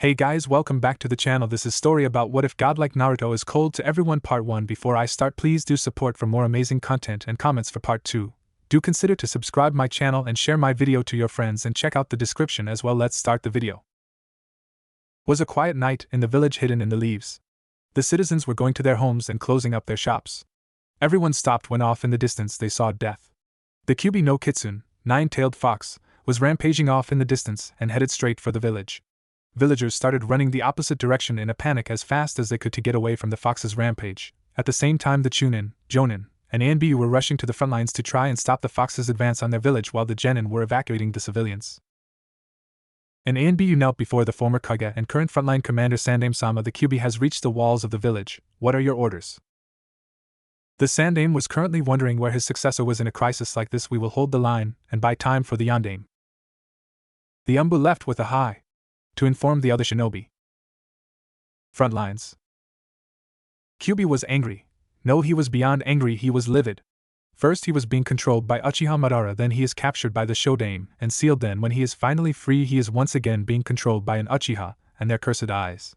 Hey guys, welcome back to the channel. This is story about what if God like Naruto is cold to everyone part 1. Before I start, please do support for more amazing content and comments for part 2. Do consider to subscribe my channel and share my video to your friends and check out the description as well. Let's start the video. Was a quiet night in the village hidden in the leaves. The citizens were going to their homes and closing up their shops. Everyone stopped when off in the distance they saw death. The Kyubi no Kitsune, nine-tailed fox, was rampaging off in the distance and headed straight for the village. Villagers started running the opposite direction in a panic as fast as they could to get away from the fox's rampage. At the same time, the Chunin, Jonin, and Anbu were rushing to the front lines to try and stop the fox's advance on their village while the Genin were evacuating the civilians. An Anbu knelt before the former Kage and current frontline commander Sandame-sama. The Kyubi has reached the walls of the village. What are your orders? The Sandame was currently wondering where his successor was in a crisis like this. We will hold the line and buy time for the Yandame. The Umbu left with a hi to inform the other shinobi. Front lines. Kyubi was angry. No, he was beyond angry, he was livid. First he was being controlled by Uchiha Madara, then he is captured by the Shodame and sealed, then when he is finally free he is once again being controlled by an Uchiha and their cursed eyes.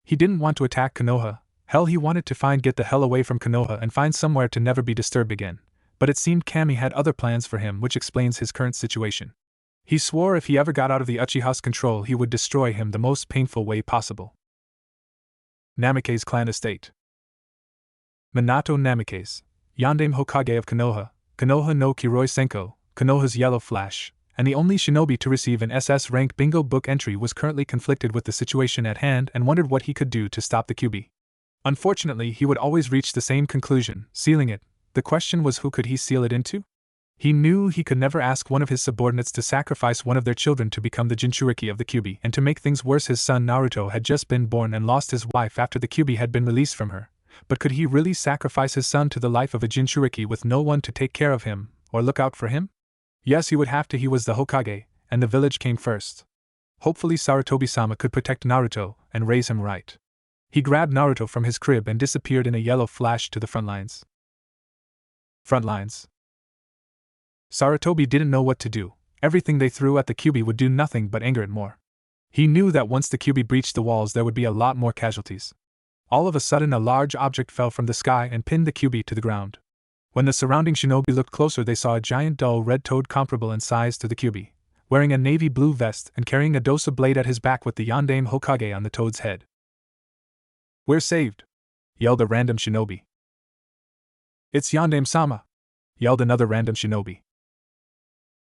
He didn't want to attack Konoha. Hell, he wanted to get the hell away from Konoha and find somewhere to never be disturbed again. But it seemed Kami had other plans for him, which explains his current situation. He swore if he ever got out of the Uchiha's control he would destroy him the most painful way possible. Namikaze clan estate. Minato Namikaze, Yandame Hokage of Konoha, Konoha no Kiroi Senko, Konoha's Yellow Flash, and the only shinobi to receive an SS rank bingo book entry, was currently conflicted with the situation at hand and wondered what he could do to stop the Kyubi. Unfortunately, he would always reach the same conclusion, sealing it. The question was, who could he seal it into? He knew he could never ask one of his subordinates to sacrifice one of their children to become the Jinchuriki of the Kyubi, and to make things worse, his son Naruto had just been born and lost his wife after the Kyubi had been released from her. But could he really sacrifice his son to the life of a Jinchuriki with no one to take care of him, or look out for him? Yes, he would have to. He was the Hokage, and the village came first. Hopefully Sarutobi-sama could protect Naruto and raise him right. He grabbed Naruto from his crib and disappeared in a yellow flash to the front lines. Front lines. Sarutobi didn't know what to do. Everything they threw at the Kyubi would do nothing but anger it more. He knew that once the Kyubi breached the walls there would be a lot more casualties. All of a sudden a large object fell from the sky and pinned the Kyubi to the ground. When the surrounding shinobi looked closer they saw a giant dull red toad comparable in size to the Kyubi, wearing a navy blue vest and carrying a dosa blade at his back with the Yandame Hokage on the toad's head. "We're saved!" yelled a random shinobi. "It's Yandame-sama!" yelled another random shinobi.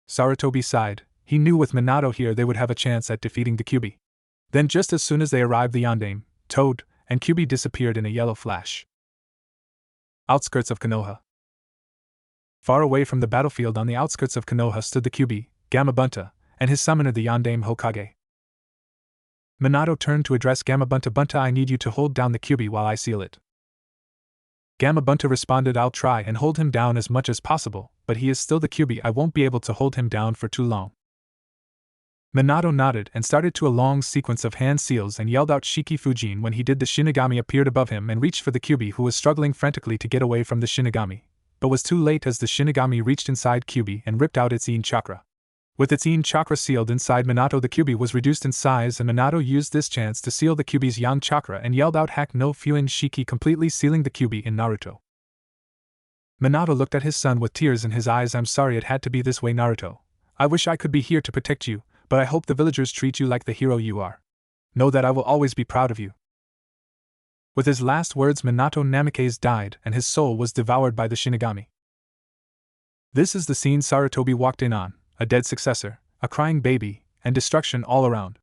Sarutobi sighed. He knew with Minato here they would have a chance at defeating the Kyubi. Then just as soon as they arrived the Yandame, Toad, and Kyubi disappeared in a yellow flash. Outskirts of Konoha. Far away from the battlefield on the outskirts of Konoha stood the Kyubi, Gamabunta, and his summoner the Yandame Hokage. Minato turned to address Gamabunta. "Bunta, I need you to hold down the Kyubi while I seal it." Gamabunta responded, "I'll try and hold him down as much as possible, but he is still the Kyubi. I won't be able to hold him down for too long." Minato nodded and started to a long sequence of hand seals and yelled out Shiki Fujin. When he did, the Shinigami appeared above him and reached for the Kyubi, who was struggling frantically to get away from the Shinigami, but was too late as the Shinigami reached inside Kyubi and ripped out its Yin chakra. With its Yin chakra sealed inside Minato, the Kyubi was reduced in size, and Minato used this chance to seal the Kyubi's Yang chakra and yelled out Hack no Fuin Shiki, completely sealing the Kyubi in Naruto. Minato looked at his son with tears in his eyes. "I'm sorry it had to be this way, Naruto. I wish I could be here to protect you, but I hope the villagers treat you like the hero you are. Know that I will always be proud of you." With his last words Minato Namikaze died and his soul was devoured by the Shinigami. This is the scene Sarutobi walked in on. A dead successor, a crying baby, and destruction all around.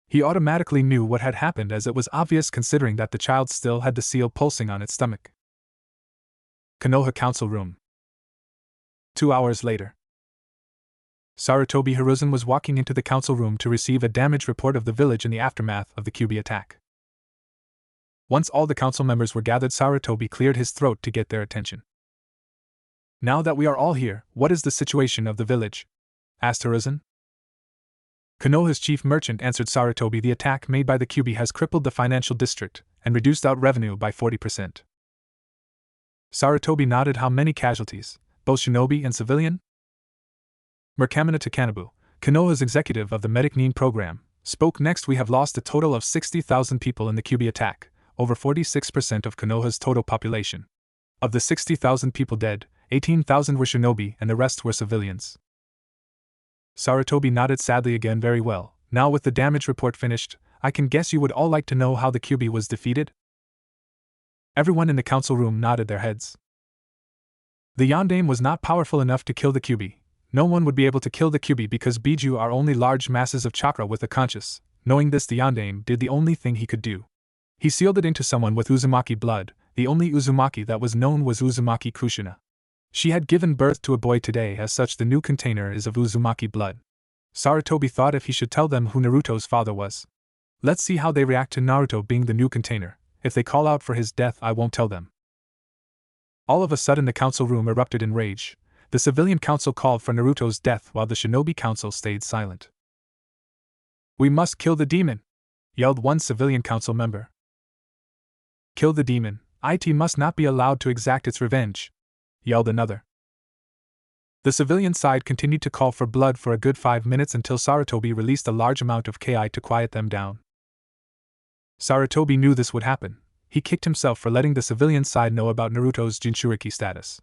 He automatically knew what had happened, as it was obvious considering that the child still had the seal pulsing on its stomach. Konoha Council Room. 2 hours later. Sarutobi Hiruzen was walking into the council room to receive a damage report of the village in the aftermath of the Kyubi attack. Once all the council members were gathered, Sarutobi cleared his throat to get their attention. "Now that we are all here, what is the situation of the village?" asked Hiruzen. Konoha's chief merchant answered Sarutobi. "The attack made by the Kyubi has crippled the financial district and reduced out revenue by 40%. Sarutobi nodded. "How many casualties, both shinobi and civilian?" Murkamina Takanabu, Konoha's executive of the Medic Nin program, Spoke next. We have lost a total of 60,000 people in the QB attack, over 46% of Konoha's total population. Of the 60,000 people dead, 18,000 were shinobi and the rest were civilians. Sarutobi nodded sadly again. Very well, now with the damage report finished, I can guess you would all like to know how the QB was defeated? Everyone in the council room nodded their heads. The Yondaime was not powerful enough to kill the QB. No one would be able to kill the QB because Biju are only large masses of chakra with a conscious. Knowing this, the Yondaime did the only thing he could do. He sealed it into someone with Uzumaki blood. The only Uzumaki that was known was Uzumaki Kushina. She had given birth to a boy today, as such the new container is of Uzumaki blood. Sarutobi thought if he should tell them who Naruto's father was. Let's see how they react to Naruto being the new container. If they call out for his death, I won't tell them. All of a sudden the council room erupted in rage. The civilian council called for Naruto's death while the shinobi council stayed silent. We must kill the demon, yelled one civilian council member. Kill the demon. It must not be allowed to exact its revenge, yelled another. The civilian side continued to call for blood for a good 5 minutes until Sarutobi released a large amount of Ki to quiet them down. Sarutobi knew this would happen. He kicked himself for letting the civilian side know about Naruto's Jinchuriki status.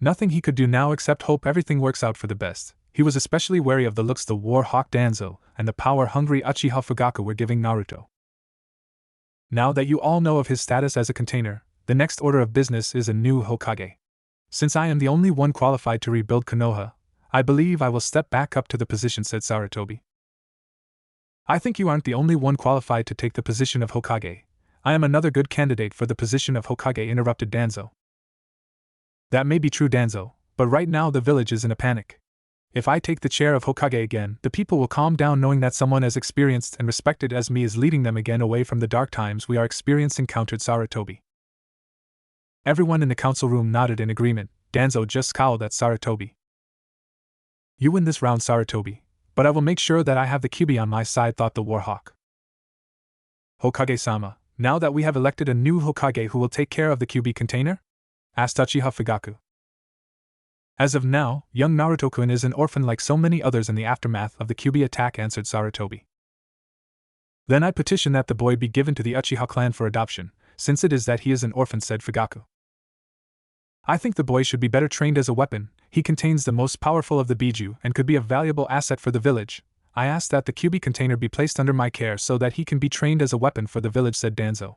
Nothing he could do now except hope everything works out for the best. He was especially wary of the looks the war hawk Danzo and the power-hungry Uchiha Fugaku were giving Naruto. Now that you all know of his status as a container, the next order of business is a new Hokage. Since I am the only one qualified to rebuild Konoha, I believe I will step back up to the position, said Sarutobi. I think you aren't the only one qualified to take the position of Hokage. I am another good candidate for the position of Hokage, interrupted Danzo. That may be true, Danzo, but right now the village is in a panic. If I take the chair of Hokage again, the people will calm down knowing that someone as experienced and respected as me is leading them again away from the dark times we are experiencing, countered Sarutobi. Everyone in the council room nodded in agreement. Danzo just scowled at Sarutobi. You win this round, Sarutobi, but I will make sure that I have the QB on my side, thought the Warhawk. Hokage-sama, now that we have elected a new Hokage, who will take care of the QB container? Asked Uchiha Fugaku. As of now, young Naruto-kun is an orphan like so many others in the aftermath of the QB attack, answered Sarutobi. Then I petition that the boy be given to the Uchiha clan for adoption, since it is that he is an orphan, said Fugaku. I think the boy should be better trained as a weapon. He contains the most powerful of the Biju and could be a valuable asset for the village. I ask that the QB container be placed under my care so that he can be trained as a weapon for the village, said Danzo.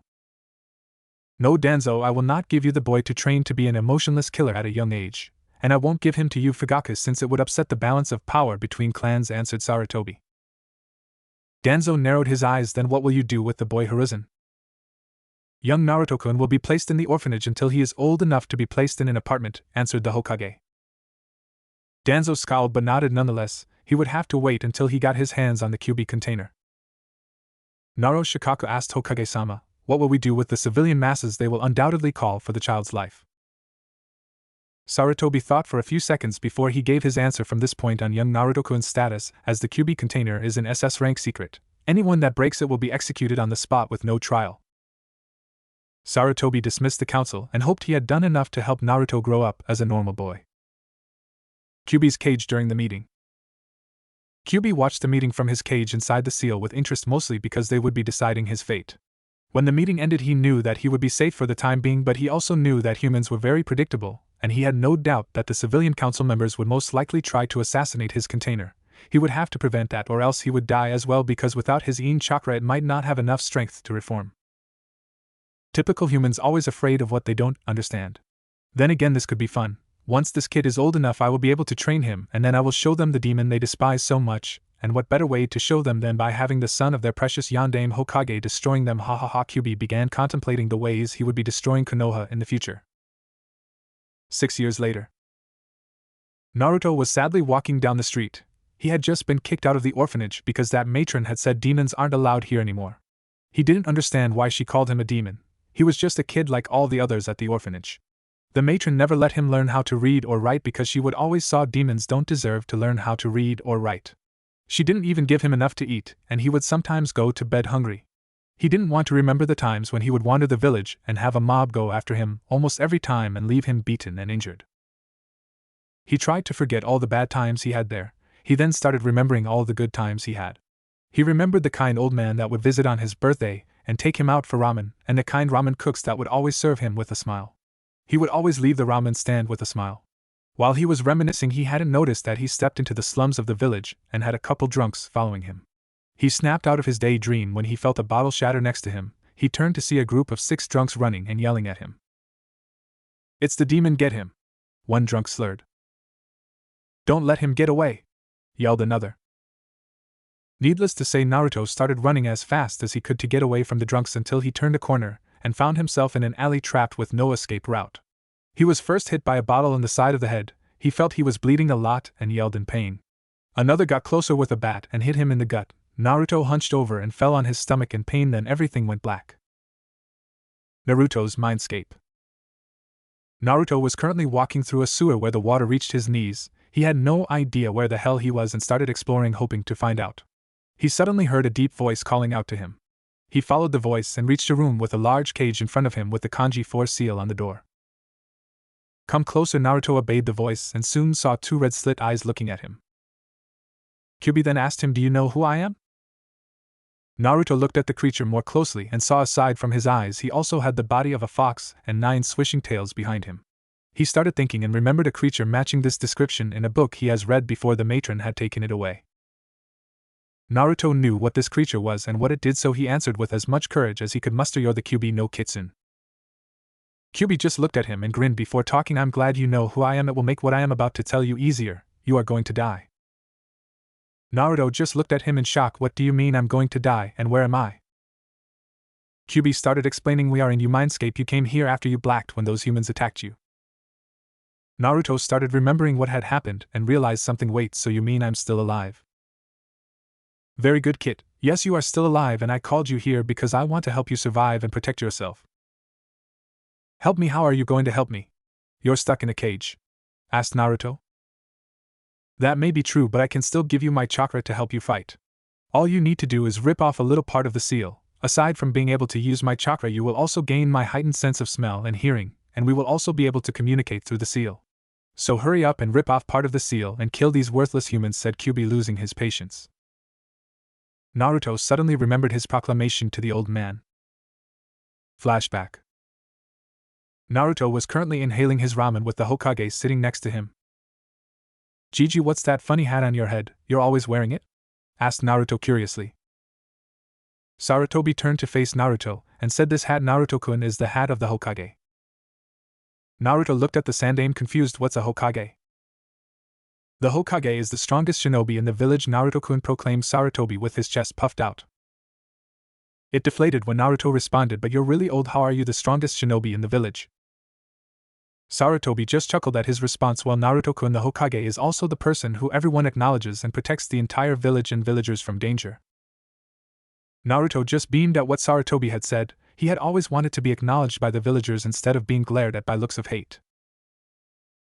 No, Danzo, I will not give you the boy to train to be an emotionless killer at a young age, and I won't give him to you, Fugaku, since it would upset the balance of power between clans, answered Sarutobi. Danzo narrowed his eyes. Then what will you do with the boy, Hiruzen? Young Naruto-kun will be placed in the orphanage until he is old enough to be placed in an apartment, answered the Hokage. Danzo scowled but nodded nonetheless. He would have to wait until he got his hands on the QB container. Naro Shikaku asked Hokage-sama, what will we do with the civilian masses? They will undoubtedly call for the child's life. Sarutobi thought for a few seconds before he gave his answer. From this point on, young Naruto-kun's status as the QB container is an SS rank secret. Anyone that breaks it will be executed on the spot with no trial. Sarutobi dismissed the council and hoped he had done enough to help Naruto grow up as a normal boy. QB's cage during the meeting. QB watched the meeting from his cage inside the seal with interest, mostly because they would be deciding his fate. When the meeting ended, he knew that he would be safe for the time being, but he also knew that humans were very predictable, and he had no doubt that the civilian council members would most likely try to assassinate his container. He would have to prevent that, or else he would die as well, because without his Yin chakra it might not have enough strength to reform. Typical humans, always afraid of what they don't understand. Then again, this could be fun. Once this kid is old enough, I will be able to train him, and then I will show them the demon they despise so much, and what better way to show them than by having the son of their precious Yondaime Hokage destroying them. Ha ha ha. QB began contemplating the ways he would be destroying Konoha in the future. 6 years later. Naruto was sadly walking down the street. He had just been kicked out of the orphanage because that matron had said demons aren't allowed here anymore. He didn't understand why she called him a demon. He was just a kid like all the others at the orphanage. The matron never let him learn how to read or write because she would always saw demons don't deserve to learn how to read or write. She didn't even give him enough to eat, and he would sometimes go to bed hungry. He didn't want to remember the times when he would wander the village and have a mob go after him almost every time and leave him beaten and injured. He tried to forget all the bad times he had there. He then started remembering all the good times he had. He remembered the kind old man that would visit on his birthday and take him out for ramen, and the kind ramen cooks that would always serve him with a smile. He would always leave the ramen stand with a smile. While he was reminiscing, he hadn't noticed that he stepped into the slums of the village and had a couple drunks following him. He snapped out of his daydream when he felt a bottle shatter next to him. He turned to see a group of 6 drunks running and yelling at him. "It's the demon, get him!" one drunk slurred. "Don't let him get away!" yelled another. Needless to say, Naruto started running as fast as he could to get away from the drunks until he turned a corner and found himself in an alley trapped with no escape route. He was first hit by a bottle in the side of the head. He felt he was bleeding a lot and yelled in pain. Another got closer with a bat and hit him in the gut. Naruto hunched over and fell on his stomach in pain, then everything went black. Naruto's mindscape. Naruto was currently walking through a sewer where the water reached his knees. He had no idea where the hell he was and started exploring, hoping to find out. He suddenly heard a deep voice calling out to him. He followed the voice and reached a room with a large cage in front of him with the kanji 4 seal on the door. "Come closer." Naruto obeyed the voice and soon saw 2 red slit eyes looking at him. Kyuubi then asked him, "Do you know who I am?" Naruto looked at the creature more closely and saw aside from his eyes he also had the body of a fox and 9 swishing tails behind him. He started thinking and remembered a creature matching this description in a book he has read before the matron had taken it away. Naruto knew what this creature was and what it did, so he answered with as much courage as he could muster, "You're the Kyuubi no Kitsune." Kyuubi just looked at him and grinned before talking, "I'm glad you know who I am. It will make what I am about to tell you easier. You are going to die." Naruto just looked at him in shock. "What do you mean I'm going to die, and where am I?" Kyuubi started explaining, "We are in your mindscape. You came here after you blacked when those humans attacked you." Naruto started remembering what had happened and realized something. "Wait, so you mean I'm still alive?" "Very good, Kit. Yes, you are still alive, and I called you here because I want to help you survive and protect yourself." "Help me? How are you going to help me? You're stuck in a cage?" asked Naruto. "That may be true, but I can still give you my chakra to help you fight. All you need to do is rip off a little part of the seal. Aside from being able to use my chakra, you will also gain my heightened sense of smell and hearing, and we will also be able to communicate through the seal. So hurry up and rip off part of the seal and kill these worthless humans," said Kyuubi, losing his patience. Naruto suddenly remembered his proclamation to the old man. Flashback. Naruto was currently inhaling his ramen with the Hokage sitting next to him. "Gigi, what's that funny hat on your head? You're always wearing it?" asked Naruto curiously. Sarutobi turned to face Naruto and said, "This hat, Naruto-kun, is the hat of the Hokage." Naruto looked at the Sandaime confused. "What's a Hokage?" "The Hokage is the strongest shinobi in the village, Naruto-kun," proclaimed Sarutobi with his chest puffed out. It deflated when Naruto responded, "But you're really old. How are you the strongest shinobi in the village?" Sarutobi just chuckled at his response. "Well, Naruto-kun, the Hokage is also the person who everyone acknowledges and protects the entire village and villagers from danger." Naruto just beamed at what Sarutobi had said. He had always wanted to be acknowledged by the villagers instead of being glared at by looks of hate.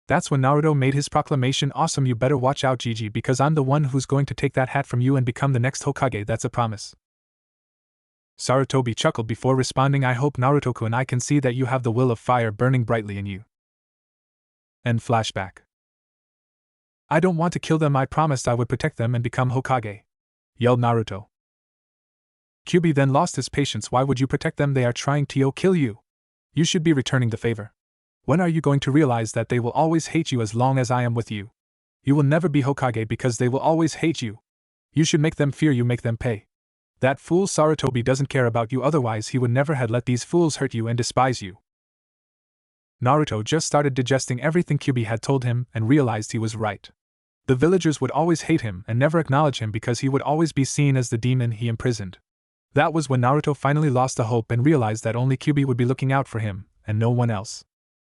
That's when Naruto made his proclamation. "Awesome, you better watch out, Gigi, because I'm the one who's going to take that hat from you and become the next Hokage. That's a promise." Sarutobi chuckled before responding, "I hope, Naruto-kun, I can see that you have the will of fire burning brightly in you." End flashback. "I don't want to kill them. I promised I would protect them and become Hokage," yelled Naruto. Kyuubi then lost his patience. "Why would you protect them? They are trying to kill you. You should be returning the favor. When are you going to realize that they will always hate you as long as I am with you? You will never be Hokage because they will always hate you. You should make them fear you, make them pay. That fool Sarutobi doesn't care about you, otherwise he would never have let these fools hurt you and despise you." Naruto just started digesting everything Kyuubi had told him and realized he was right. The villagers would always hate him and never acknowledge him because he would always be seen as the demon he imprisoned. That was when Naruto finally lost the hope and realized that only Kyuubi would be looking out for him, and no one else.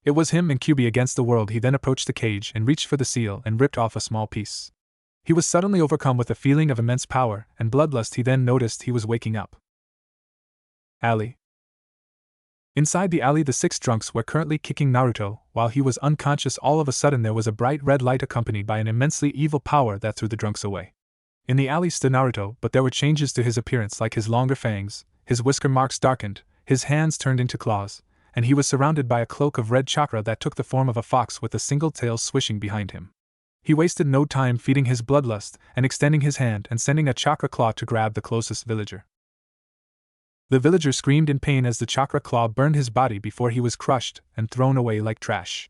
It was him and Kyuubi against the world. He then approached the cage and reached for the seal and ripped off a small piece. He was suddenly overcome with a feeling of immense power and bloodlust. He then noticed he was waking up. Alley. Inside the alley, the 6 drunks were currently kicking Naruto while he was unconscious. All of a sudden there was a bright red light accompanied by an immensely evil power that threw the drunks away. In the alley stood Naruto, but there were changes to his appearance, like his longer fangs, his whisker marks darkened, his hands turned into claws, and he was surrounded by a cloak of red chakra that took the form of a fox with a single tail swishing behind him. He wasted no time feeding his bloodlust and extending his hand and sending a chakra claw to grab the closest villager. The villager screamed in pain as the chakra claw burned his body before he was crushed and thrown away like trash.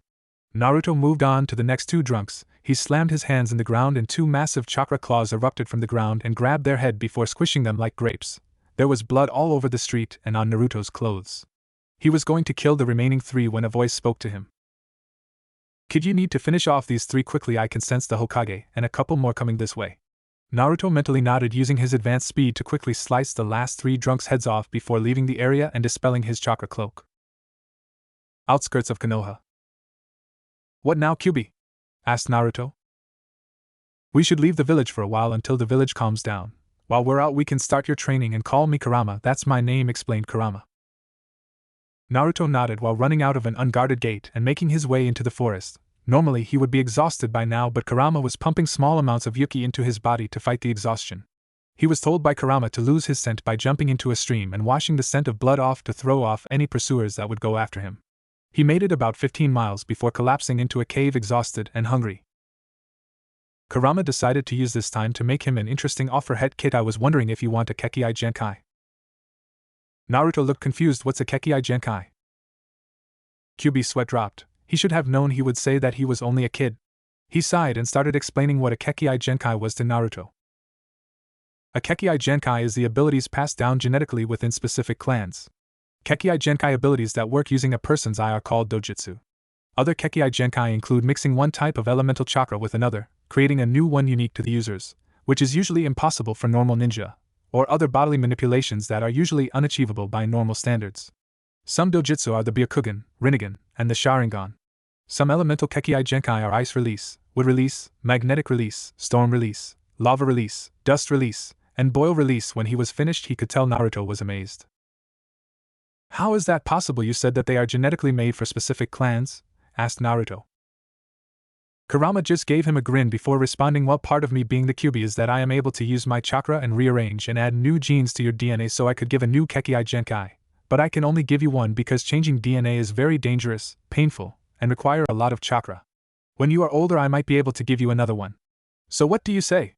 Naruto moved on to the next two drunks. He slammed his hands in the ground and two massive chakra claws erupted from the ground and grabbed their head before squishing them like grapes. There was blood all over the street and on Naruto's clothes. He was going to kill the remaining three when a voice spoke to him. Kid, you need to finish off these three quickly. I can sense the Hokage and a couple more coming this way. Naruto mentally nodded, using his advanced speed to quickly slice the last three drunks' heads off before leaving the area and dispelling his chakra cloak. Outskirts of Konoha. What now, Kyuubi? Asked Naruto. We should leave the village for a while until the village calms down. While we're out, we can start your training and call me Kurama. That's my name, explained Kurama. Naruto nodded while running out of an unguarded gate and making his way into the forest. Normally he would be exhausted by now, but Kurama was pumping small amounts of yuki into his body to fight the exhaustion. He was told by Kurama to lose his scent by jumping into a stream and washing the scent of blood off to throw off any pursuers that would go after him. He made it about 15 miles before collapsing into a cave exhausted and hungry. Kurama decided to use this time to make him an interesting offer. Het kid, I was wondering if you want a Kekkai Genkai. Naruto looked confused. What's a Kekkai Genkai? Kyuubi's sweat dropped. He should have known he would say that he was only a kid. He sighed and started explaining what a Kekkai Genkai was to Naruto. A Kekkai Genkai is the abilities passed down genetically within specific clans. Kekkai Genkai abilities that work using a person's eye are called dojutsu. Other Kekkai Genkai include mixing one type of elemental chakra with another, creating a new one unique to the users, which is usually impossible for normal ninja, or other bodily manipulations that are usually unachievable by normal standards. Some dojutsu are the Byakugan, Rinnegan, and the Sharingan. Some elemental Kekkai Genkai are ice release, wood release, magnetic release, storm release, lava release, dust release, and boil release. When he was finished, he could tell Naruto was amazed. How is that possible? You said that they are genetically made for specific clans? Asked Naruto. Kurama just gave him a grin before responding, well, part of me being the Kyuubi is that I am able to use my chakra and rearrange and add new genes to your DNA so I could give a new Kekkai Genkai, but I can only give you one because changing DNA is very dangerous, painful, and require a lot of chakra. When you are older I might be able to give you another one. So what do you say?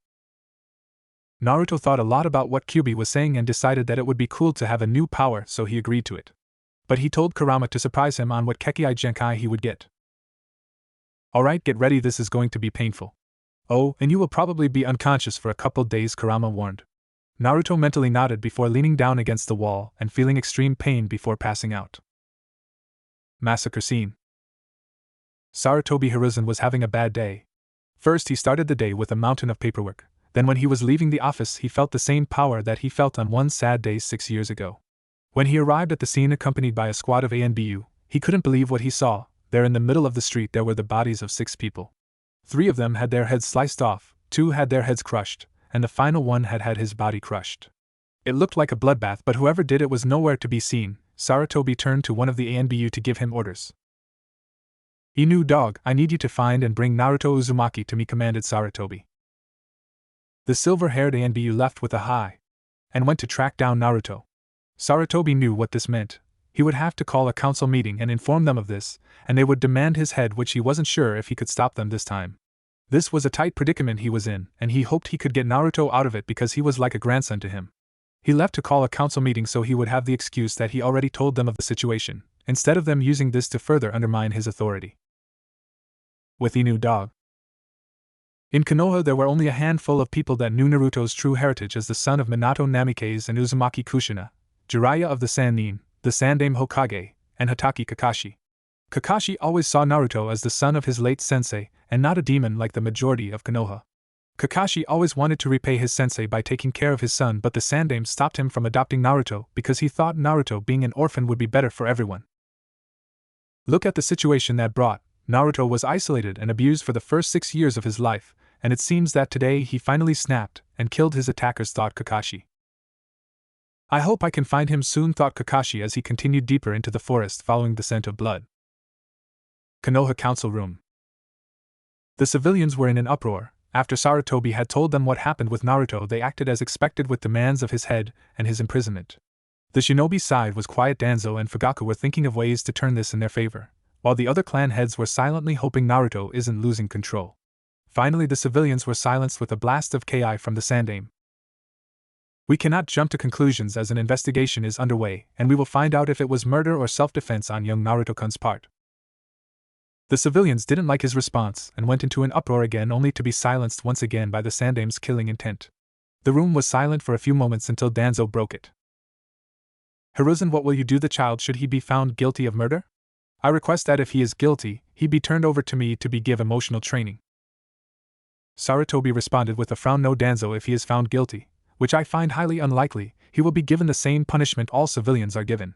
Naruto thought a lot about what Kyuubi was saying and decided that it would be cool to have a new power, so he agreed to it. But he told Kurama to surprise him on what Kekkai Genkai he would get. Alright, get ready, this is going to be painful. Oh, and you will probably be unconscious for a couple days, Kurama warned. Naruto mentally nodded before leaning down against the wall and feeling extreme pain before passing out. Massacre scene. Sarutobi Hiruzen was having a bad day. First he started the day with a mountain of paperwork, then when he was leaving the office he felt the same power that he felt on one sad day 6 years ago. When he arrived at the scene accompanied by a squad of ANBU, he couldn't believe what he saw. There in the middle of the street there were the bodies of 6 people. 3 of them had their heads sliced off, 2 had their heads crushed, and the final one had had his body crushed. It looked like a bloodbath, but whoever did it was nowhere to be seen. Sarutobi turned to one of the ANBU to give him orders. Inu dog, I need you to find and bring Naruto Uzumaki to me, commanded Sarutobi. The silver-haired ANBU left with a hi and went to track down Naruto. Sarutobi knew what this meant. He would have to call a council meeting and inform them of this, and they would demand his head, which he wasn't sure if he could stop them this time. This was a tight predicament he was in, and he hoped he could get Naruto out of it because he was like a grandson to him. He left to call a council meeting so he would have the excuse that he already told them of the situation, instead of them using this to further undermine his authority. With Inu dog. In Konoha there were only a handful of people that knew Naruto's true heritage as the son of Minato Namikaze and Uzumaki Kushina, Jiraiya of the Sannin, the Sandaime Hokage, and Hatake Kakashi. Kakashi always saw Naruto as the son of his late sensei, and not a demon like the majority of Konoha. Kakashi always wanted to repay his sensei by taking care of his son, but the Sandaime stopped him from adopting Naruto because he thought Naruto being an orphan would be better for everyone. Look at the situation that brought. Naruto was isolated and abused for the first 6 years of his life, and it seems that today he finally snapped and killed his attackers, thought Kakashi. I hope I can find him soon, thought Kakashi as he continued deeper into the forest following the scent of blood. Konoha Council Room. The civilians were in an uproar. After Sarutobi had told them what happened with Naruto, they acted as expected with demands of his head and his imprisonment. The shinobi side was quiet. Danzo and Fugaku were thinking of ways to turn this in their favor, while the other clan heads were silently hoping Naruto isn't losing control. Finally, the civilians were silenced with a blast of Ki from the Sandaime. We cannot jump to conclusions as an investigation is underway, and we will find out if it was murder or self-defense on young Naruto-kun's part. The civilians didn't like his response and went into an uproar again, only to be silenced once again by the Sandaime's killing intent. The room was silent for a few moments until Danzo broke it. Hiruzen, what will you do the child should he be found guilty of murder? I request that if he is guilty, he be turned over to me to be give emotional training. Sarutobi responded with a frown. No, Danzo, if he is found guilty, which I find highly unlikely, he will be given the same punishment all civilians are given.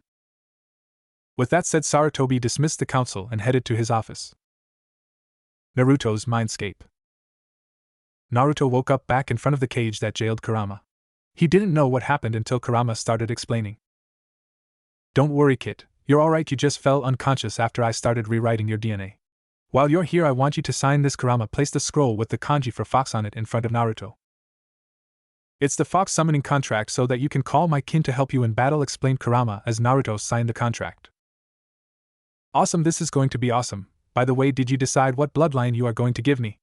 With that said, Sarutobi dismissed the council and headed to his office. Naruto's mindscape. Naruto woke up back in front of the cage that jailed Kurama. He didn't know what happened until Kurama started explaining. Don't worry, kid, you're alright, you just fell unconscious after I started rewriting your DNA. While you're here, I want you to sign this. Kurama placed the scroll with the kanji for fox on it in front of Naruto. It's the fox summoning contract so that you can call my kin to help you in battle, explained Kurama as Naruto signed the contract. Awesome, this is going to be awesome. By the way, did you decide what bloodline you are going to give me?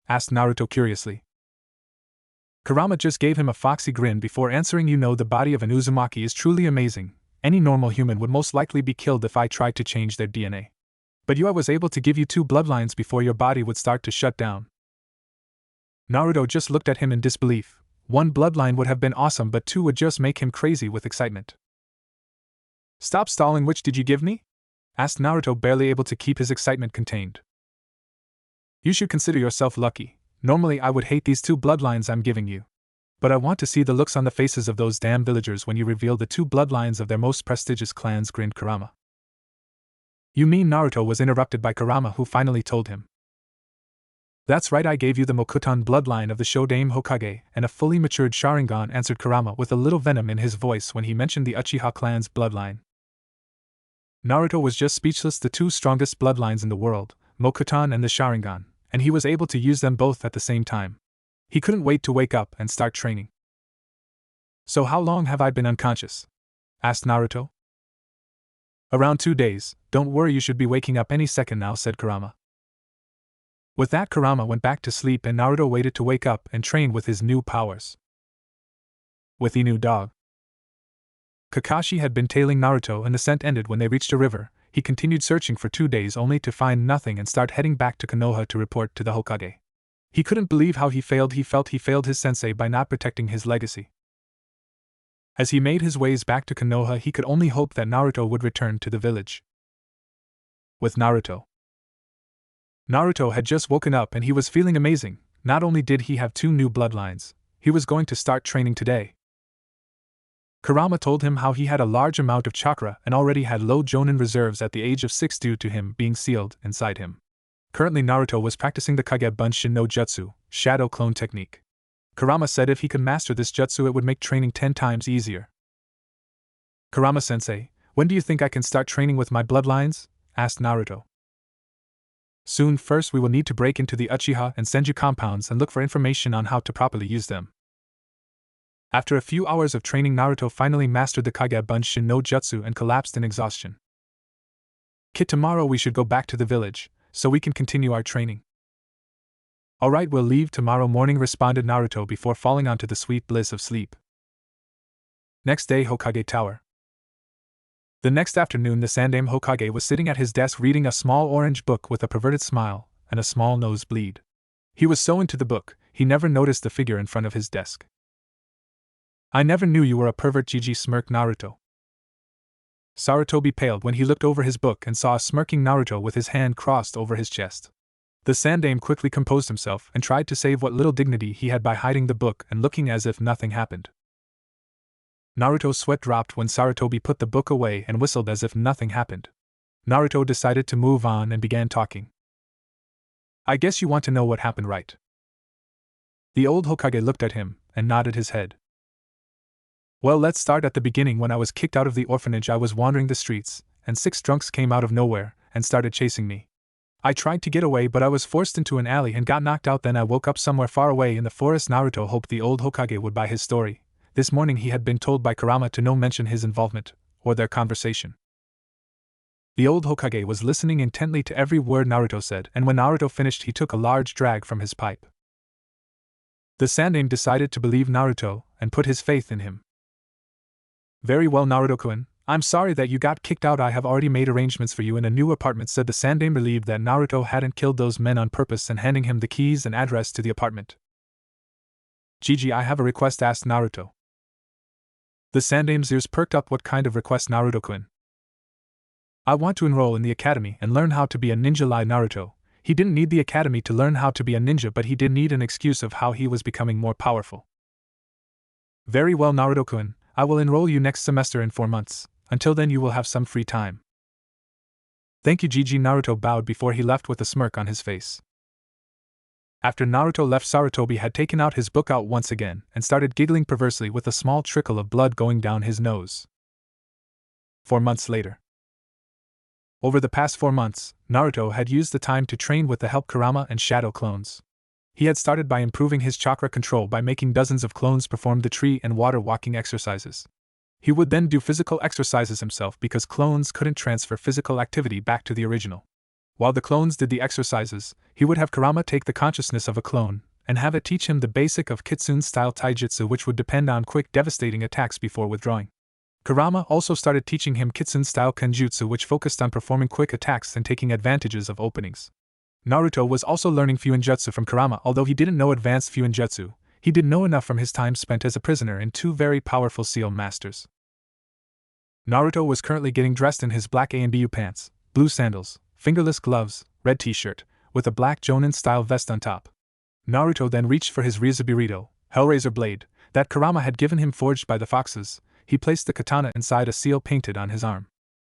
Asked Naruto curiously. Kurama just gave him a foxy grin before answering. You know, the body of an Uzumaki is truly amazing. Any normal human would most likely be killed if I tried to change their DNA. But I was able to give you 2 bloodlines before your body would start to shut down. Naruto just looked at him in disbelief. 1 bloodline would have been awesome, but 2 would just make him crazy with excitement. Stop stalling, which did you give me? Asked Naruto, barely able to keep his excitement contained. You should consider yourself lucky. Normally I would hate these 2 bloodlines I'm giving you. But I want to see the looks on the faces of those damn villagers when you reveal the 2 bloodlines of their most prestigious clans, grinned Kurama. You mean? Naruto was interrupted by Kurama, who finally told him. That's right, I gave you the Mokuton bloodline of the Shodaime Hokage and a fully matured Sharingan, answered Kurama with a little venom in his voice when he mentioned the Uchiha clan's bloodline. Naruto was just speechless. The 2 strongest bloodlines in the world, Mokuton and the Sharingan, and he was able to use them both at the same time. He couldn't wait to wake up and start training. So how long have I been unconscious? Asked Naruto. Around 2 days, don't worry, you should be waking up any second now, said Kurama. With that, Kurama went back to sleep and Naruto waited to wake up and train with his new powers. With Inu dog. Kakashi had been tailing Naruto and the scent ended when they reached a river. He continued searching for 2 days only to find nothing and start heading back to Konoha to report to the Hokage. He couldn't believe how he failed. He felt he failed his sensei by not protecting his legacy. As he made his ways back to Konoha, he could only hope that Naruto would return to the village. With Naruto. Naruto had just woken up and he was feeling amazing. Not only did he have 2 new bloodlines, he was going to start training today. Kurama told him how he had a large amount of chakra and already had low Jonin reserves at the age of 6 due to him being sealed inside him. Currently, Naruto was practicing the Kage Bunshin no Jutsu, shadow clone technique. Kurama said if he could master this jutsu, it would make training 10 times easier. Kurama-sensei, when do you think I can start training with my bloodlines? Asked Naruto. Soon. First, we will need to break into the Uchiha and Senju compounds and look for information on how to properly use them. After a few hours of training, Naruto finally mastered the Kage Bunshin no Jutsu and collapsed in exhaustion. Kid, tomorrow we should go back to the village, so we can continue our training. Alright, we'll leave tomorrow morning, responded Naruto before falling onto the sweet bliss of sleep. Next day, Hokage Tower. The next afternoon, the Sandaime Hokage was sitting at his desk reading a small orange book with a perverted smile and a small nosebleed. He was so into the book, he never noticed the figure in front of his desk. I never knew you were a pervert, GG, smirked Naruto. Sarutobi paled when he looked over his book and saw a smirking Naruto with his hand crossed over his chest. The Sandaime quickly composed himself and tried to save what little dignity he had by hiding the book and looking as if nothing happened. Naruto's sweat dropped when Sarutobi put the book away and whistled as if nothing happened. Naruto decided to move on and began talking. I guess you want to know what happened, right? The old Hokage looked at him and nodded his head. Well, let's start at the beginning. When I was kicked out of the orphanage, I was wandering the streets, and 6 drunks came out of nowhere and started chasing me. I tried to get away, but I was forced into an alley and got knocked out. Then I woke up somewhere far away in the forest. Naruto hoped the old Hokage would buy his story. This morning he had been told by Kurama to no mention his involvement or their conversation. The old Hokage was listening intently to every word Naruto said, and when Naruto finished, he took a large drag from his pipe. The Sandaime decided to believe Naruto and put his faith in him. Very well, Naruto-kun, I'm sorry that you got kicked out. I have already made arrangements for you in a new apartment, said the Sandaime, relieved that Naruto hadn't killed those men on purpose and handing him the keys and address to the apartment. Gigi, I have a request, asked Naruto. The Sandaime's ears perked up. What kind of request, Naruto-kun? I want to enroll in the academy and learn how to be a ninja, lied Naruto. He didn't need the academy to learn how to be a ninja, but he did need an excuse of how he was becoming more powerful. Very well, Naruto-kun, I will enroll you next semester in 4 months. Until then you will have some free time. Thank you, Gigi. Naruto bowed before he left with a smirk on his face. After Naruto left, Sarutobi had taken out his book once again and started giggling perversely with a small trickle of blood going down his nose. 4 months later. Over the past 4 months, Naruto had used the time to train with the help Kurama and Shadow clones. He had started by improving his chakra control by making dozens of clones perform the tree and water walking exercises. He would then do physical exercises himself because clones couldn't transfer physical activity back to the original. While the clones did the exercises, he would have Kurama take the consciousness of a clone and have it teach him the basic of Kitsune-style taijutsu, which would depend on quick, devastating attacks before withdrawing. Kurama also started teaching him Kitsune-style kenjutsu, which focused on performing quick attacks and taking advantages of openings. Naruto was also learning Fuinjutsu from Kurama. Although he didn't know advanced Fuinjutsu, he did know enough from his time spent as a prisoner in 2 very powerful seal masters. Naruto was currently getting dressed in his black A&BU pants, blue sandals, fingerless gloves, red t-shirt, with a black Jonin-style vest on top. Naruto then reached for his Ryuzabirito, Hellraiser blade, that Kurama had given him forged by the foxes. He placed the katana inside a seal painted on his arm.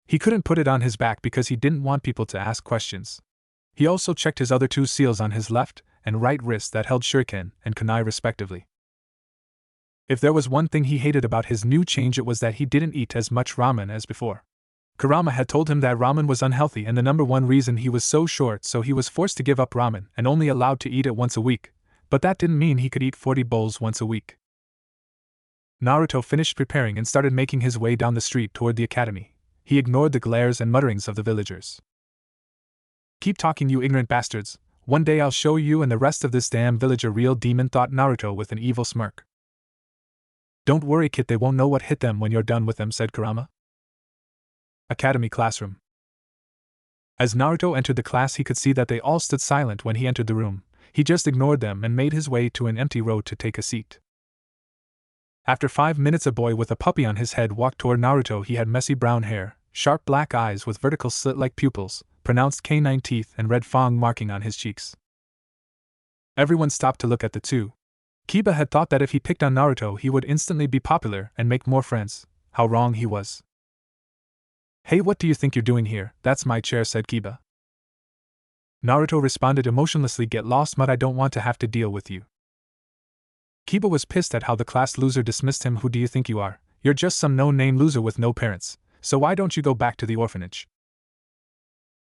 He couldn't put it on his back because he didn't want people to ask questions. He also checked his other 2 seals on his left and right wrist that held shuriken and kunai respectively. If there was one thing he hated about his new change, it was that he didn't eat as much ramen as before. Kurama had told him that ramen was unhealthy and the number 1 reason he was so short, so he was forced to give up ramen and only allowed to eat it once a week, but that didn't mean he could eat 40 bowls once a week. Naruto finished preparing and started making his way down the street toward the academy. He ignored the glares and mutterings of the villagers. Keep talking, you ignorant bastards. One day I'll show you and the rest of this damn village a real demon, thought Naruto with an evil smirk. Don't worry, kid, they won't know what hit them when you're done with them, said Kurama. Academy classroom. As Naruto entered the class, he could see that they all stood silent when he entered the room. He just ignored them and made his way to an empty row to take a seat. After 5 minutes, a boy with a puppy on his head walked toward Naruto. He had messy brown hair, sharp black eyes with vertical slit-like pupils, pronounced canine teeth, and red fang marking on his cheeks. Everyone stopped to look at the 2. Kiba had thought that if he picked on Naruto he would instantly be popular and make more friends. How wrong he was. Hey, what do you think you're doing here? That's my chair, said Kiba. Naruto responded emotionlessly, get lost, mud, I don't want to have to deal with you. Kiba was pissed at how the class loser dismissed him. Who do you think you are? You're just some no-name loser with no parents, so why don't you go back to the orphanage?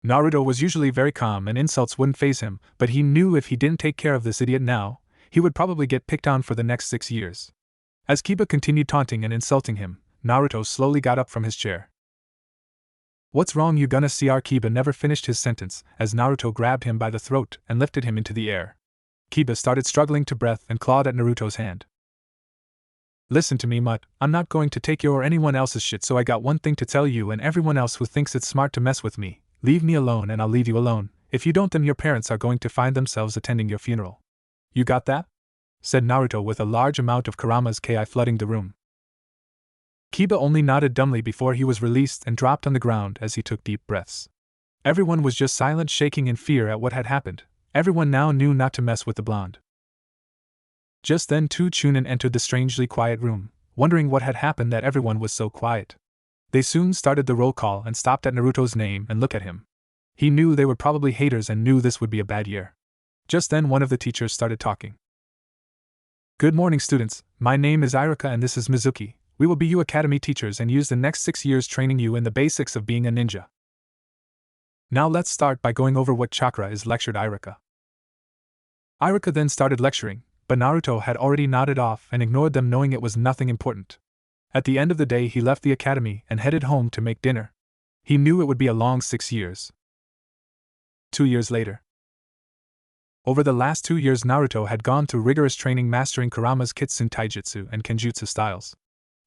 Naruto was usually very calm and insults wouldn't faze him, but he knew if he didn't take care of this idiot now, he would probably get picked on for the next 6 years. As Kiba continued taunting and insulting him, Naruto slowly got up from his chair. What's wrong, you gonna see our? Kiba never finished his sentence, as Naruto grabbed him by the throat and lifted him into the air. Kiba started struggling to breath and clawed at Naruto's hand. Listen to me, mutt, I'm not going to take your or anyone else's shit, so I got one thing to tell you and everyone else who thinks it's smart to mess with me. Leave me alone and I'll leave you alone. If you don't, then your parents are going to find themselves attending your funeral. You got that? Said Naruto with a large amount of Kurama's ki flooding the room. Kiba only nodded dumbly before he was released and dropped on the ground as he took deep breaths. Everyone was just silent, shaking in fear at what had happened. Everyone now knew not to mess with the blonde. Just then 2 Chunin entered the strangely quiet room, wondering what had happened that everyone was so quiet. They soon started the roll call and stopped at Naruto's name and looked at him. He knew they were probably haters and knew this would be a bad year. Just then one of the teachers started talking. Good morning, students. My name is Iruka and this is Mizuki. We will be you academy teachers and use the next 6 years training you in the basics of being a ninja. Now let's start by going over what chakra is, lectured Iruka. Iruka then started lecturing, but Naruto had already nodded off and ignored them, knowing it was nothing important. At the end of the day he left the academy and headed home to make dinner. He knew it would be a long 6 years. 2 years later. Over the last 2 years, Naruto had gone through rigorous training mastering Kurama's Kitsune Taijutsu and Kenjutsu styles.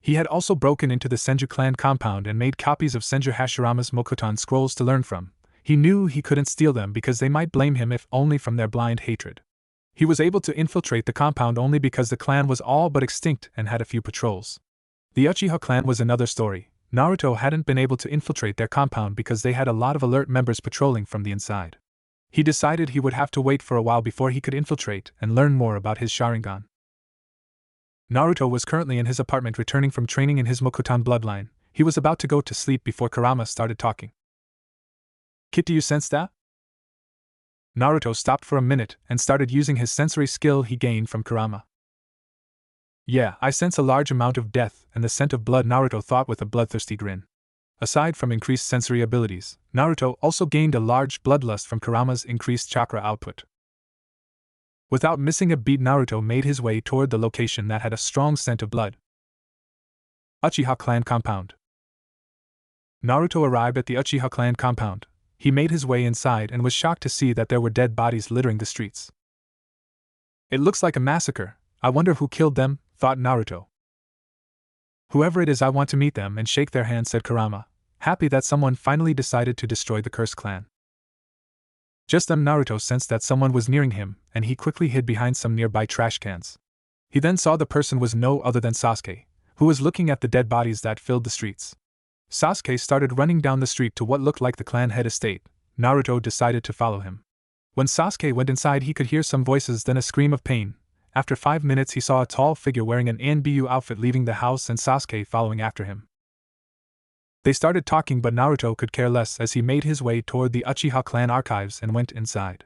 He had also broken into the Senju clan compound and made copies of Senju Hashirama's Mokuton scrolls to learn from. He knew he couldn't steal them because they might blame him if only from their blind hatred. He was able to infiltrate the compound only because the clan was all but extinct and had a few patrols. The Uchiha clan was another story. Naruto hadn't been able to infiltrate their compound because they had a lot of alert members patrolling from the inside. He decided he would have to wait for a while before he could infiltrate and learn more about his Sharingan. Naruto was currently in his apartment returning from training in his Mokuton bloodline. He was about to go to sleep before Kurama started talking. "Kit, do you sense that?" Naruto stopped for a minute and started using his sensory skill he gained from Kurama. "Yeah, I sense a large amount of death and the scent of blood," Naruto thought with a bloodthirsty grin. Aside from increased sensory abilities, Naruto also gained a large bloodlust from Kurama's increased chakra output. Without missing a beat, Naruto made his way toward the location that had a strong scent of blood. Uchiha clan compound. Naruto arrived at the Uchiha clan compound. He made his way inside and was shocked to see that there were dead bodies littering the streets. "It looks like a massacre. I wonder who killed them," thought Naruto. "Whoever it is, I want to meet them and shake their hands," said Kurama, happy that someone finally decided to destroy the cursed clan. Just then Naruto sensed that someone was nearing him, and he quickly hid behind some nearby trash cans. He then saw the person was no other than Sasuke, who was looking at the dead bodies that filled the streets. Sasuke started running down the street to what looked like the clan head estate. Naruto decided to follow him. When Sasuke went inside, he could hear some voices, then a scream of pain. After 5 minutes, he saw a tall figure wearing an NBU outfit leaving the house and Sasuke following after him. They started talking, but Naruto could care less as he made his way toward the Uchiha clan archives and went inside.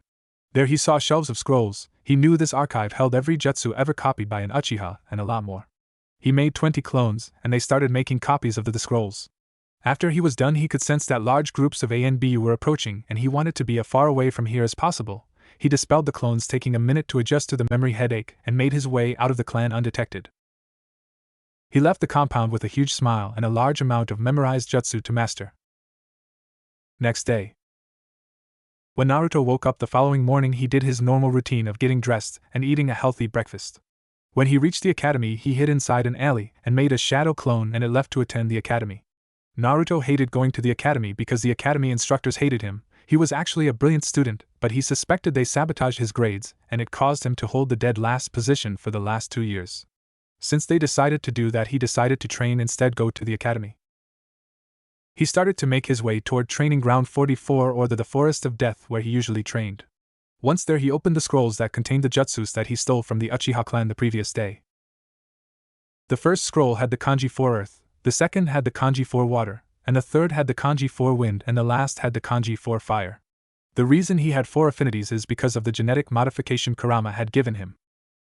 There he saw shelves of scrolls. He knew this archive held every jutsu ever copied by an Uchiha and a lot more. He made 20 clones, and they started making copies of the scrolls. After he was done, he could sense that large groups of ANBU were approaching, and he wanted to be as far away from here as possible. He dispelled the clones, taking a minute to adjust to the memory headache, and made his way out of the clan undetected. He left the compound with a huge smile and a large amount of memorized jutsu to master. Next day. When Naruto woke up the following morning, he did his normal routine of getting dressed and eating a healthy breakfast. When he reached the academy, he hid inside an alley and made a shadow clone, and it left to attend the academy. Naruto hated going to the academy because the academy instructors hated him. He was actually a brilliant student, but he suspected they sabotaged his grades, and it caused him to hold the dead last position for the last 2 years. Since they decided to do that, he decided to train instead, go to the academy. He started to make his way toward training ground 44, or the Forest of Death, where he usually trained. Once there, he opened the scrolls that contained the jutsus that he stole from the Uchiha clan the previous day. The first scroll had the kanji for earth, the second had the kanji for water, and the third had the kanji for wind, and the last had the kanji for fire. The reason he had 4 affinities is because of the genetic modification Kurama had given him.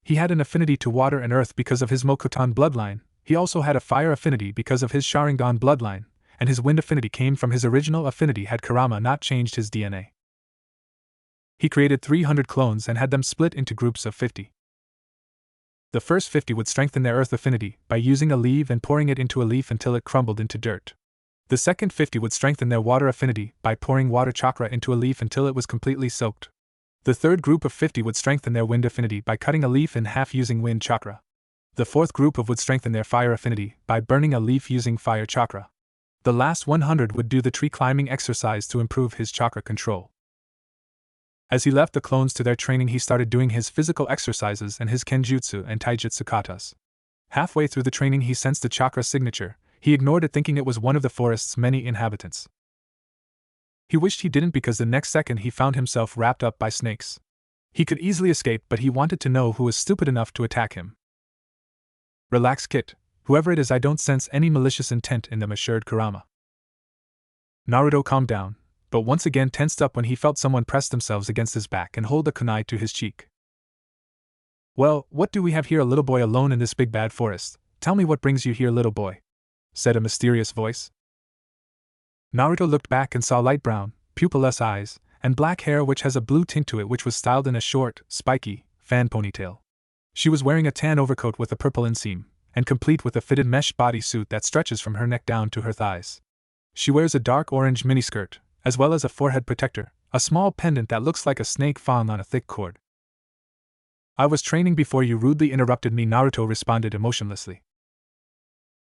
He had an affinity to water and earth because of his Mokuton bloodline. He also had a fire affinity because of his Sharingan bloodline, and his wind affinity came from his original affinity had Kurama not changed his DNA. He created 300 clones and had them split into groups of 50. The first 50 would strengthen their earth affinity by using a leaf and pouring it into a leaf until it crumbled into dirt. The second 50 would strengthen their water affinity by pouring water chakra into a leaf until it was completely soaked. The third group of 50 would strengthen their wind affinity by cutting a leaf in half using wind chakra. The fourth group would strengthen their fire affinity by burning a leaf using fire chakra. The last 100 would do the tree climbing exercise to improve his chakra control. As he left the clones to their training, he started doing his physical exercises and his kenjutsu and taijutsu katas. Halfway through the training, he sensed a chakra signature. He ignored it, thinking it was one of the forest's many inhabitants. He wished he didn't, because the next second he found himself wrapped up by snakes. He could easily escape, but he wanted to know who was stupid enough to attack him. "Relax, Kit. Whoever it is, I don't sense any malicious intent in them," assured Kurama. Naruto calmed down, but once again tensed up when he felt someone press themselves against his back and hold a kunai to his cheek. "Well, what do we have here? A little boy alone in this big bad forest. Tell me what brings you here, little boy," said a mysterious voice. Naruto looked back and saw light brown, pupilless eyes, and black hair which has a blue tint to it, which was styled in a short, spiky, fan ponytail. She was wearing a tan overcoat with a purple inseam, and complete with a fitted mesh bodysuit that stretches from her neck down to her thighs. She wears a dark orange miniskirt, as well as a forehead protector, a small pendant that looks like a snake fawn on a thick cord. I was training before you rudely interrupted me, Naruto responded emotionlessly.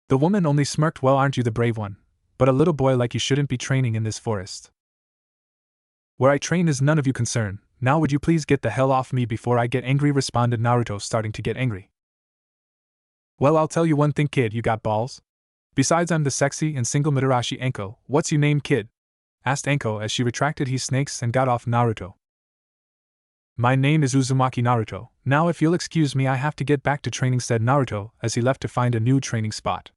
The woman only smirked. Well, aren't you the brave one? But a little boy like you shouldn't be training in this forest. Where I train is none of your concern. Now would you please get the hell off me before I get angry, responded Naruto, starting to get angry. Well, I'll tell you one thing, kid, you got balls? Besides, I'm the sexy and single Mitarashi Anko. What's your name, kid? Asked Anko as she retracted his snakes and got off Naruto. My name is Uzumaki Naruto. Now if you'll excuse me, I have to get back to training, said Naruto as he left to find a new training spot.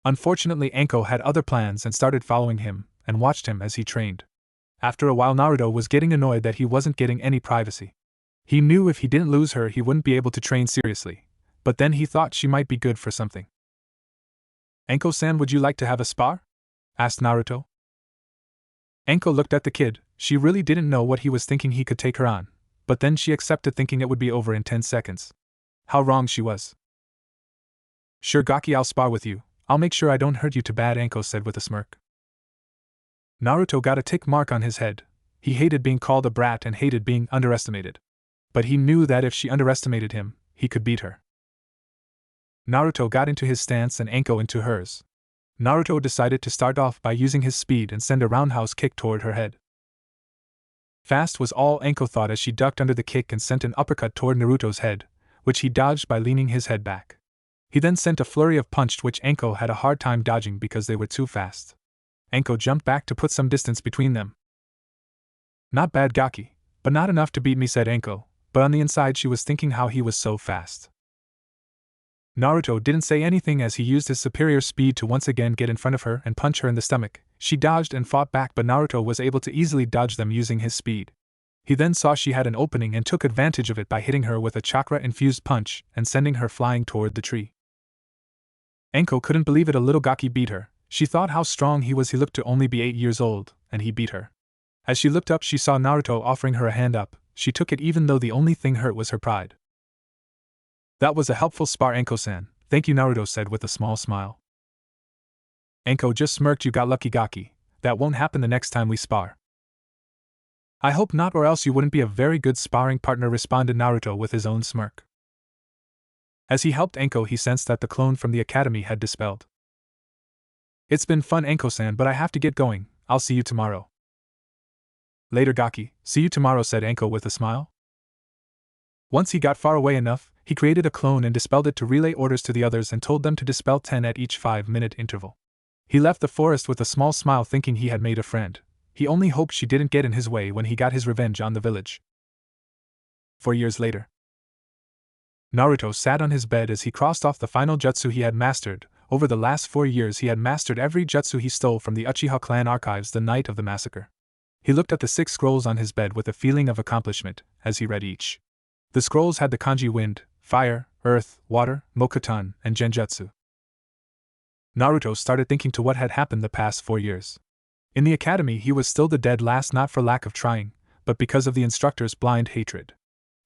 Unfortunately, Anko had other plans and started following him and watched him as he trained. After a while, Naruto was getting annoyed that he wasn't getting any privacy. He knew if he didn't lose her, he wouldn't be able to train seriously, but then he thought she might be good for something. Anko-san, would you like to have a spar? Asked Naruto. Anko looked at the kid. She really didn't know what he was thinking he could take her on, but then she accepted, thinking it would be over in 10 seconds. How wrong she was. Sure, Gaki, I'll spar with you. I'll make sure I don't hurt you too bad, Anko said with a smirk. Naruto got a tick mark on his head. He hated being called a brat and hated being underestimated. But he knew that if she underestimated him, he could beat her. Naruto got into his stance and Anko into hers. Naruto decided to start off by using his speed and send a roundhouse kick toward her head. Fast was all Anko thought as she ducked under the kick and sent an uppercut toward Naruto's head, which he dodged by leaning his head back. He then sent a flurry of punch which Anko had a hard time dodging because they were too fast. Anko jumped back to put some distance between them. Not bad, Gaki, but not enough to beat me, said Anko, but on the inside she was thinking how he was so fast. Naruto didn't say anything as he used his superior speed to once again get in front of her and punch her in the stomach. She dodged and fought back, but Naruto was able to easily dodge them using his speed. He then saw she had an opening and took advantage of it by hitting her with a chakra-infused punch and sending her flying toward the tree. Anko couldn't believe it. A little Gaki beat her. She thought how strong he was. He looked to only be 8 years old, and he beat her. As she looked up, she saw Naruto offering her a hand up. She took it even though the only thing hurt was her pride. That was a helpful spar, Anko-san. Thank you, Naruto said with a small smile. Anko just smirked. You got lucky, Gaki. That won't happen the next time we spar. I hope not, or else you wouldn't be a very good sparring partner, responded Naruto with his own smirk. As he helped Anko, he sensed that the clone from the academy had dispelled. It's been fun, Anko-san, but I have to get going. I'll see you tomorrow. Later, Gaki. See you tomorrow, said Anko with a smile. Once he got far away enough, he created a clone and dispelled it to relay orders to the others and told them to dispel 10 at each 5-minute interval. He left the forest with a small smile, thinking he had made a friend. He only hoped she didn't get in his way when he got his revenge on the village. 4 years later, Naruto sat on his bed as he crossed off the final jutsu he had mastered. Over the last 4 years he had mastered every jutsu he stole from the Uchiha clan archives the night of the massacre. He looked at the 6 scrolls on his bed with a feeling of accomplishment as he read each. The scrolls had the kanji wind, fire, earth, water, mokuton, and genjutsu. Naruto started thinking to what had happened the past 4 years. In the academy he was still the dead last, not for lack of trying, but because of the instructor's blind hatred.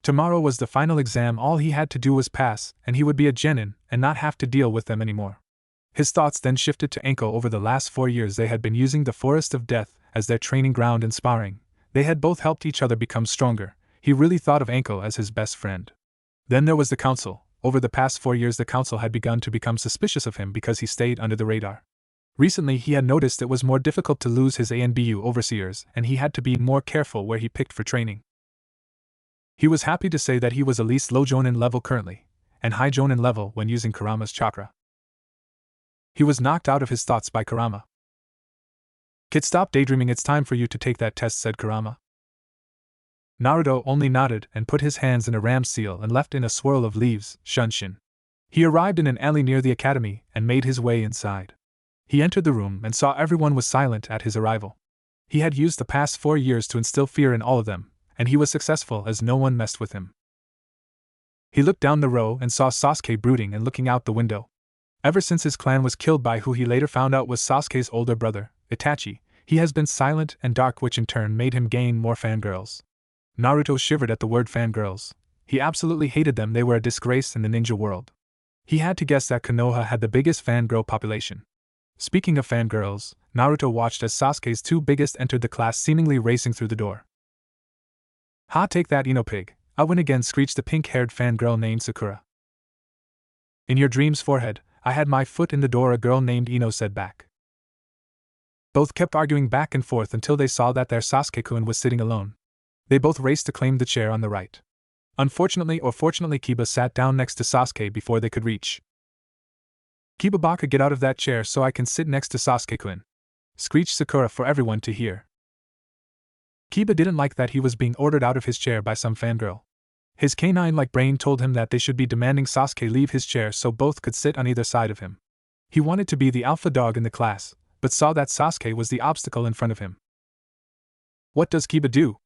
Tomorrow was the final exam. All he had to do was pass, and he would be a genin and not have to deal with them anymore. His thoughts then shifted to Anko. Over the last 4 years they had been using the Forest of Death as their training ground and sparring. They had both helped each other become stronger. He really thought of Anko as his best friend. Then there was the council. Over the past 4 years the council had begun to become suspicious of him because he stayed under the radar. Recently he had noticed it was more difficult to lose his ANBU overseers, and he had to be more careful where he picked for training. He was happy to say that he was at least low Jonin level currently, and high Jonin level when using Kurama's chakra. He was knocked out of his thoughts by Kurama. Kid, stop daydreaming, it's time for you to take that test, said Kurama. Naruto only nodded and put his hands in a ram seal and left in a swirl of leaves. Shunshin. He arrived in an alley near the academy and made his way inside. He entered the room and saw everyone was silent at his arrival. He had used the past 4 years to instill fear in all of them, and he was successful as no one messed with him. He looked down the row and saw Sasuke brooding and looking out the window. Ever since his clan was killed by who he later found out was Sasuke's older brother, Itachi, he has been silent and dark, which in turn made him gain more fangirls. Naruto shivered at the word fangirls. He absolutely hated them. They were a disgrace in the ninja world. He had to guess that Konoha had the biggest fangirl population. Speaking of fangirls, Naruto watched as Sasuke's two biggest entered the class seemingly racing through the door. "Ha, take that, Ino pig, I win again," screeched the pink-haired fangirl named Sakura. "In your dreams, forehead, I had my foot in the door," a girl named Ino said back. Both kept arguing back and forth until they saw that their Sasuke-kun was sitting alone. They both raced to claim the chair on the right. Unfortunately or fortunately, Kiba sat down next to Sasuke before they could reach. "Kiba Baka, get out of that chair so I can sit next to Sasuke-kun," screeched Sakura for everyone to hear. Kiba didn't like that he was being ordered out of his chair by some fangirl. His canine-like brain told him that they should be demanding Sasuke leave his chair so both could sit on either side of him. He wanted to be the alpha dog in the class, but saw that Sasuke was the obstacle in front of him. What does Kiba do?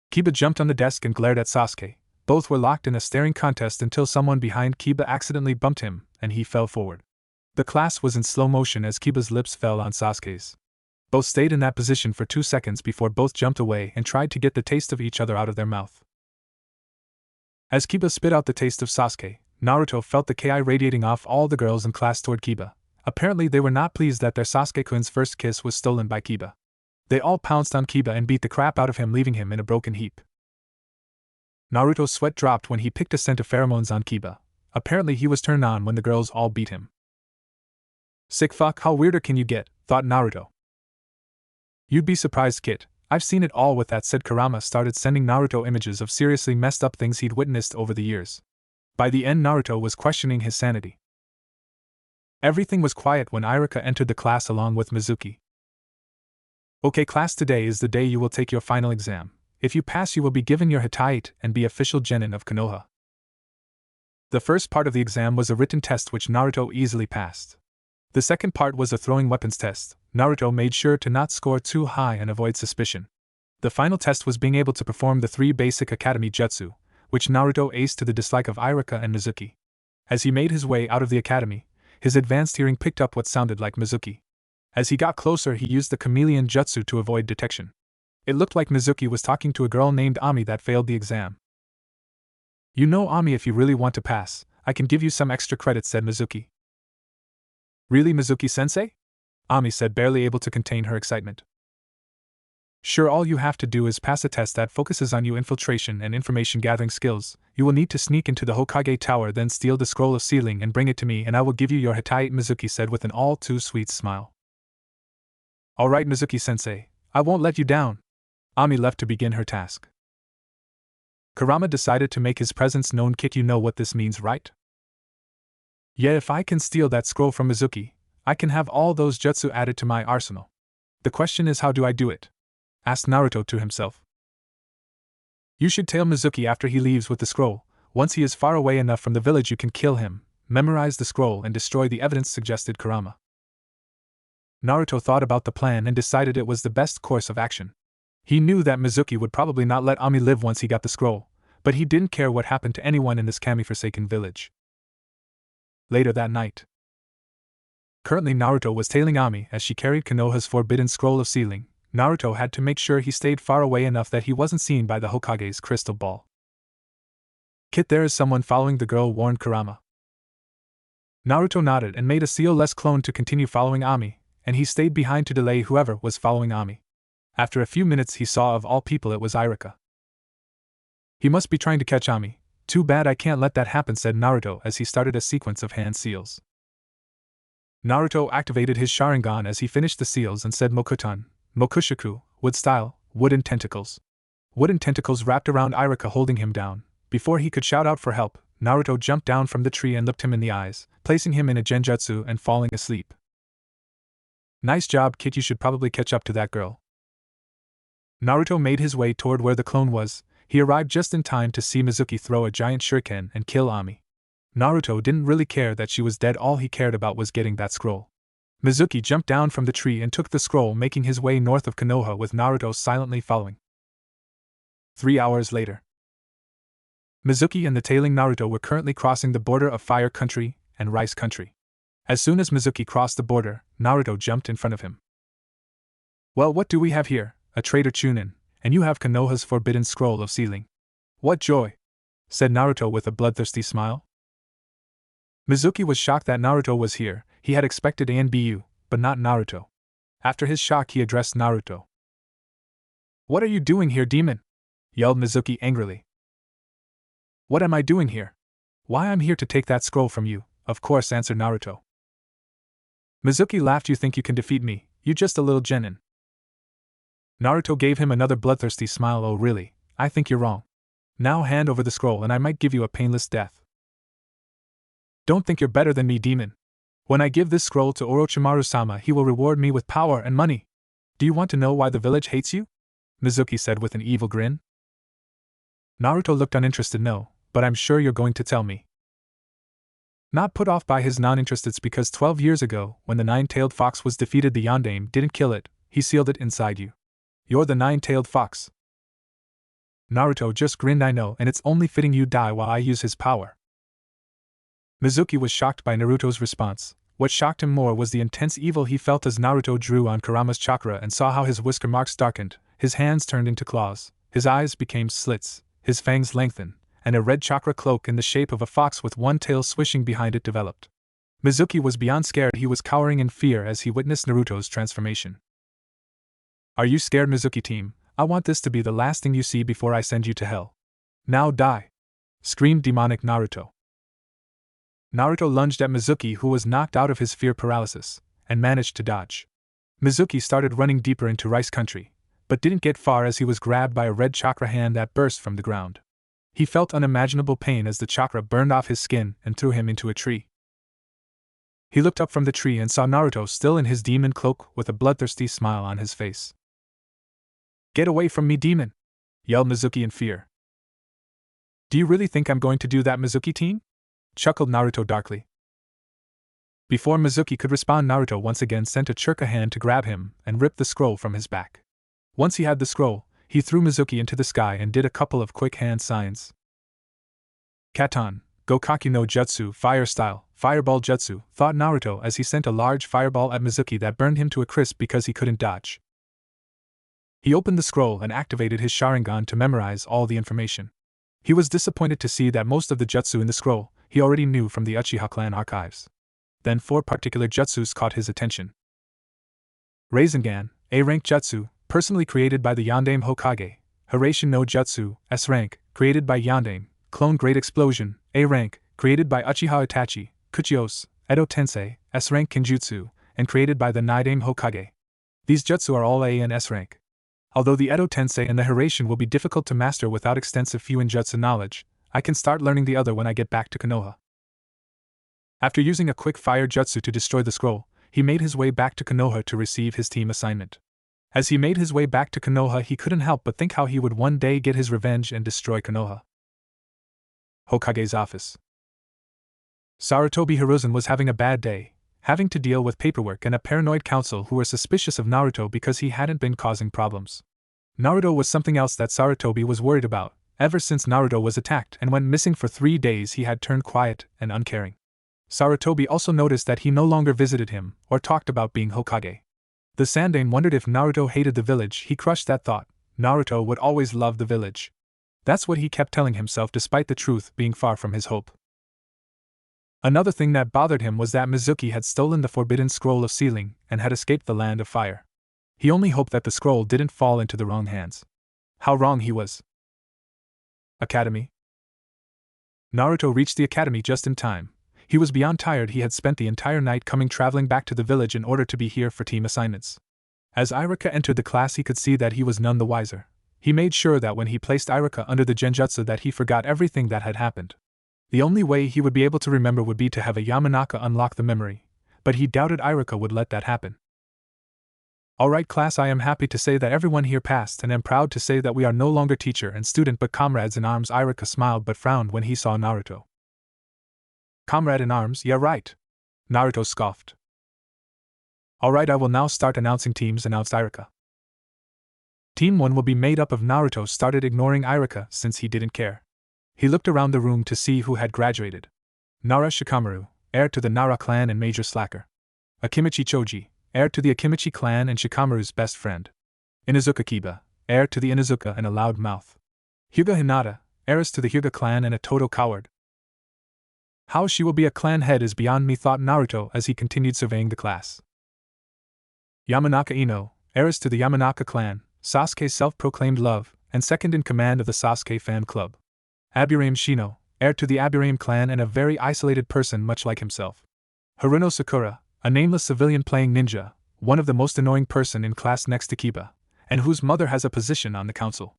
Kiba jumped on the desk and glared at Sasuke. Both were locked in a staring contest until someone behind Kiba accidentally bumped him, and he fell forward. The class was in slow motion as Kiba's lips fell on Sasuke's. Both stayed in that position for 2 seconds before both jumped away and tried to get the taste of each other out of their mouth. As Kiba spit out the taste of Sasuke, Naruto felt the ki radiating off all the girls in class toward Kiba. Apparently they were not pleased that their Sasuke-kun's first kiss was stolen by Kiba. They all pounced on Kiba and beat the crap out of him, leaving him in a broken heap. Naruto's sweat dropped when he picked a scent of pheromones on Kiba. Apparently he was turned on when the girls all beat him. Sick fuck, how weirder can you get, thought Naruto. You'd be surprised, kid. I've seen it all. With that said, Kurama started sending Naruto images of seriously messed up things he'd witnessed over the years. By the end, Naruto was questioning his sanity. Everything was quiet when Iruka entered the class along with Mizuki. Okay class, today is the day you will take your final exam. If you pass, you will be given your Hittite and be official genin of Konoha. The first part of the exam was a written test which Naruto easily passed. The second part was a throwing weapons test. Naruto made sure to not score too high and avoid suspicion. The final test was being able to perform the 3 basic academy jutsu, which Naruto aced to the dislike of Iruka and Mizuki. As he made his way out of the academy, his advanced hearing picked up what sounded like Mizuki. As he got closer, he used the chameleon jutsu to avoid detection. It looked like Mizuki was talking to a girl named Ami that failed the exam. "You know, Ami, if you really want to pass, I can give you some extra credits," said Mizuki. "Really, Mizuki-sensei?" Ami said, barely able to contain her excitement. "Sure, all you have to do is pass a test that focuses on your infiltration and information gathering skills. You will need to sneak into the Hokage Tower, then steal the scroll of sealing and bring it to me, and I will give you your Hittite," Mizuki said with an all-too-sweet smile. "Alright, Mizuki-sensei, I won't let you down." Ami left to begin her task. Kurama decided to make his presence known. "Kit, you know what this means, right?" "Yeah, if I can steal that scroll from Mizuki, I can have all those jutsu added to my arsenal. The question is, how do I do it?" asked Naruto to himself. "You should tail Mizuki after he leaves with the scroll. Once he is far away enough from the village, you can kill him, memorize the scroll, and destroy the evidence," suggested Kurama. Naruto thought about the plan and decided it was the best course of action. He knew that Mizuki would probably not let Ami live once he got the scroll, but he didn't care what happened to anyone in this Kami-forsaken village. Later that night. Currently, Naruto was tailing Ami as she carried Konoha's forbidden scroll of sealing. Naruto had to make sure he stayed far away enough that he wasn't seen by the Hokage's crystal ball. "Kit, there is someone following the girl," warned Kurama. Naruto nodded and made a seal-less clone to continue following Ami, and he stayed behind to delay whoever was following Ami. After a few minutes, he saw of all people it was Iruka. "He must be trying to catch Ami. Too bad I can't let that happen," said Naruto as he started a sequence of hand seals. Naruto activated his Sharingan as he finished the seals and said Mokutan, Mokushaku, wood style, wooden tentacles. Wooden tentacles wrapped around Iruka, holding him down. Before he could shout out for help, Naruto jumped down from the tree and looked him in the eyes, placing him in a genjutsu and falling asleep. "Nice job, Kit, you should probably catch up to that girl." Naruto made his way toward where the clone was. He arrived just in time to see Mizuki throw a giant shuriken and kill Ami. Naruto didn't really care that she was dead, all he cared about was getting that scroll. Mizuki jumped down from the tree and took the scroll, making his way north of Konoha with Naruto silently following. 3 hours later. Mizuki and the tailing Naruto were currently crossing the border of Fire Country and Rice Country. As soon as Mizuki crossed the border, Naruto jumped in front of him. "Well, what do we have here? A traitor Chunin, and you have Konoha's forbidden scroll of sealing. What joy!" said Naruto with a bloodthirsty smile. Mizuki was shocked that Naruto was here. He had expected Anbu, but not Naruto. After his shock, he addressed Naruto. "What are you doing here, demon?" yelled Mizuki angrily. "What am I doing here? Why, I'm here to take that scroll from you, of course," answered Naruto. Mizuki laughed. "You think you can defeat me, you just a little genin." Naruto gave him another bloodthirsty smile. "Oh really, I think you're wrong. Now hand over the scroll and I might give you a painless death." "Don't think you're better than me, demon. When I give this scroll to Orochimaru-sama, he will reward me with power and money. Do you want to know why the village hates you?" Mizuki said with an evil grin. Naruto looked uninterested. "No, but I'm sure you're going to tell me." Not put off by his non-interest, "It's because 12 years ago, when the nine-tailed fox was defeated, the Yondaime didn't kill it, he sealed it inside you. You're the nine-tailed fox." Naruto just grinned. "I know, and it's only fitting you die while I use his power." Mizuki was shocked by Naruto's response. What shocked him more was the intense evil he felt as Naruto drew on Kurama's chakra and saw how his whisker marks darkened, his hands turned into claws, his eyes became slits, his fangs lengthened, and a red chakra cloak in the shape of a fox with one tail swishing behind it developed. Mizuki was beyond scared. He was cowering in fear as he witnessed Naruto's transformation. "Are you scared, Mizuki team? I want this to be the last thing you see before I send you to hell. Now die!" screamed demonic Naruto. Naruto lunged at Mizuki, who was knocked out of his fear paralysis, and managed to dodge. Mizuki started running deeper into Rice Country, but didn't get far as he was grabbed by a red chakra hand that burst from the ground. He felt unimaginable pain as the chakra burned off his skin and threw him into a tree. He looked up from the tree and saw Naruto still in his demon cloak with a bloodthirsty smile on his face. "Get away from me, demon!" yelled Mizuki in fear. "Do you really think I'm going to do that, Mizuki team?" chuckled Naruto darkly. Before Mizuki could respond, Naruto once again sent a Churka hand to grab him and rip the scroll from his back. Once he had the scroll, he threw Mizuki into the sky and did a couple of quick hand signs. "Katon, Gokaki no Jutsu, fire style, fireball jutsu," thought Naruto as he sent a large fireball at Mizuki that burned him to a crisp because he couldn't dodge. He opened the scroll and activated his Sharingan to memorize all the information. He was disappointed to see that most of the jutsu in the scroll he already knew from the Uchiha clan archives. Then 4 particular jutsus caught his attention. Rasengan, A-rank jutsu, personally created by the Yondaime Hokage. Haraishin no Jutsu, S-rank, created by Yondaime. Clone Great Explosion, A-rank, created by Uchiha Itachi. Kuchios, Edo Tensei, S-rank Kinjutsu, and created by the Nidaime Hokage. These jutsu are all A and S-rank. Although the Edo Tensei and the Haraishin will be difficult to master without extensive Fuinjutsu knowledge, I can start learning the other when I get back to Konoha. After using a quick fire jutsu to destroy the scroll, he made his way back to Konoha to receive his team assignment. As he made his way back to Konoha, he couldn't help but think how he would one day get his revenge and destroy Konoha. Hokage's office. Sarutobi Hiruzen was having a bad day, having to deal with paperwork and a paranoid council who were suspicious of Naruto because he hadn't been causing problems. Naruto was something else that Sarutobi was worried about. Ever since Naruto was attacked and went missing for 3 days, he had turned quiet and uncaring. Sarutobi also noticed that he no longer visited him or talked about being Hokage. The Sandaime wondered if Naruto hated the village. He crushed that thought. Naruto would always love the village. That's what he kept telling himself, despite the truth being far from his hope. Another thing that bothered him was that Mizuki had stolen the forbidden scroll of sealing and had escaped the land of fire. He only hoped that the scroll didn't fall into the wrong hands. How wrong he was. Academy. Naruto reached the academy just in time. He was beyond tired. He had spent the entire night traveling back to the village in order to be here for team assignments. As Iruka entered the class, he could see that he was none the wiser. He made sure that when he placed Iruka under the genjutsu that he forgot everything that had happened. The only way he would be able to remember would be to have a Yamanaka unlock the memory, but he doubted Iruka would let that happen. "Alright class, I am happy to say that everyone here passed and am proud to say that we are no longer teacher and student but comrades in arms." Iruka smiled but frowned when he saw Naruto. "Comrade in arms, yeah right," Naruto scoffed. "Alright, I will now start announcing teams," announced Iruka. Team 1 will be made up of Naruto started ignoring Iruka since he didn't care. He looked around the room to see who had graduated. Nara Shikamaru, heir to the Nara clan and major slacker. Akimichi Choji, heir to the Akimichi clan and Shikamaru's best friend. Inuzuka Kiba, heir to the Inuzuka and a loud mouth. Hyuga Hinata, heiress to the Hyuga clan and a total coward. How she will be a clan head is beyond me, thought Naruto as he continued surveying the class. Yamanaka Ino, heiress to the Yamanaka clan, Sasuke's self-proclaimed love, and second in command of the Sasuke fan club. Aburame Shino, heir to the Aburame clan and a very isolated person much like himself. Haruno Sakura, a nameless civilian playing ninja, one of the most annoying person in class next to Kiba, and whose mother has a position on the council.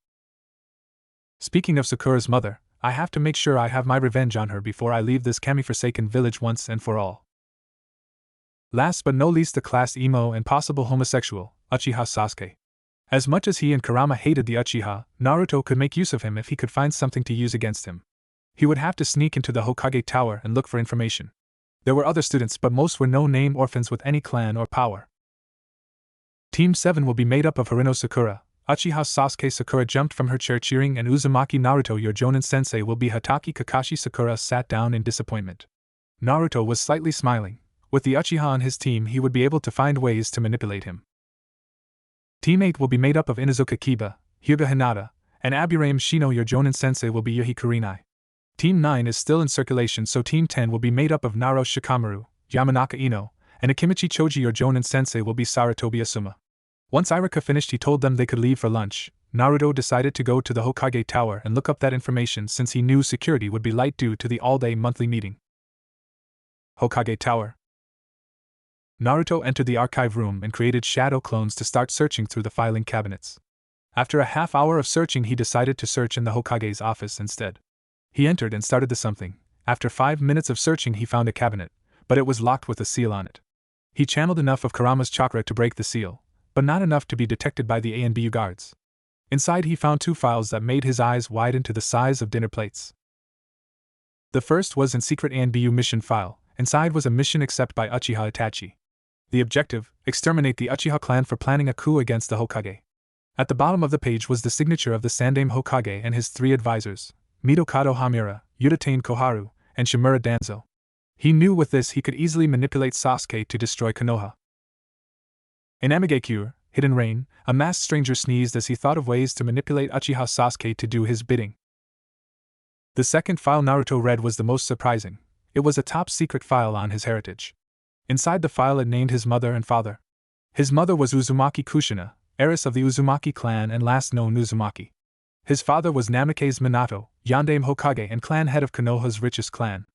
Speaking of Sakura's mother, I have to make sure I have my revenge on her before I leave this kami-forsaken village once and for all. Last but no least, the class emo and possible homosexual, Uchiha Sasuke. As much as he and Kurama hated the Uchiha, Naruto could make use of him if he could find something to use against him. He would have to sneak into the Hokage Tower and look for information. There were other students, but most were no-name orphans with any clan or power. Team 7 will be made up of Haruno Sakura, Uchiha Sasuke. Sakura jumped from her chair cheering, and Uzumaki Naruto. Your Jonin-sensei will be Hatake Kakashi. Sakura sat down in disappointment. Naruto was slightly smiling. With the Uchiha on his team, he would be able to find ways to manipulate him. Team 8 will be made up of Inuzuka Kiba, Hyuga Hinata, and Aburame Shino. Your Jonin-sensei will be Yuhi Kurenai. Team 9 is still in circulation, so Team 10 will be made up of Naro Shikamaru, Yamanaka Ino, and Akimichi Choji. Your Jonin-sensei will be Saratobi Asuma. Once Iruka finished, he told them they could leave for lunch. Naruto decided to go to the Hokage Tower and look up that information since he knew security would be light due to the all-day monthly meeting. Hokage Tower. Naruto entered the archive room and created shadow clones to start searching through the filing cabinets. After a half hour of searching, he decided to search in the Hokage's office instead. He entered and started the something. After 5 minutes of searching, he found a cabinet, but it was locked with a seal on it. He channeled enough of Kurama's chakra to break the seal, but not enough to be detected by the ANBU guards. Inside, he found 2 files that made his eyes widen to the size of dinner plates. The first was in secret ANBU mission file. Inside was a mission accepted by Uchiha Itachi. The objective: exterminate the Uchiha clan for planning a coup against the Hokage. At the bottom of the page was the signature of the Sandaime Hokage and his 3 advisors, Mitokado Hamura, Udatane Koharu, and Shimura Danzo. He knew with this he could easily manipulate Sasuke to destroy Konoha. In Amigekure, Hidden Rain, a masked stranger sneezed as he thought of ways to manipulate Uchiha Sasuke to do his bidding. The second file Naruto read was the most surprising. It was a top-secret file on his heritage. Inside the file it named his mother and father. His mother was Uzumaki Kushina, heiress of the Uzumaki clan and last known Uzumaki. His father was Namikaze Minato, Yondaime Hokage and clan head of Konoha's richest clan.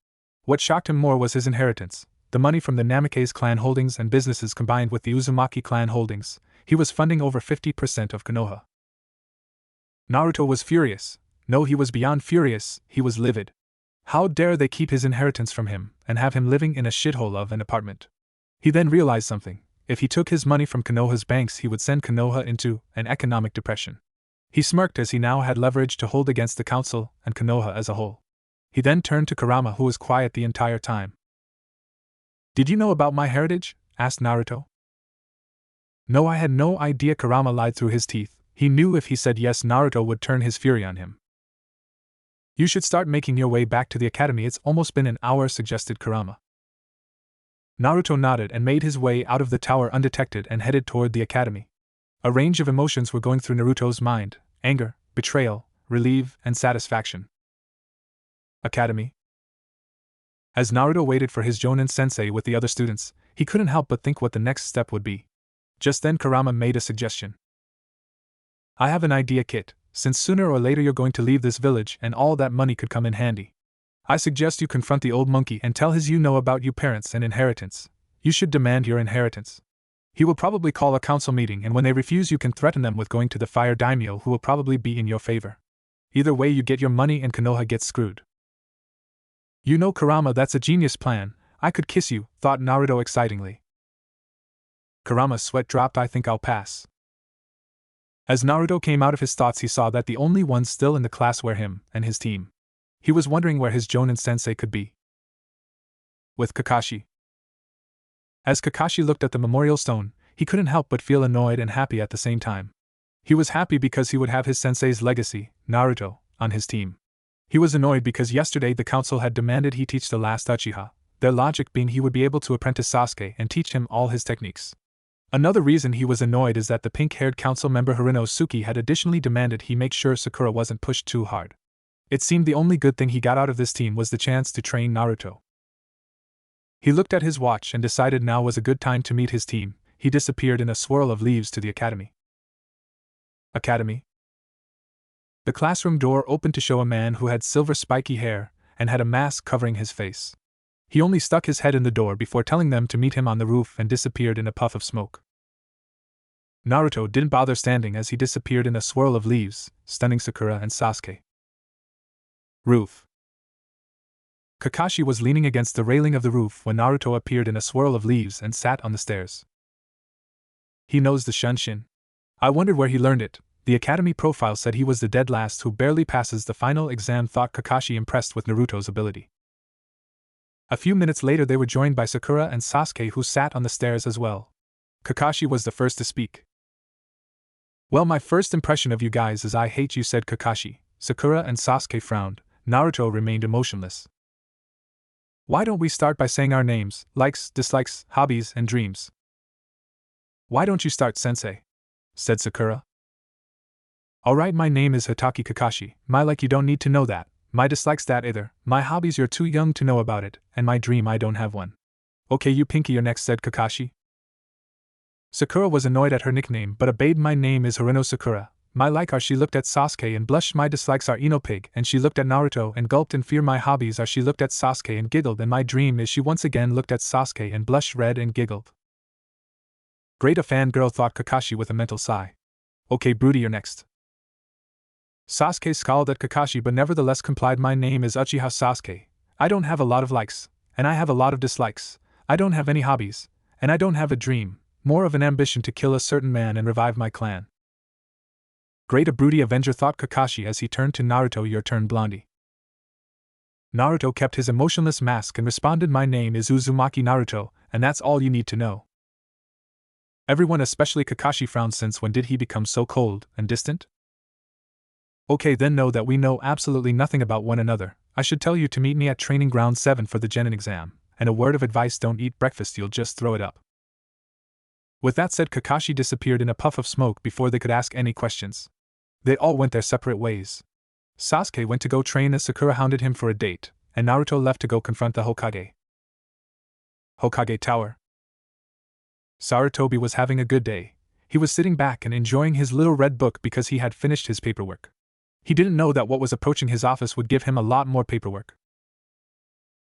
What shocked him more was his inheritance. The money from the Namikaze clan holdings and businesses combined with the Uzumaki clan holdings. He was funding over 50% of Konoha. Naruto was furious. No, he was beyond furious, he was livid. How dare they keep his inheritance from him and have him living in a shithole of an apartment? He then realized something. If he took his money from Konoha's banks, he would send Konoha into an economic depression. He smirked as he now had leverage to hold against the council and Konoha as a whole. He then turned to Kurama, who was quiet the entire time. Did you know about my heritage? Asked Naruto. No, I had no idea. Kurama lied through his teeth. He knew if he said yes, Naruto would turn his fury on him. You should start making your way back to the academy. It's almost been an hour, suggested Kurama. Naruto nodded and made his way out of the tower undetected and headed toward the academy. A range of emotions were going through Naruto's mind: anger, betrayal, relief, and satisfaction. Academy. As Naruto waited for his Jonin-sensei with the other students, he couldn't help but think what the next step would be. Just then Kurama made a suggestion. I have an idea, Kit. Since sooner or later you're going to leave this village and all that money could come in handy. I suggest you confront the old monkey and tell his you know about you parents and inheritance. You should demand your inheritance. He will probably call a council meeting, and when they refuse you can threaten them with going to the fire daimyo, who will probably be in your favor. Either way you get your money and Konoha gets screwed. You know, Kurama, that's a genius plan. I could kiss you, thought Naruto excitingly. Kurama's sweat dropped. I think I'll pass. As Naruto came out of his thoughts, he saw that the only ones still in the class were him and his team. He was wondering where his Jonin-sensei could be. With Kakashi. As Kakashi looked at the memorial stone, he couldn't help but feel annoyed and happy at the same time. He was happy because he would have his sensei's legacy, Naruto, on his team. He was annoyed because yesterday the council had demanded he teach the last Uchiha, their logic being he would be able to apprentice Sasuke and teach him all his techniques. Another reason he was annoyed is that the pink-haired council member Haruno Suki had additionally demanded he make sure Sakura wasn't pushed too hard. It seemed the only good thing he got out of this team was the chance to train Naruto. He looked at his watch and decided now was a good time to meet his team. He disappeared in a swirl of leaves to the academy. Academy? The classroom door opened to show a man who had silver spiky hair and had a mask covering his face. He only stuck his head in the door before telling them to meet him on the roof and disappeared in a puff of smoke. Naruto didn't bother standing as he disappeared in a swirl of leaves, stunning Sakura and Sasuke. Roof. Kakashi was leaning against the railing of the roof when Naruto appeared in a swirl of leaves and sat on the stairs. He knows the Shunshin. I wondered where he learned it. The academy profile said he was the dead last who barely passes the final exam, thought Kakashi, impressed with Naruto's ability. A few minutes later they were joined by Sakura and Sasuke, who sat on the stairs as well. Kakashi was the first to speak. Well, my first impression of you guys is I hate you, said Kakashi. Sakura and Sasuke frowned. Naruto remained emotionless. Why don't we start by saying our names, likes, dislikes, hobbies, and dreams? Why don't you start, sensei? Said Sakura. Alright, my name is Hitaki Kakashi. My like you don't need to know that. My dislikes that either. My hobbies you're too young to know about it, and my dream I don't have one. Okay, you Pinky, you're next, said Kakashi. Sakura was annoyed at her nickname but obeyed. My name is Haruno Sakura. My like are, she looked at Sasuke and blushed. My dislikes are Ino Pig, and she looked at Naruto and gulped in fear. My hobbies are, she looked at Sasuke and giggled, and my dream is, she once again looked at Sasuke and blushed red and giggled. Great, a fangirl, thought Kakashi with a mental sigh. Okay, Broody, you're next. Sasuke scowled at Kakashi but nevertheless complied. My name is Uchiha Sasuke. I don't have a lot of likes, and I have a lot of dislikes. I don't have any hobbies, and I don't have a dream, more of an ambition to kill a certain man and revive my clan. Great, a broody avenger, thought Kakashi as he turned to Naruto. Your turn, Blondie. Naruto kept his emotionless mask and responded, my name is Uzumaki Naruto, and that's all you need to know. Everyone, especially Kakashi, frowned. Since when did he become so cold and distant? Okay, then know that we know absolutely nothing about one another. I should tell you to meet me at Training Ground 7 for the Genin exam, and a word of advice, don't eat breakfast, you'll just throw it up. With that said, Kakashi disappeared in a puff of smoke before they could ask any questions. They all went their separate ways. Sasuke went to go train as Sakura hounded him for a date, and Naruto left to go confront the Hokage. Hokage Tower. Sarutobi was having a good day. He was sitting back and enjoying his little red book because he had finished his paperwork. He didn't know that what was approaching his office would give him a lot more paperwork.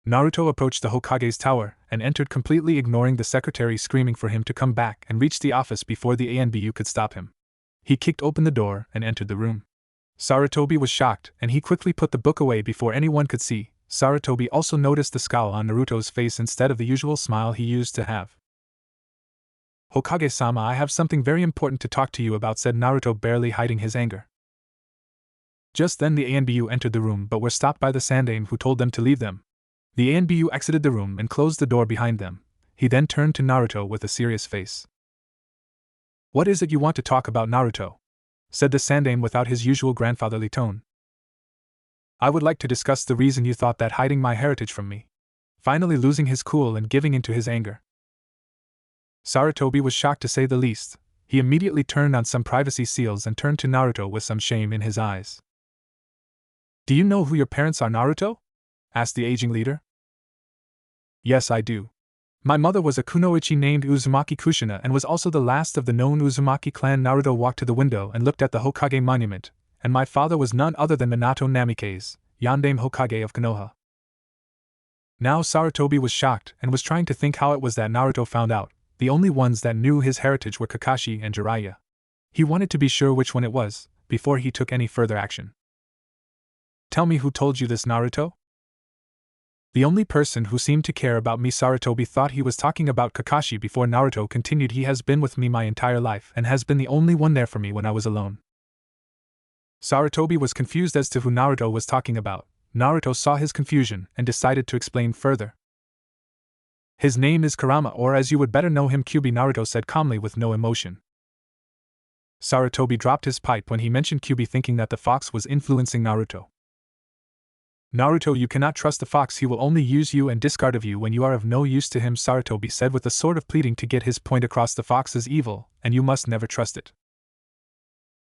Naruto approached the Hokage's tower and entered, completely ignoring the secretary screaming for him to come back, and reached the office before the ANBU could stop him. He kicked open the door and entered the room. Sarutobi was shocked, and he quickly put the book away before anyone could see. Sarutobi also noticed the scowl on Naruto's face instead of the usual smile he used to have. Hokage-sama, I have something very important to talk to you about, said Naruto, barely hiding his anger. Just then the ANBU entered the room but were stopped by the Sandaime, who told them to leave them. The ANBU exited the room and closed the door behind them. He then turned to Naruto with a serious face. What is it you want to talk about, Naruto? Said the Sandaime without his usual grandfatherly tone. I would like to discuss the reason you thought that hiding my heritage from me. Finally losing his cool and giving in to his anger. Sarutobi was shocked to say the least. He immediately turned on some privacy seals and turned to Naruto with some shame in his eyes. Do you know who your parents are, Naruto? Asked the aging leader. Yes, I do. My mother was a kunoichi named Uzumaki Kushina and was also the last of the known Uzumaki clan. Naruto walked to the window and looked at the Hokage monument, and my father was none other than Minato Namikaze, Yondaime Hokage of Konoha. Now Sarutobi was shocked and was trying to think how it was that Naruto found out. The only ones that knew his heritage were Kakashi and Jiraiya. He wanted to be sure which one it was, before he took any further action. Tell me who told you this, Naruto? The only person who seemed to care about me, Sarutobi thought he was talking about Kakashi before Naruto continued. He has been with me my entire life and has been the only one there for me when I was alone. Sarutobi was confused as to who Naruto was talking about. Naruto saw his confusion and decided to explain further. His name is Kurama, or as you would better know him, Kyuubi, Naruto said calmly with no emotion. Sarutobi dropped his pipe when he mentioned Kyuubi, thinking that the fox was influencing Naruto. Naruto, you cannot trust the fox. He will only use you and discard of you when you are of no use to him, Sarutobi said with a sort of pleading to get his point across. The fox is evil, and you must never trust it.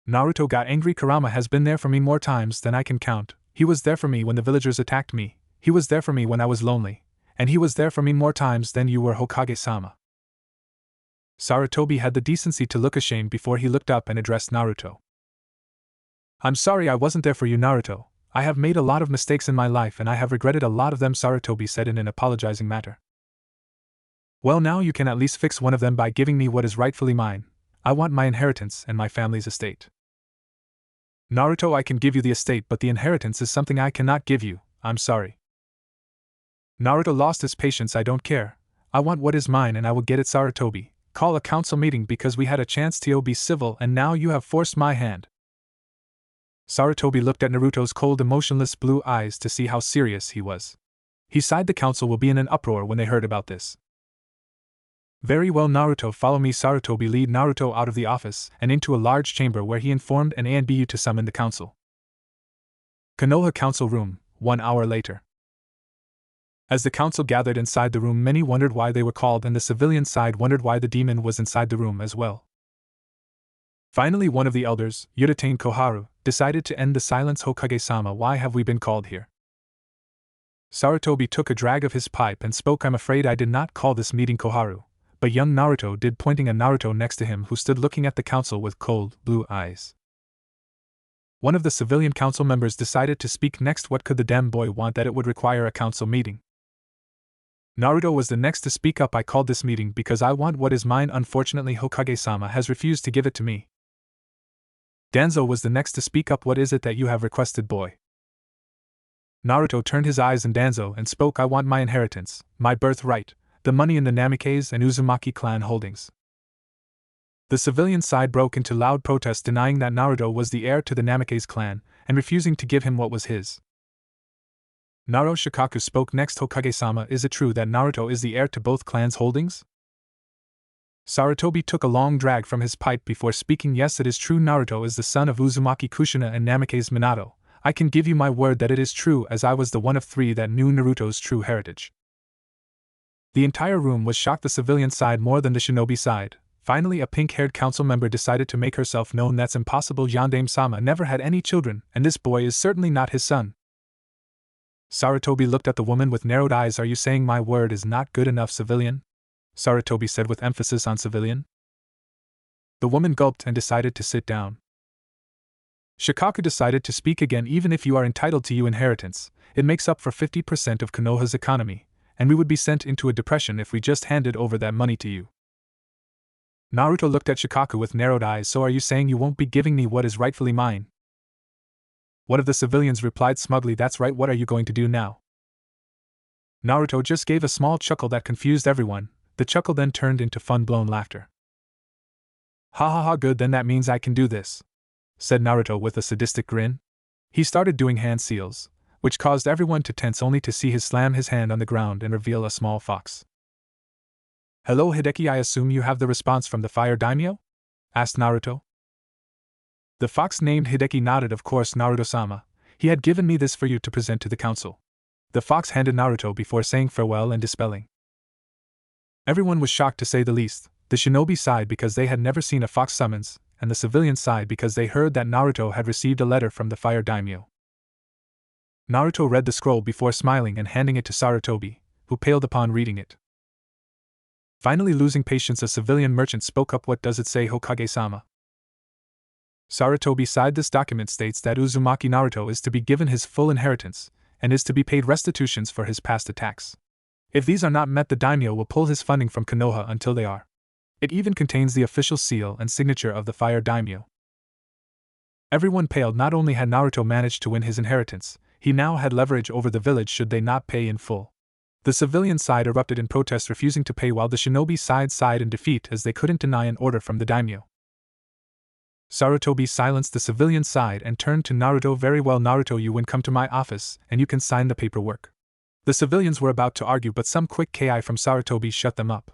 Naruto got angry. Kurama has been there for me more times than I can count. He was there for me when the villagers attacked me, he was there for me when I was lonely, and he was there for me more times than you were, Hokage-sama. Sarutobi had the decency to look ashamed before he looked up and addressed Naruto. I'm sorry I wasn't there for you, Naruto. I have made a lot of mistakes in my life and I have regretted a lot of them, Sarutobi said in an apologizing manner. Well, now you can at least fix one of them by giving me what is rightfully mine. I want my inheritance and my family's estate. Naruto, I can give you the estate, but the inheritance is something I cannot give you, I'm sorry. Naruto lost his patience. I don't care. I want what is mine and I will get it, Sarutobi. Call a council meeting because we had a chance to be civil and now you have forced my hand. Sarutobi looked at Naruto's cold, emotionless blue eyes to see how serious he was. He sighed. The council will be in an uproar when they heard about this. Very well, Naruto, follow me. Sarutobi led Naruto out of the office and into a large chamber where he informed an ANBU to summon the council. Konoha Council Room, 1 hour later. As the council gathered inside the room, many wondered why they were called and the civilian side wondered why the demon was inside the room as well. Finally, one of the elders, Yudatane Koharu, decided to end the silence. Hokage-sama, why have we been called here? Sarutobi took a drag of his pipe and spoke. I'm afraid I did not call this meeting, Koharu, but young Naruto did, pointing at Naruto next to him who stood looking at the council with cold, blue eyes. One of the civilian council members decided to speak next. What could the damn boy want that it would require a council meeting? Naruto was the next to speak up. I called this meeting because I want what is mine. Unfortunately, Hokage-sama has refused to give it to me. Danzo was the next to speak up. What is it that you have requested, boy? Naruto turned his eyes on Danzo and spoke. I want my inheritance, my birthright, the money in the Namikaze and Uzumaki clan holdings. The civilian side broke into loud protest, denying that Naruto was the heir to the Namikaze clan and refusing to give him what was his. Naruto Shikaku spoke next. Hokage-sama, is it true that Naruto is the heir to both clans' holdings? Sarutobi took a long drag from his pipe before speaking. Yes, it is true. Naruto is the son of Uzumaki Kushina and Namikaze Minato. I can give you my word that it is true, as I was the one of 3 that knew Naruto's true heritage. The entire room was shocked, the civilian side more than the shinobi side. Finally, a pink-haired council member decided to make herself known. That's impossible. Yandame-sama never had any children, and this boy is certainly not his son. Sarutobi looked at the woman with narrowed eyes. Are you saying my word is not good enough, civilian? Sarutobi said with emphasis on civilian. The woman gulped and decided to sit down. Shikaku decided to speak again. Even if you are entitled to your inheritance, it makes up for 50% of Konoha's economy, and we would be sent into a depression if we just handed over that money to you. Naruto looked at Shikaku with narrowed eyes. So are you saying you won't be giving me what is rightfully mine? One of the civilians replied smugly, that's right, what are you going to do now? Naruto just gave a small chuckle that confused everyone. The chuckle then turned into fun-blown laughter. Ha ha ha, good, then that means I can do this, said Naruto with a sadistic grin. He started doing hand seals, which caused everyone to tense only to see him slam his hand on the ground and reveal a small fox. Hello Hideki, I assume you have the response from the fire daimyo? Asked Naruto. The fox named Hideki nodded. Of course, Naruto-sama. He had given me this for you to present to the council. The fox handed Naruto before saying farewell and dispelling. Everyone was shocked to say the least, the shinobi side because they had never seen a fox summons, and the civilian side because they heard that Naruto had received a letter from the fire daimyo. Naruto read the scroll before smiling and handing it to Sarutobi, who paled upon reading it. Finally, losing patience, a civilian merchant spoke up. What does it say, Hokage-sama? Sarutobi sighed. This document states that Uzumaki Naruto is to be given his full inheritance, and is to be paid restitutions for his past attacks. If these are not met, the daimyo will pull his funding from Konoha until they are. It even contains the official seal and signature of the fire daimyo. Everyone paled. Not only had Naruto managed to win his inheritance, he now had leverage over the village should they not pay in full. The civilian side erupted in protest, refusing to pay, while the shinobi side sighed in defeat as they couldn't deny an order from the daimyo. Sarutobi silenced the civilian side and turned to Naruto. Very well, Naruto, you win. Come to my office, and you can sign the paperwork. The civilians were about to argue, but some quick ki from Sarutobi shut them up.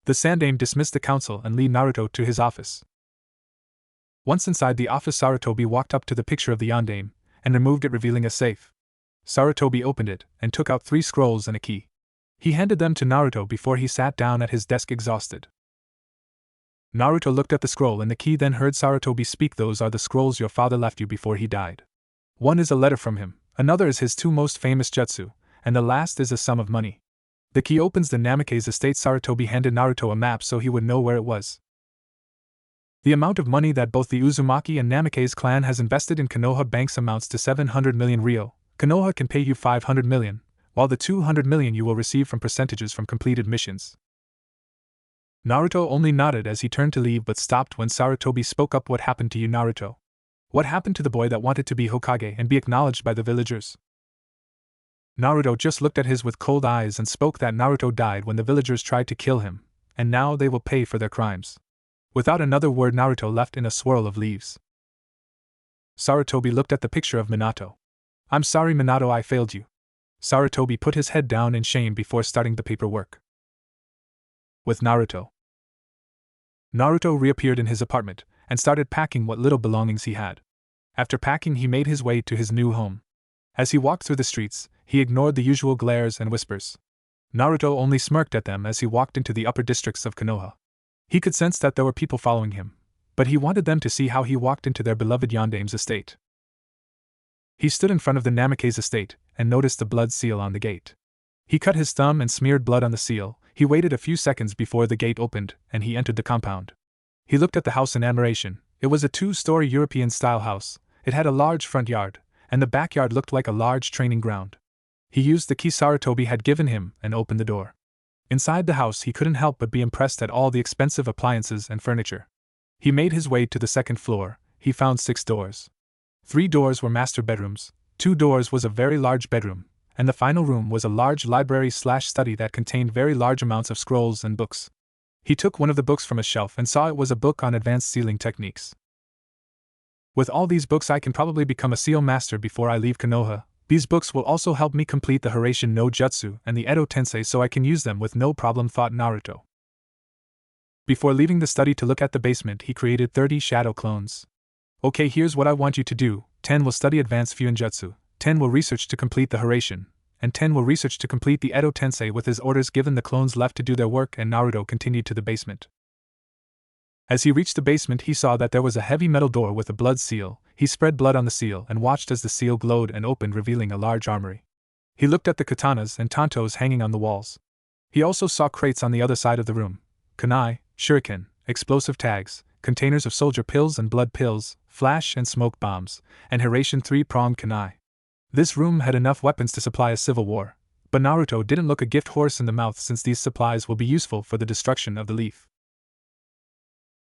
The Sandaime dismissed the council and led Naruto to his office. Once inside the office, Sarutobi walked up to the picture of the Yondaime and removed it, revealing a safe. Sarutobi opened it and took out 3 scrolls and a key. He handed them to Naruto before he sat down at his desk exhausted. Naruto looked at the scroll and the key, then heard Sarutobi speak. Those are the scrolls your father left you before he died. One is a letter from him, Another is his two most famous jutsu, and the last is a sum of money. The key opens the Namikaze estate. Sarutobi handed Naruto a map so he would know where it was. The amount of money that both the Uzumaki and Namikaze clan has invested in Konoha banks amounts to 700 million ryo. Konoha can pay you 500 million, while the 200 million you will receive from percentages from completed missions. Naruto only nodded as he turned to leave but stopped when Sarutobi spoke up. What happened to you, Naruto? What happened to the boy that wanted to be Hokage and be acknowledged by the villagers? Naruto just looked at his with cold eyes and spoke that Naruto died when the villagers tried to kill him, and now they will pay for their crimes. Without another word, Naruto left in a swirl of leaves. Sarutobi looked at the picture of Minato. I'm sorry, Minato, I failed you. Sarutobi put his head down in shame before starting the paperwork. With Naruto. Naruto reappeared in his apartment and started packing what little belongings he had. After packing, he made his way to his new home. As he walked through the streets, he ignored the usual glares and whispers. Naruto only smirked at them as he walked into the upper districts of Konoha. He could sense that there were people following him, but he wanted them to see how he walked into their beloved Yandame's estate. He stood in front of the Namikaze estate and noticed the blood seal on the gate. He cut his thumb and smeared blood on the seal. He waited a few seconds before the gate opened and he entered the compound. He looked at the house in admiration. It was a 2-story European-style house. It had a large front yard, and the backyard looked like a large training ground. He used the key Sarutobi had given him and opened the door. Inside the house, he couldn't help but be impressed at all the expensive appliances and furniture. He made his way to the second floor. He found 6 doors. 3 doors were master bedrooms, 2 doors was a very large bedroom, and the final room was a large library/study that contained very large amounts of scrolls and books. He took one of the books from a shelf and saw it was a book on advanced sealing techniques. With all these books, I can probably become a seal master before I leave Konoha. These books will also help me complete the Hiraishin no Jutsu and the Edo Tensei, so I can use them with no problem, thought Naruto. Before leaving the study to look at the basement, he created 30 shadow clones. Okay, here's what I want you to do. 10 will study advanced Fuinjutsu, 10 will research to complete the Hiraishin, and 10 will research to complete the Edo Tensei. With his orders given, the clones left to do their work and Naruto continued to the basement. As he reached the basement, he saw that there was a heavy metal door with a blood seal. He spread blood on the seal and watched as the seal glowed and opened, revealing a large armory. He looked at the katanas and tantos hanging on the walls. He also saw crates on the other side of the room. Kunai, shuriken, explosive tags, containers of soldier pills and blood pills, flash and smoke bombs, and Hiraishin 3-pronged kunai. This room had enough weapons to supply a civil war, but Naruto didn't look a gift horse in the mouth since these supplies will be useful for the destruction of the leaf.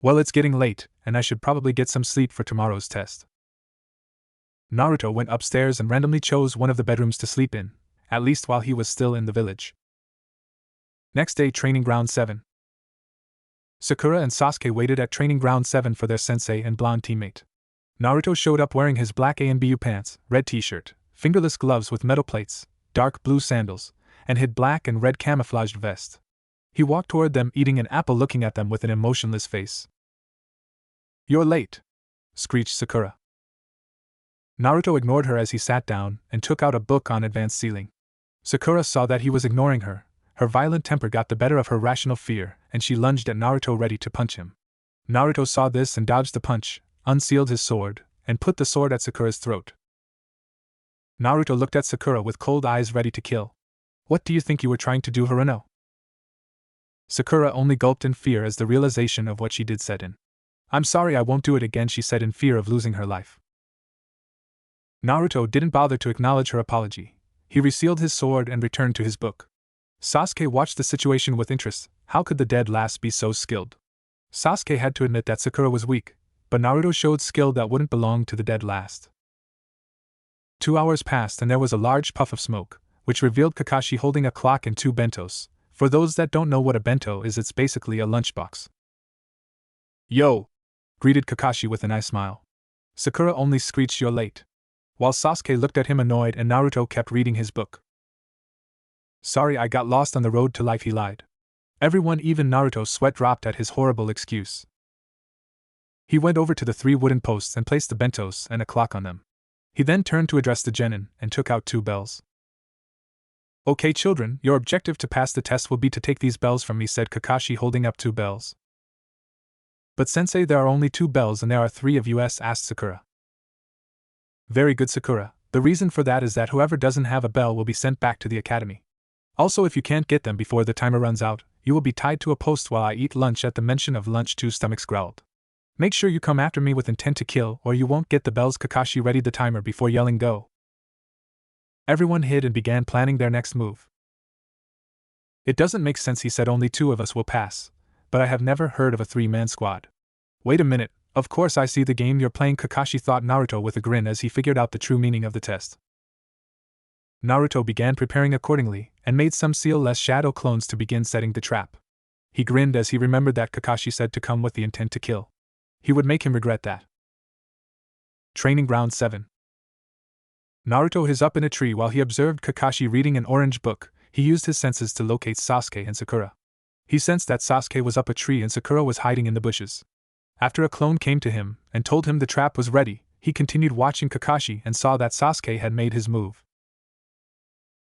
Well, it's getting late, and I should probably get some sleep for tomorrow's test. Naruto went upstairs and randomly chose one of the bedrooms to sleep in, at least while he was still in the village. Next day, Training Ground 7. Sakura and Sasuke waited at Training Ground 7 for their sensei and blonde teammate. Naruto showed up wearing his black ANBU pants, red t-shirt, fingerless gloves with metal plates, dark blue sandals, and his black and red camouflaged vest. He walked toward them, eating an apple, looking at them with an emotionless face. "You're late," screeched Sakura. Naruto ignored her as he sat down and took out a book on advanced sealing. Sakura saw that he was ignoring her. Her violent temper got the better of her rational fear, and she lunged at Naruto, ready to punch him. Naruto saw this and dodged the punch, unsealed his sword, and put the sword at Sakura's throat. Naruto looked at Sakura with cold eyes, ready to kill. "What do you think you were trying to do, Haruno?" Sakura only gulped in fear as the realization of what she did set in. "I'm sorry, I won't do it again," she said in fear of losing her life. Naruto didn't bother to acknowledge her apology. He resealed his sword and returned to his book. Sasuke watched the situation with interest. How could the dead last be so skilled? Sasuke had to admit that Sakura was weak, but Naruto showed skill that wouldn't belong to the dead last. 2 hours passed and there was a large puff of smoke, which revealed Kakashi holding a clock and 2 bentos. For those that don't know what a bento is, it's basically a lunchbox. "Yo!" greeted Kakashi with a nice smile. Sakura only screeched, "You're late," while Sasuke looked at him annoyed and Naruto kept reading his book. "Sorry, I got lost on the road to life," he lied. Everyone, even Naruto's sweat dropped at his horrible excuse. He went over to the 3 wooden posts and placed the bentos and a clock on them. He then turned to address the genin and took out 2 bells. "Okay, children, your objective to pass the test will be to take these bells from me," said Kakashi, holding up 2 bells. "But sensei, there are only 2 bells and there are 3 of us," asked Sakura. "Very good, Sakura, The reason for that is that whoever doesn't have a bell will be sent back to the academy. Also, if you can't get them before the timer runs out, you will be tied to a post while I eat lunch. At the mention of lunch, 2 stomachs growled. Make sure you come after me with intent to kill, or you won't get the bells. Kakashi readied the timer before yelling go. Everyone hid and began planning their next move. It doesn't make sense, he said, only 2 of us will pass, but I have never heard of a 3-man squad. Wait a minute, of course I see the game you're playing, Kakashi thought Naruto with a grin as he figured out the true meaning of the test. Naruto began preparing accordingly, and made some seal-less shadow clones to begin setting the trap. He grinned as he remembered that Kakashi said to come with the intent to kill. He would make him regret that. Training Ground 7. Naruto is up in a tree while he observed Kakashi reading an orange book. He used his senses to locate Sasuke and Sakura. He sensed that Sasuke was up a tree and Sakura was hiding in the bushes. After a clone came to him and told him the trap was ready, he continued watching Kakashi and saw that Sasuke had made his move.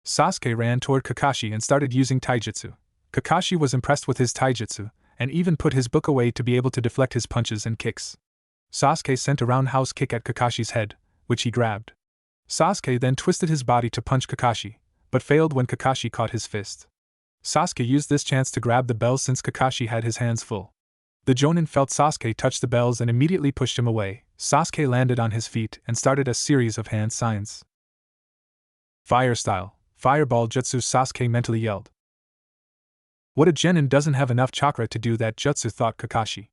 Sasuke ran toward Kakashi and started using taijutsu. Kakashi was impressed with his taijutsu, and even put his book away to be able to deflect his punches and kicks. Sasuke sent a roundhouse kick at Kakashi's head, which he grabbed. Sasuke then twisted his body to punch Kakashi, but failed when Kakashi caught his fist. Sasuke used this chance to grab the bells since Kakashi had his hands full. The Jonin felt Sasuke touch the bells and immediately pushed him away. Sasuke landed on his feet and started a series of hand signs. Fire style, fireball jutsu, Sasuke mentally yelled. What a genin doesn't have enough chakra to do that jutsu, thought Kakashi.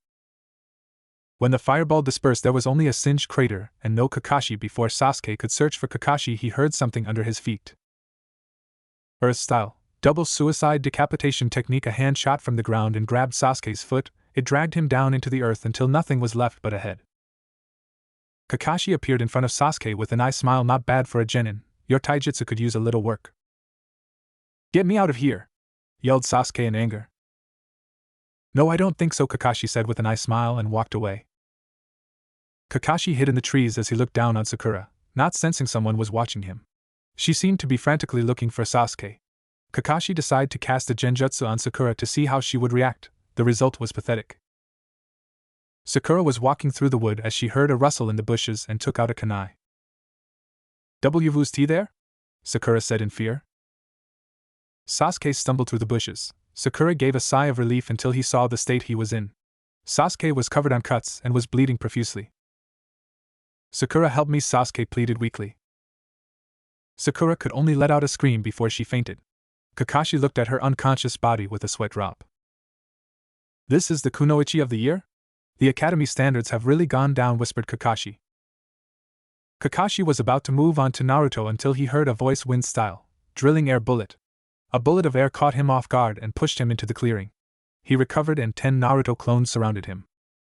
When the fireball dispersed, there was only a singed crater and no Kakashi. Before Sasuke could search for Kakashi, he heard something under his feet. Earth style, double suicide decapitation technique, a hand shot from the ground and grabbed Sasuke's foot. It dragged him down into the earth until nothing was left but a head. Kakashi appeared in front of Sasuke with an eye smile. Not bad for a genin, your taijutsu could use a little work. Get me out of here, yelled Sasuke in anger. No, I don't think so, Kakashi said with an eye smile and walked away. Kakashi hid in the trees as he looked down on Sakura, not sensing someone was watching him. She seemed to be frantically looking for Sasuke. Kakashi decided to cast a genjutsu on Sakura to see how she would react. The result was pathetic. Sakura was walking through the wood as she heard a rustle in the bushes and took out a kunai. W's tea there? Sakura said in fear. Sasuke stumbled through the bushes. Sakura gave a sigh of relief until he saw the state he was in. Sasuke was covered on cuts and was bleeding profusely. Sakura, help me, Sasuke pleaded weakly. Sakura could only let out a scream before she fainted. Kakashi looked at her unconscious body with a sweat drop. This is the kunoichi of the year? The academy standards have really gone down, whispered Kakashi. Kakashi was about to move on to Naruto until he heard a voice, wind style, drilling air bullet. A bullet of air caught him off guard and pushed him into the clearing. He recovered and 10 Naruto clones surrounded him.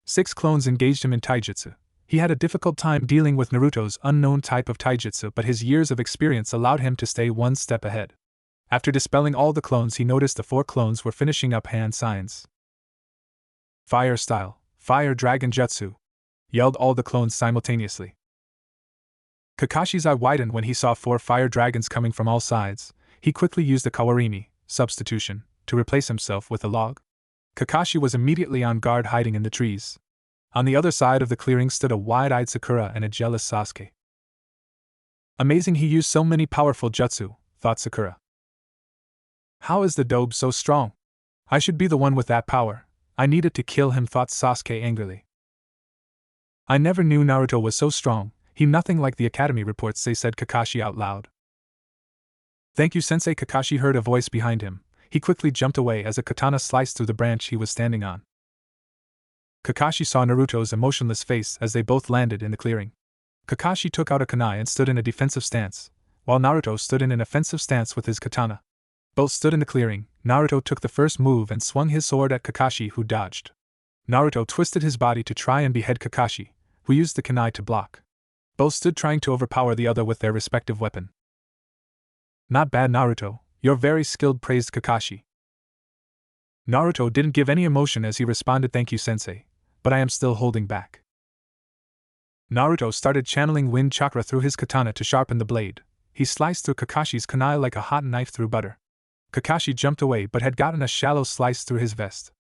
6 clones engaged him in taijutsu. He had a difficult time dealing with Naruto's unknown type of taijutsu, but his years of experience allowed him to stay one step ahead. After dispelling all the clones, he noticed the 4 clones were finishing up hand signs. Fire style, fire dragon jutsu, yelled all the clones simultaneously. Kakashi's eye widened when he saw 4 fire dragons coming from all sides. He quickly used a kawarimi, substitution, to replace himself with a log. Kakashi was immediately on guard, hiding in the trees. On the other side of the clearing stood a wide-eyed Sakura and a jealous Sasuke. Amazing, he used so many powerful jutsu, thought Sakura. How is the dobe so strong? I should be the one with that power. I needed to kill him, thought Sasuke angrily. I never knew Naruto was so strong. He nothing like the academy reports say, said Kakashi out loud. Thank you, sensei. Kakashi heard a voice behind him. He quickly jumped away as a katana sliced through the branch he was standing on. Kakashi saw Naruto's emotionless face as they both landed in the clearing. Kakashi took out a kunai and stood in a defensive stance, while Naruto stood in an offensive stance with his katana. Both stood in the clearing. Naruto took the first move and swung his sword at Kakashi, who dodged. Naruto twisted his body to try and behead Kakashi, who used the kunai to block. Both stood trying to overpower the other with their respective weapon. Not bad, Naruto, you're very skilled, praised Kakashi. Naruto didn't give any emotion as he responded, thank you, sensei, but I am still holding back. Naruto started channeling wind chakra through his katana to sharpen the blade. He sliced through Kakashi's kunai like a hot knife through butter. Kakashi jumped away but had gotten a shallow slice through his vest.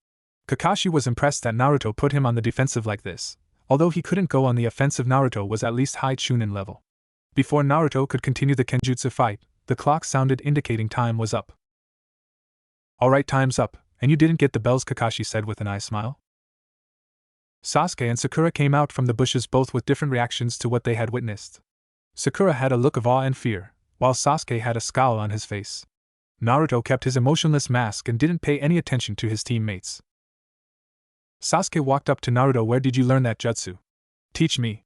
Kakashi was impressed that Naruto put him on the defensive like this. Although he couldn't go on the offensive, Naruto was at least high Chunin level. Before Naruto could continue the Kenjutsu fight, the clock sounded indicating time was up. Alright, time's up, and you didn't get the bells, Kakashi said with an eye smile. Sasuke and Sakura came out from the bushes, both with different reactions to what they had witnessed. Sakura had a look of awe and fear, while Sasuke had a scowl on his face. Naruto kept his emotionless mask and didn't pay any attention to his teammates. Sasuke walked up to Naruto. Where did you learn that jutsu? Teach me.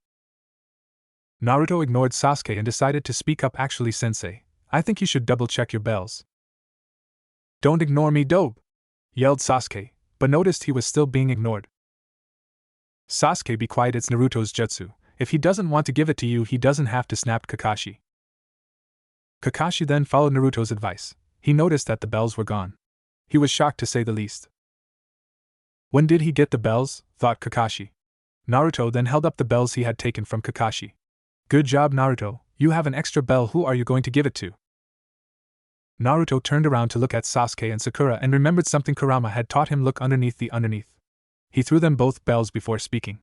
Naruto ignored Sasuke and decided to speak up. Actually, sensei, I think you should double-check your bells. Don't ignore me, dope! Yelled Sasuke, but noticed he was still being ignored. Sasuke, be quiet, it's Naruto's jutsu. If he doesn't want to give it to you, he doesn't have to, snapped Kakashi. Kakashi then followed Naruto's advice. He noticed that the bells were gone. He was shocked to say the least. When did he get the bells? Thought Kakashi. Naruto then held up the bells he had taken from Kakashi. Good job, Naruto, you have an extra bell. Who are you going to give it to? Naruto turned around to look at Sasuke and Sakura and remembered something Kurama had taught him. Look underneath the underneath. He threw them both bells before speaking.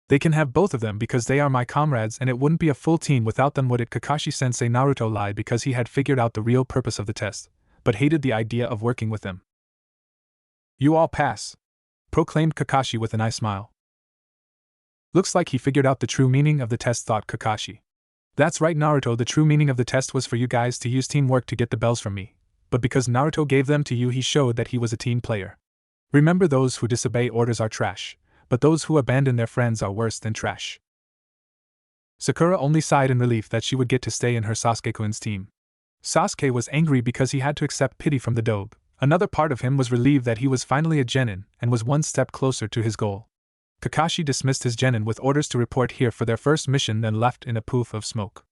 They can have both of them because they are my comrades, and it wouldn't be a full team without them, would it? Kakashi-sensei. Naruto lied because he had figured out the real purpose of the test, but hated the idea of working with them. You all pass, proclaimed Kakashi with an eye smile. Looks like he figured out the true meaning of the test, thought Kakashi. That's right, Naruto, the true meaning of the test was for you guys to use teamwork to get the bells from me, but because Naruto gave them to you, he showed that he was a team player. Remember, those who disobey orders are trash, but those who abandon their friends are worse than trash. Sakura only sighed in relief that she would get to stay in her Sasuke-kun's team. Sasuke was angry because he had to accept pity from the dobe. Another part of him was relieved that he was finally a genin and was one step closer to his goal. Kakashi dismissed his genin with orders to report here for their first mission, then left in a poof of smoke.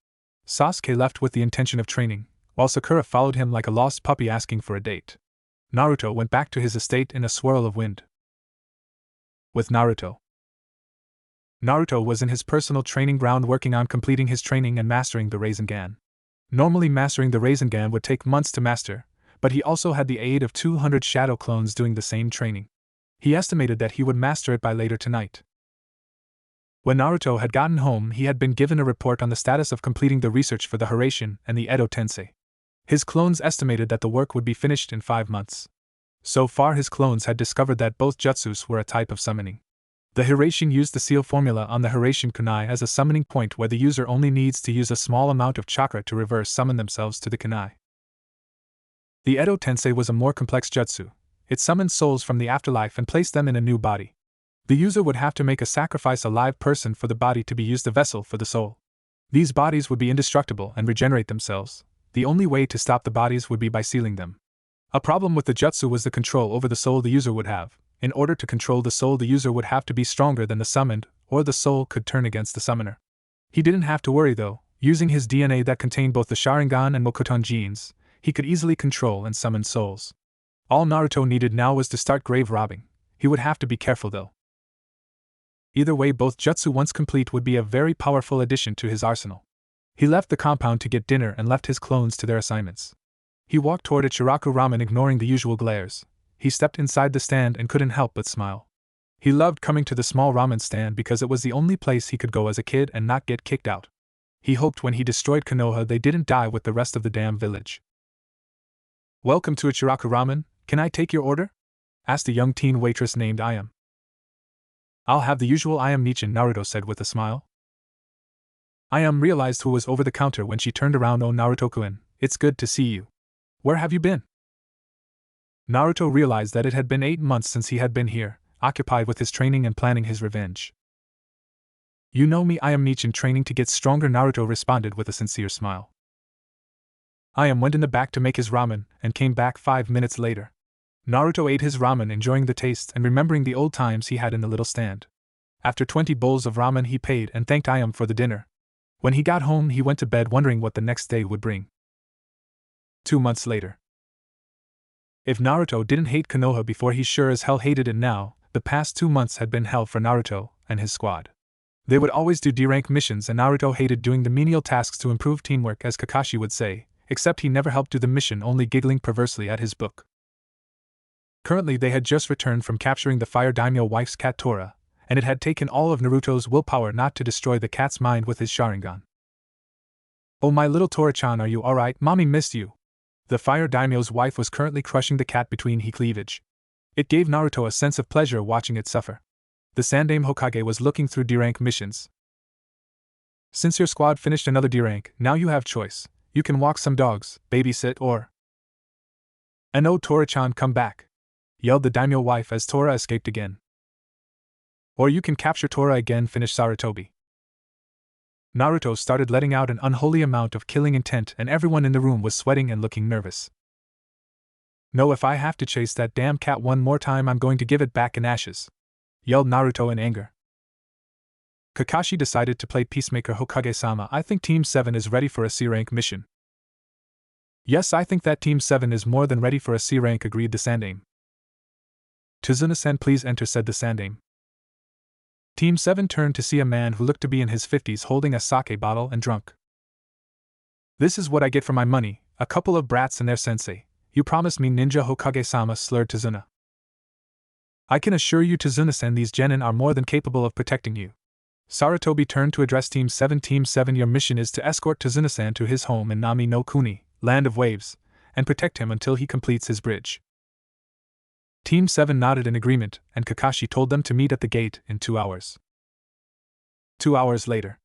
Sasuke left with the intention of training, while Sakura followed him like a lost puppy asking for a date. Naruto went back to his estate in a swirl of wind. With Naruto was in his personal training ground working on completing his training and mastering the Rasengan. Normally mastering the Rasengan would take months to master, but he also had the aid of 200 shadow clones doing the same training. He estimated that he would master it by later tonight. When Naruto had gotten home, he had been given a report on the status of completing the research for the Hiraishin and the Edo Tensei. His clones estimated that the work would be finished in 5 months. So far, his clones had discovered that both jutsus were a type of summoning. The Hiraishin used the seal formula on the Hiraishin kunai as a summoning point where the user only needs to use a small amount of chakra to reverse summon themselves to the kunai. The Edo Tensei was a more complex jutsu. It summoned souls from the afterlife and placed them in a new body. The user would have to make a sacrifice, a live person, for the body to be used, a vessel for the soul. These bodies would be indestructible and regenerate themselves. The only way to stop the bodies would be by sealing them. A problem with the jutsu was the control over the soul the user would have. In order to control the soul, the user would have to be stronger than the summoned, or the soul could turn against the summoner. He didn't have to worry though. Using his DNA that contained both the Sharingan and Mokuton genes, he could easily control and summon souls. All Naruto needed now was to start grave robbing. He would have to be careful though. Either way, both jutsu once complete would be a very powerful addition to his arsenal. He left the compound to get dinner and left his clones to their assignments. He walked toward Ichiraku Ramen, ignoring the usual glares. He stepped inside the stand and couldn't help but smile. He loved coming to the small ramen stand because it was the only place he could go as a kid and not get kicked out. He hoped when he destroyed Konoha they didn't die with the rest of the damn village. Welcome to Ichiraku Ramen, can I take your order? Asked a young teen waitress named Ayam. I'll have the usual Ayam Nichin, Naruto said with a smile. Ayam realized who was over the counter when she turned around. Oh, Naruto-kun, it's good to see you. Where have you been? Naruto realized that it had been 8 months since he had been here, occupied with his training and planning his revenge. You know me, I am Nichin, training to get stronger, Naruto responded with a sincere smile. Ayam went in the back to make his ramen, and came back 5 minutes later. Naruto ate his ramen, enjoying the taste and remembering the old times he had in the little stand. After 20 bowls of ramen he paid and thanked Ayam for the dinner. When he got home he went to bed wondering what the next day would bring. 2 months later. If Naruto didn't hate Konoha before, he sure as hell hated it now. The past 2 months had been hell for Naruto and his squad. They would always do D-rank missions, and Naruto hated doing the menial tasks to improve teamwork, as Kakashi would say, except he never helped do the mission, only giggling perversely at his book. Currently they had just returned from capturing the Fire Daimyo wife's cat Tora, and it had taken all of Naruto's willpower not to destroy the cat's mind with his Sharingan. Oh, my little Tora-chan, are you alright? Mommy missed you. The fire daimyo's wife was currently crushing the cat between her cleavage. It gave Naruto a sense of pleasure watching it suffer. The Sandaime Hokage was looking through D-rank missions. Since your squad finished another D-rank, now you have choice. You can walk some dogs, babysit, or… And oh, Tora-chan, come back! Yelled the daimyo wife as Tora escaped again. Or you can capture Tora again, finished Sarutobi. Naruto started letting out an unholy amount of killing intent and everyone in the room was sweating and looking nervous. No, if I have to chase that damn cat one more time, I'm going to give it back in ashes, yelled Naruto in anger. Kakashi decided to play peacemaker. Hokage-sama, I think Team 7 is ready for a C-rank mission. Yes, I think that Team 7 is more than ready for a C-rank, agreed the Sandaime. Tazuna-san, please enter, said the Sandaime. Team 7 turned to see a man who looked to be in his 50s holding a sake bottle and drunk. This is what I get for my money, a couple of brats and their sensei. You promised me ninja, Hokage-sama, slurred Tazuna. I can assure you, Tazuna-san, these genin are more than capable of protecting you. Sarutobi turned to address Team 7. Team 7, your mission is to escort Tazuna-san to his home in Nami no Kuni, Land of Waves, and protect him until he completes his bridge. Team 7 nodded in agreement, and Kakashi told them to meet at the gate in 2 hours. 2 hours later.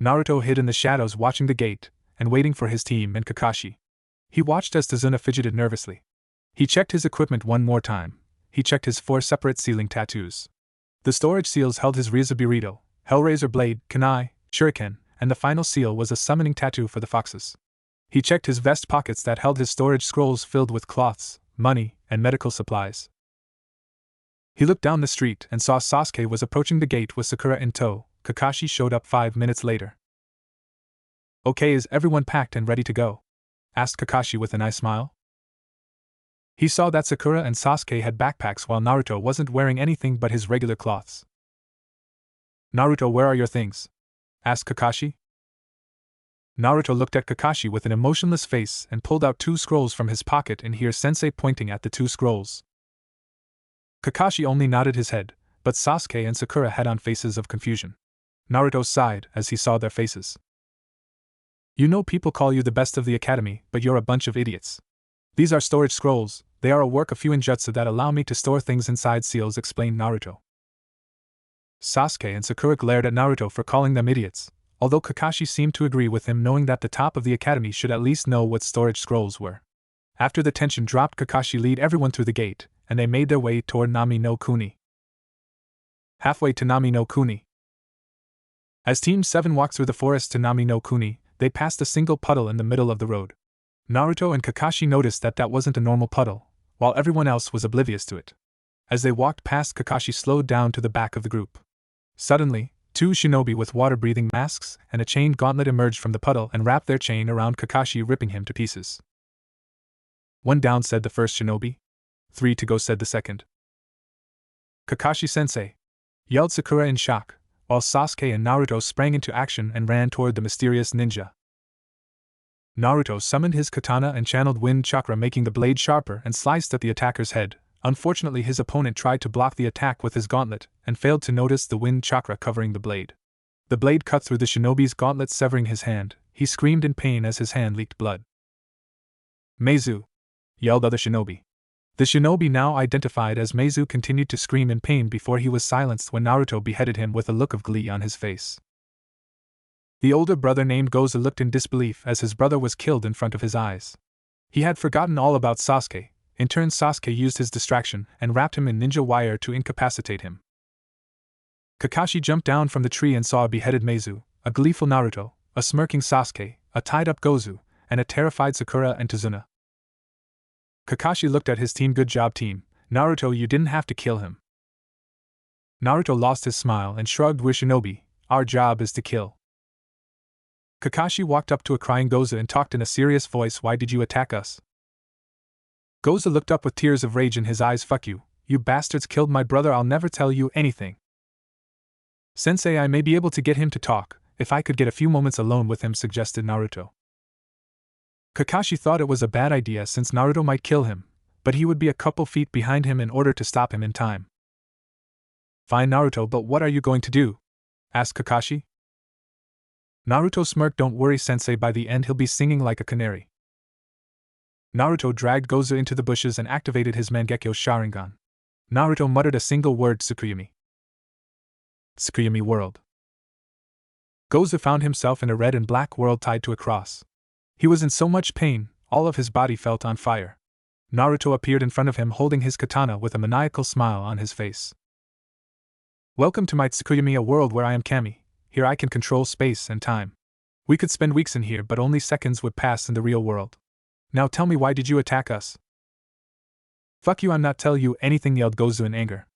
Naruto hid in the shadows watching the gate, and waiting for his team and Kakashi. He watched as Tazuna fidgeted nervously. He checked his equipment one more time. He checked his 4 separate ceiling tattoos. The storage seals held his Ryuza Burrito, Hellraiser Blade, Kunai, Shuriken, and the final seal was a summoning tattoo for the foxes. He checked his vest pockets that held his storage scrolls filled with cloths, money, and medical supplies. He looked down the street and saw Sasuke was approaching the gate with Sakura in tow. Kakashi showed up 5 minutes later. Okay, is everyone packed and ready to go? Asked Kakashi with an eye smile. He saw that Sakura and Sasuke had backpacks while Naruto wasn't wearing anything but his regular cloths. Naruto, where are your things? Asked Kakashi. Naruto looked at Kakashi with an emotionless face and pulled out 2 scrolls from his pocket and here Sensei pointing at the 2 scrolls. Kakashi only nodded his head, but Sasuke and Sakura had on faces of confusion. Naruto sighed as he saw their faces. You know, people call you the best of the academy, but you're a bunch of idiots. These are storage scrolls. They are a work of Fuinjutsu that allow me to store things inside seals, explained Naruto. Sasuke and Sakura glared at Naruto for calling them idiots, although Kakashi seemed to agree with him, knowing that the top of the academy should at least know what storage scrolls were. After the tension dropped, Kakashi led everyone through the gate, and they made their way toward Nami no Kuni. Halfway to Nami no Kuni. As Team 7 walked through the forest to Nami no Kuni, they passed a single puddle in the middle of the road. Naruto and Kakashi noticed that that wasn't a normal puddle, while everyone else was oblivious to it. As they walked past, Kakashi slowed down to the back of the group. Suddenly, 2 shinobi with water-breathing masks and a chained gauntlet emerged from the puddle and wrapped their chain around Kakashi, ripping him to pieces. 1 down, said the first shinobi. 3 to go, said the second. Kakashi-sensei! Yelled Sakura in shock, while Sasuke and Naruto sprang into action and ran toward the mysterious ninja. Naruto summoned his katana and channeled wind chakra, making the blade sharper, and sliced at the attacker's head. Unfortunately, his opponent tried to block the attack with his gauntlet, and failed to notice the wind chakra covering the blade. The blade cut through the shinobi's gauntlet, severing his hand. He screamed in pain as his hand leaked blood. Meizu! Yelled other shinobi. The shinobi now identified as Meizu continued to scream in pain before he was silenced when Naruto beheaded him with a look of glee on his face. The older brother named Goza looked in disbelief as his brother was killed in front of his eyes. He had forgotten all about Sasuke. In turn, Sasuke used his distraction and wrapped him in ninja wire to incapacitate him. Kakashi jumped down from the tree and saw a beheaded Meizu, a gleeful Naruto, a smirking Sasuke, a tied-up Gozu, and a terrified Sakura and Tazuna. Kakashi looked at his team. Good job, team. Naruto, you didn't have to kill him. Naruto lost his smile and shrugged. We're shinobi. Our job is to kill. Kakashi walked up to a crying Goza and talked in a serious voice. Why did you attack us? Goza looked up with tears of rage in his eyes. Fuck you. You bastards killed my brother. I'll never tell you anything. Sensei, I may be able to get him to talk, if I could get a few moments alone with him, suggested Naruto. Kakashi thought it was a bad idea since Naruto might kill him, but he would be a couple feet behind him in order to stop him in time. Fine, Naruto, but what are you going to do? Asked Kakashi. Naruto smirked. Don't worry, sensei, by the end he'll be singing like a canary. Naruto dragged Gozu into the bushes and activated his Mangekyo Sharingan. Naruto muttered a single word: Tsukuyomi. Tsukuyomi world. Gozu found himself in a red and black world tied to a cross. He was in so much pain, all of his body felt on fire. Naruto appeared in front of him holding his katana with a maniacal smile on his face. Welcome to my Tsukuyomi, a world where I am Kami. Here I can control space and time. We could spend weeks in here, but only seconds would pass in the real world. Now tell me, why did you attack us? Fuck you, I'm not tell you anything, yelled Gozu in anger.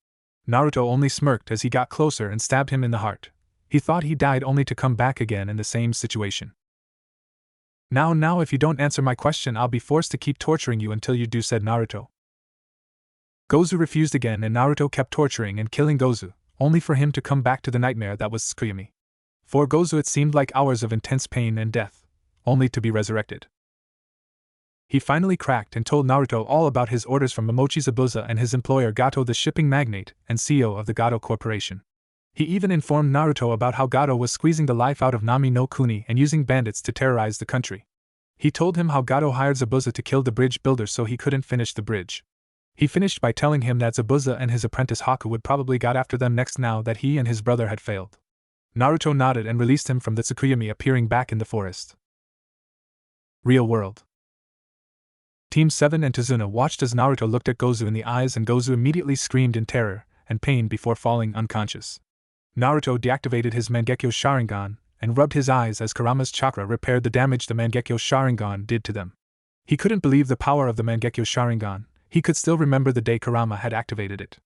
Naruto only smirked as he got closer and stabbed him in the heart. He thought he died only to come back again in the same situation. Now if you don't answer my question, I'll be forced to keep torturing you until you do, said Naruto. Gozu refused again, and Naruto kept torturing and killing Gozu, only for him to come back to the nightmare that was Tsukuyomi. For Gozu it seemed like hours of intense pain and death, only to be resurrected. He finally cracked and told Naruto all about his orders from Momochi Zabuza and his employer Gato, the shipping magnate and CEO of the Gato Corporation. He even informed Naruto about how Gato was squeezing the life out of Nami no Kuni and using bandits to terrorize the country. He told him how Gato hired Zabuza to kill the bridge builder so he couldn't finish the bridge. He finished by telling him that Zabuza and his apprentice Haku would probably got after them next now that he and his brother had failed. Naruto nodded and released him from the Tsukuyomi, appearing back in the forest. Real world. Team 7 and Tazuna watched as Naruto looked at Gozu in the eyes, and Gozu immediately screamed in terror and pain before falling unconscious. Naruto deactivated his Mangekyo Sharingan and rubbed his eyes as Kurama's chakra repaired the damage the Mangekyo Sharingan did to them. He couldn't believe the power of the Mangekyo Sharingan. He could still remember the day Kurama had activated it.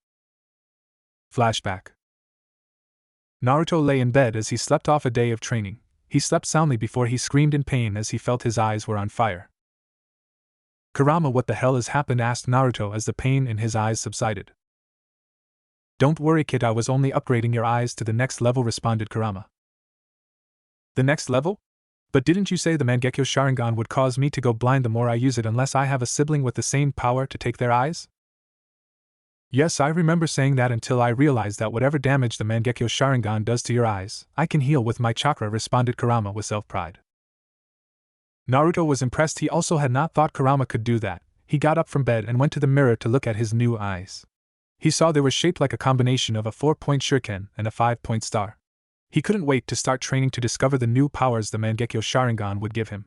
Flashback. Naruto lay in bed as he slept off a day of training. He slept soundly before he screamed in pain as he felt his eyes were on fire. Kurama, what the hell has happened? Asked Naruto as the pain in his eyes subsided. Don't worry, kid, I was only upgrading your eyes to the next level, responded Kurama. The next level? But didn't you say the Mangekyo Sharingan would cause me to go blind the more I use it unless I have a sibling with the same power to take their eyes? Yes, I remember saying that until I realized that whatever damage the Mangekyo Sharingan does to your eyes, I can heal with my chakra, responded Kurama with self-pride. Naruto was impressed. He also had not thought Kurama could do that. He got up from bed and went to the mirror to look at his new eyes. He saw they were shaped like a combination of a 4-point shuriken and a 5-point star. He couldn't wait to start training to discover the new powers the Mangekyo Sharingan would give him.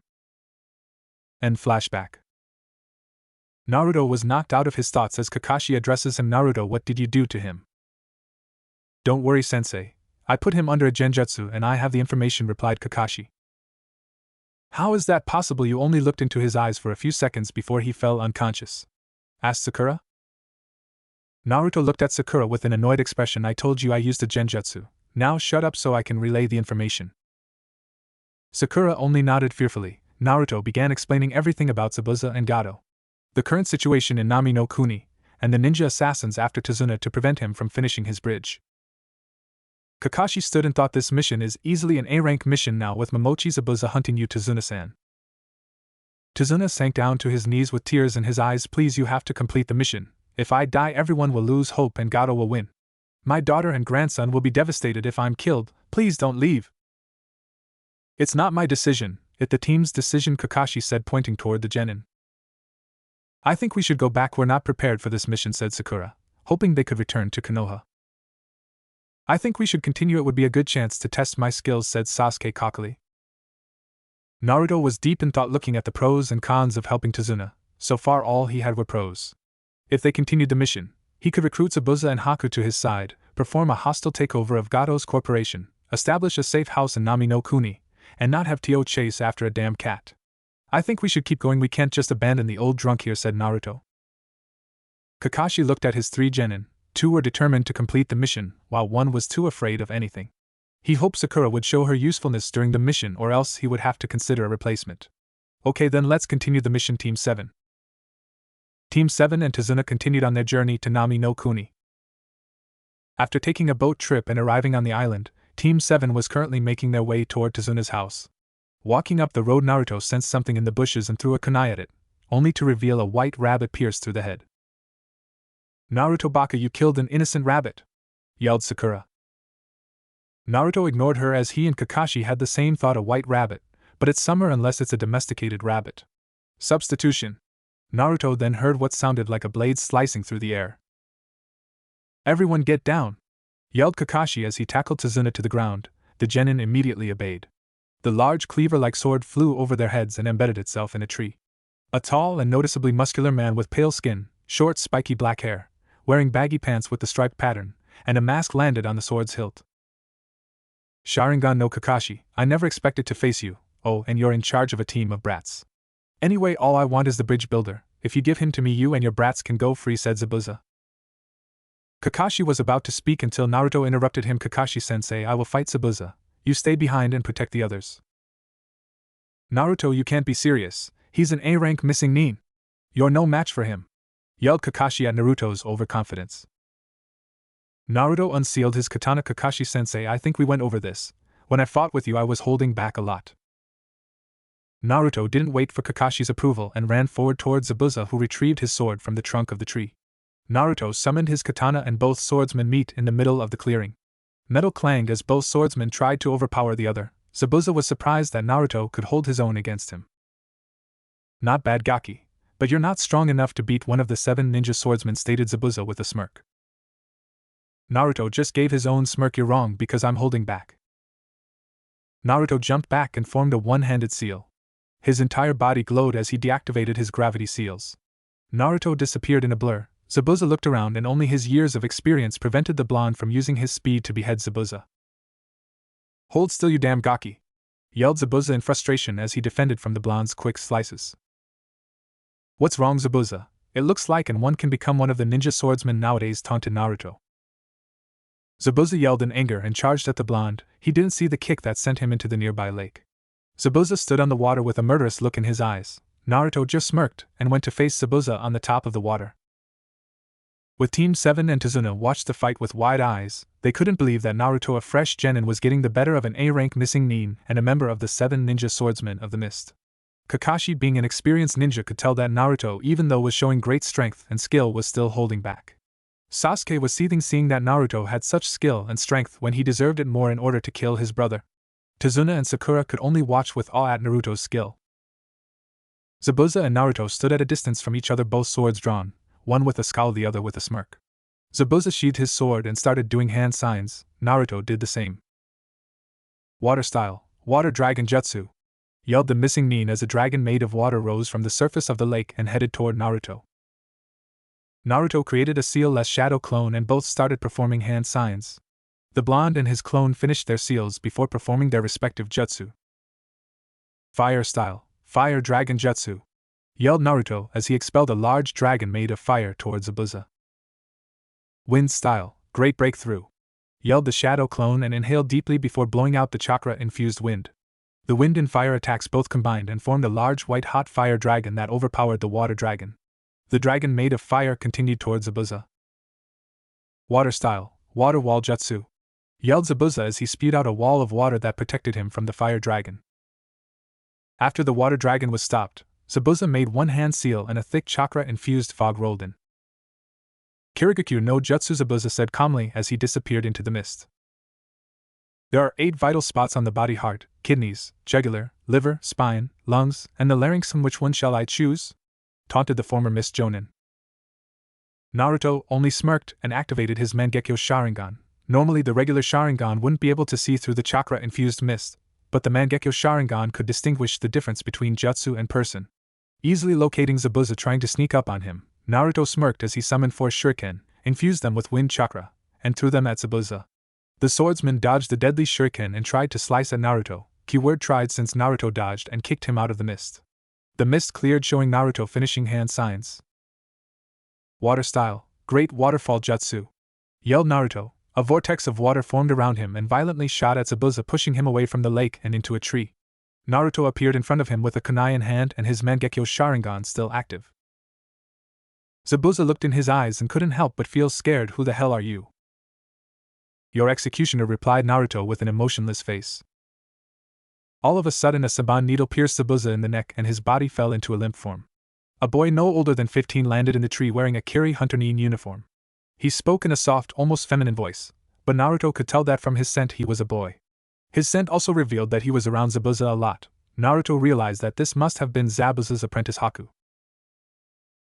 End flashback. Naruto was knocked out of his thoughts as Kakashi addresses him. Naruto, what did you do to him? Don't worry, sensei. I put him under a genjutsu and I have the information, replied Kakashi. How is that possible? You only looked into his eyes for a few seconds before he fell unconscious, asked Sakura. Naruto looked at Sakura with an annoyed expression. I told you I used a genjutsu. Now shut up so I can relay the information. Sakura only nodded fearfully. Naruto began explaining everything about Zabuza and Gato, the current situation in Nami no Kuni, and the ninja assassins after Tazuna to prevent him from finishing his bridge. Kakashi stood and thought, this mission is easily an A-rank mission now with Momochi Zabuza hunting you, Tazuna-san. Tazuna sank down to his knees with tears in his eyes. Please, you have to complete the mission. If I die, everyone will lose hope and Gato will win. My daughter and grandson will be devastated if I'm killed. Please don't leave. It's not my decision, it's the team's decision, Kakashi said, pointing toward the genin. I think we should go back. We're not prepared for this mission, said Sakura, hoping they could return to Konoha. I think we should continue. It would be a good chance to test my skills, said Sasuke cockily. Naruto was deep in thought, looking at the pros and cons of helping Tazuna. So far all he had were pros. If they continued the mission, he could recruit Zabuza and Haku to his side, perform a hostile takeover of Gato's corporation, establish a safe house in Nami no Kuni, and not have Tio chase after a damn cat. I think we should keep going. We can't just abandon the old drunk here, said Naruto. Kakashi looked at his 3 genin. 2 were determined to complete the mission, while 1 was too afraid of anything. He hoped Sakura would show her usefulness during the mission, or else he would have to consider a replacement. Okay, then let's continue the mission. Team 7. Team 7 and Tazuna continued on their journey to Nami no Kuni. After taking a boat trip and arriving on the island, Team 7 was currently making their way toward Tazuna's house. Walking up the road, Naruto sensed something in the bushes and threw a kunai at it, only to reveal a white rabbit pierced through the head. Naruto Baka, you killed an innocent rabbit! Yelled Sakura. Naruto ignored her as he and Kakashi had the same thought: a white rabbit, but it's summer unless it's a domesticated rabbit. Substitution. Naruto then heard what sounded like a blade slicing through the air. Everyone get down! Yelled Kakashi as he tackled Tazuna to the ground. The genin immediately obeyed. The large cleaver-like sword flew over their heads and embedded itself in a tree. A tall and noticeably muscular man with pale skin, short spiky black hair, wearing baggy pants with the striped pattern, and a mask landed on the sword's hilt. Sharingan no Kakashi, I never expected to face you. Oh, and you're in charge of a team of brats. Anyway, all I want is the bridge builder. If you give him to me, you and your brats can go free, said Zabuza. Kakashi was about to speak until Naruto interrupted him. Kakashi-sensei, I will fight Zabuza. You stay behind and protect the others. Naruto, you can't be serious. He's an A-rank missing nin. You're no match for him, yelled Kakashi at Naruto's overconfidence. Naruto unsealed his katana. Kakashi-sensei, I think we went over this. When I fought with you, I was holding back a lot. Naruto didn't wait for Kakashi's approval and ran forward towards Zabuza, who retrieved his sword from the trunk of the tree. Naruto summoned his katana and both swordsmen meet in the middle of the clearing. Metal clanged as both swordsmen tried to overpower the other. Zabuza was surprised that Naruto could hold his own against him. Not bad, Gaki, but you're not strong enough to beat one of the 7 ninja swordsmen, stated Zabuza with a smirk. Naruto just gave his own smirk. You're wrong because I'm holding back. Naruto jumped back and formed a one-handed seal. His entire body glowed as he deactivated his gravity seals. Naruto disappeared in a blur. Zabuza looked around and only his years of experience prevented the blonde from using his speed to behead Zabuza. Hold still, you damn Gaki! Yelled Zabuza in frustration as he defended from the blonde's quick slices. What's wrong, Zabuza? It looks like one can become one of the ninja swordsmen nowadays, taunted Naruto. Zabuza yelled in anger and charged at the blonde. He didn't see the kick that sent him into the nearby lake. Zabuza stood on the water with a murderous look in his eyes. Naruto just smirked and went to face Zabuza on the top of the water. With Team 7 and Tazuna watched the fight with wide eyes. They couldn't believe that Naruto, a fresh genin, was getting the better of an A-rank missing nin and a member of the 7 ninja swordsmen of the mist. Kakashi, being an experienced ninja, could tell that Naruto, even though was showing great strength and skill, was still holding back. Sasuke was seething seeing that Naruto had such skill and strength when he deserved it more in order to kill his brother. Tazuna and Sakura could only watch with awe at Naruto's skill. Zabuza and Naruto stood at a distance from each other, both swords drawn, one with a scowl, the other with a smirk. Zabuza sheathed his sword and started doing hand signs. Naruto did the same. Water style, water dragon jutsu, yelled the missing nin as a dragon made of water rose from the surface of the lake and headed toward Naruto. Naruto created a seal-less shadow clone and both started performing hand signs. The blonde and his clone finished their seals before performing their respective jutsu. Fire style, fire dragon jutsu, yelled Naruto as he expelled a large dragon made of fire towards Zabuza. Wind style, great breakthrough, yelled the shadow clone and inhaled deeply before blowing out the chakra-infused wind. The wind and fire attacks both combined and formed a large white-hot fire dragon that overpowered the water dragon. The dragon made of fire continued towards Zabuza. Water style, water wall jutsu, yelled Zabuza as he spewed out a wall of water that protected him from the fire dragon. After the water dragon was stopped, Zabuza made one hand seal and a thick chakra-infused fog rolled in. Kirigakyu no jutsu, Zabuza said calmly as he disappeared into the mist. There are 8 vital spots on the body: heart, kidneys, jugular, liver, spine, lungs, and the larynx. From which one shall I choose? Taunted the former Mist Jonin. Naruto only smirked and activated his Mangekyo Sharingan. Normally the regular Sharingan wouldn't be able to see through the chakra-infused mist, but the Mangekyo Sharingan could distinguish the difference between jutsu and person. Easily locating Zabuza trying to sneak up on him, Naruto smirked as he summoned 4 shuriken, infused them with wind chakra, and threw them at Zabuza. The swordsman dodged the deadly shuriken and tried to slice at Naruto. Keyword tried, since Naruto dodged and kicked him out of the mist. The mist cleared, showing Naruto finishing hand signs. Water style, great waterfall jutsu, yelled Naruto. A vortex of water formed around him and violently shot at Zabuza, pushing him away from the lake and into a tree. Naruto appeared in front of him with a kunai in hand and his Mangekyo Sharingan still active. Zabuza looked in his eyes and couldn't help but feel scared. Who the hell are you? Your executioner, replied Naruto with an emotionless face. All of a sudden, a saban needle pierced Zabuza in the neck and his body fell into a limp form. A boy no older than 15 landed in the tree wearing a Kiri Hunter Nin uniform. He spoke in a soft, almost feminine voice. but Naruto could tell that from his scent he was a boy. His scent also revealed that he was around Zabuza a lot. Naruto realized that this must have been Zabuza's apprentice Haku.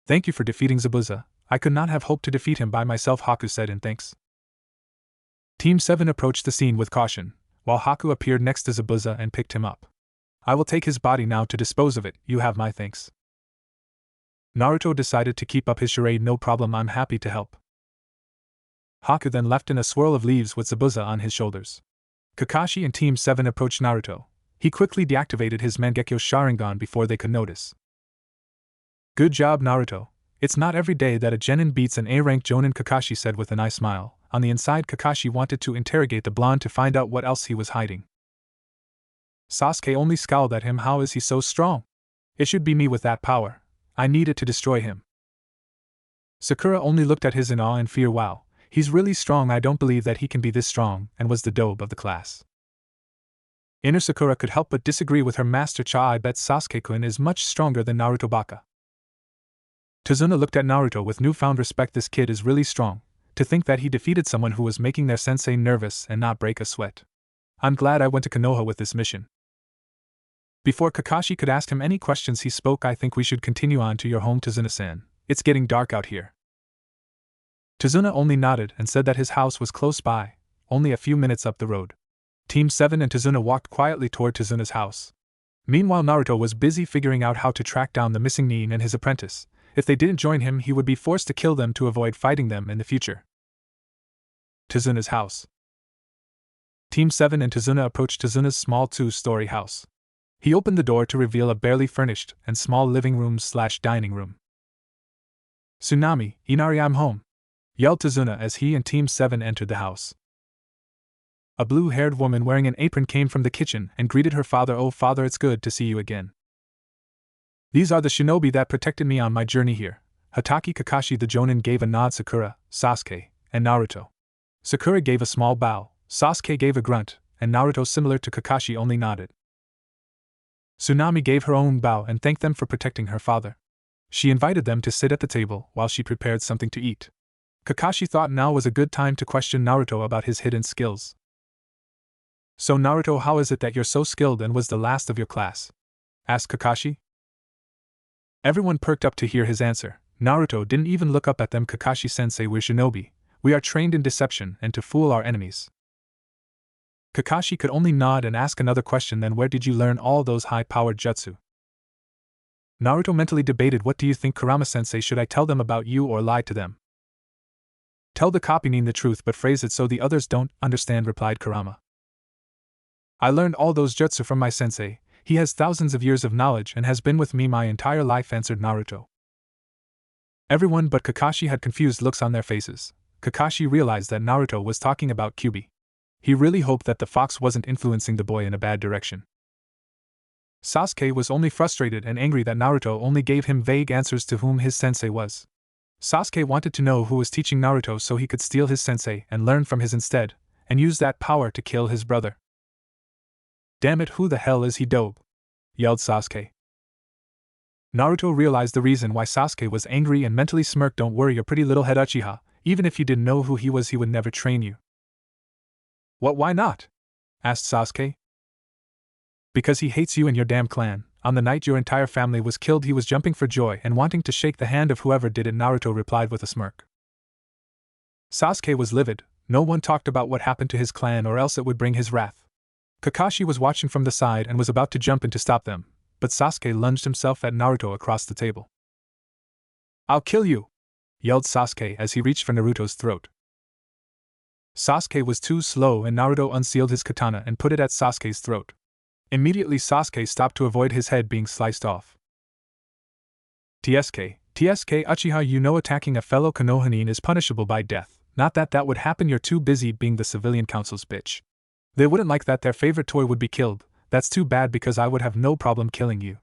"Thank you for defeating Zabuza. I could not have hoped to defeat him by myself," Haku said in thanks. Team 7 approached the scene with caution, while Haku appeared next to Zabuza and picked him up. "I will take his body now to dispose of it, you have my thanks." Naruto decided to keep up his charade. "No problem, I'm happy to help." Haku then left in a swirl of leaves with Zabuza on his shoulders. Kakashi and Team 7 approached Naruto. He quickly deactivated his Mangekyo Sharingan before they could notice. "Good job, Naruto. It's not every day that a genin beats an A-rank jonin," Kakashi said with a nice smile. On the inside, Kakashi wanted to interrogate the blonde to find out what else he was hiding. Sasuke only scowled at him. "How is he so strong? It should be me with that power. I need it to destroy him." Sakura only looked at his in awe and fear. "Wow, he's really strong. I don't believe that he can be this strong," and was the dope of the class. Inner Sakura could help but disagree with her master Cha. "I bet Sasuke-kun is much stronger than Naruto Baka." Tazuna looked at Naruto with newfound respect. "This kid is really strong. To think that he defeated someone who was making their sensei nervous and not break a sweat. I'm glad I went to Konoha with this mission." Before Kakashi could ask him any questions, he spoke. "I think we should continue on to your home, Tazuna-san. It's getting dark out here." Tazuna only nodded and said that his house was close by, only a few minutes up the road. Team 7 and Tazuna walked quietly toward Tazuna's house. Meanwhile, Naruto was busy figuring out how to track down the missing Nin and his apprentice. If they didn't join him, he would be forced to kill them to avoid fighting them in the future. Tazuna's house. Team 7 and Tazuna approached Tazuna's small two-story house. He opened the door to reveal a barely furnished and small living room/dining room. "Tsunami, Inari, I'm home," yelled Tazuna as he and Team 7 entered the house. A blue-haired woman wearing an apron came from the kitchen and greeted her father. "Oh, father, it's good to see you again. These are the shinobi that protected me on my journey here." Hatake Kakashi the Jonin gave a nod. Sakura, Sasuke, and Naruto. Sakura gave a small bow, Sasuke gave a grunt, and Naruto, similar to Kakashi, only nodded. Tsunami gave her own bow and thanked them for protecting her father. She invited them to sit at the table while she prepared something to eat. Kakashi thought now was a good time to question Naruto about his hidden skills. "So Naruto, how is it that you're so skilled and was the last of your class?" asked Kakashi. Everyone perked up to hear his answer. Naruto didn't even look up at them. "Kakashi-sensei, we're shinobi. We are trained in deception and to fool our enemies." Kakashi could only nod and ask another question. "Then where did you learn all those high-powered jutsu?" Naruto mentally debated. "What do you think, Kurama-sensei? Should I tell them about you or lie to them?" "Tell the copying the truth, but phrase it so the others don't understand," replied Kurama. "I learned all those jutsu from my sensei. He has thousands of years of knowledge and has been with me my entire life," answered Naruto. Everyone but Kakashi had confused looks on their faces. Kakashi realized that Naruto was talking about Kyuubi. He really hoped that the fox wasn't influencing the boy in a bad direction. Sasuke was only frustrated and angry that Naruto only gave him vague answers to whom his sensei was. Sasuke wanted to know who was teaching Naruto so he could steal his sensei and learn from his instead, and use that power to kill his brother. "Damn it, who the hell is he, dope?" yelled Sasuke. Naruto realized the reason why Sasuke was angry and mentally smirked. "Don't worry your pretty little head, Uchiha. Even if you didn't know who he was, he would never train you." "What, why not?" asked Sasuke. "Because he hates you and your damn clan. On the night your entire family was killed, he was jumping for joy and wanting to shake the hand of whoever did it," Naruto replied with a smirk. Sasuke was livid. No one talked about what happened to his clan or else it would bring his wrath. Kakashi was watching from the side and was about to jump in to stop them, but Sasuke lunged himself at Naruto across the table. "I'll kill you!" yelled Sasuke as he reached for Naruto's throat. Sasuke was too slow and Naruto unsealed his katana and put it at Sasuke's throat. Immediately Sasuke stopped to avoid his head being sliced off. TSK Uchiha, you know attacking a fellow Konohanin is punishable by death. Not that that would happen, you're too busy being the civilian council's bitch. They wouldn't like that their favorite toy would be killed. That's too bad because I would have no problem killing you.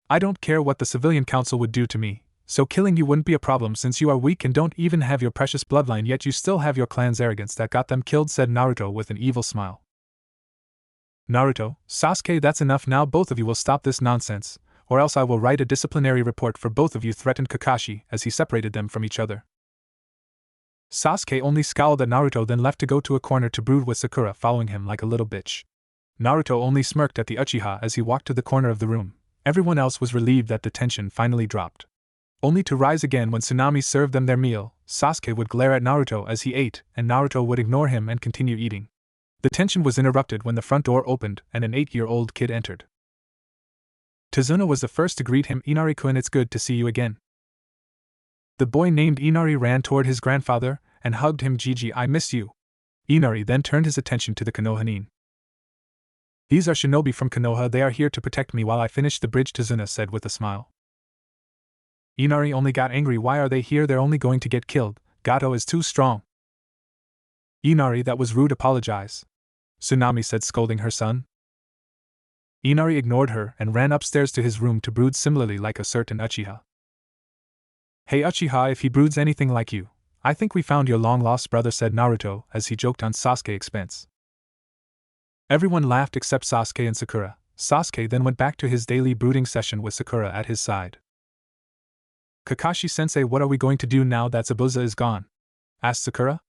I don't care what the civilian council would do to me, so killing you wouldn't be a problem since you are weak and don't even have your precious bloodline, yet you still have your clan's arrogance that got them killed, said Naruto with an evil smile. Naruto, Sasuke, that's enough now, both of you will stop this nonsense, or else I will write a disciplinary report for both of you, threatened Kakashi as he separated them from each other. Sasuke only scowled at Naruto, then left to go to a corner to brood with Sakura following him like a little bitch. Naruto only smirked at the Uchiha as he walked to the corner of the room. Everyone else was relieved that the tension finally dropped. Only to rise again when Tsunami served them their meal. Sasuke would glare at Naruto as he ate, and Naruto would ignore him and continue eating. The tension was interrupted when the front door opened and an 8-year-old kid entered. Tazuna was the first to greet him. Inari-kun, it's good to see you again. The boy named Inari ran toward his grandfather and hugged him. Gigi, I miss you. Inari then turned his attention to the Konoha. These are shinobi from Konoha, they are here to protect me while I finish the bridge, Tazuna said with a smile. Inari only got angry. Why are they here? They're only going to get killed. Gato is too strong. Inari, that was rude, apologize. Tsunami said, scolding her son. Inari ignored her and ran upstairs to his room to brood similarly like a certain Uchiha. Hey Uchiha, if he broods anything like you, I think we found your long-lost brother, said Naruto as he joked on Sasuke's expense. Everyone laughed except Sasuke and Sakura. Sasuke then went back to his daily brooding session with Sakura at his side. Kakashi-sensei, what are we going to do now that Zabuza is gone? Asked Sakura.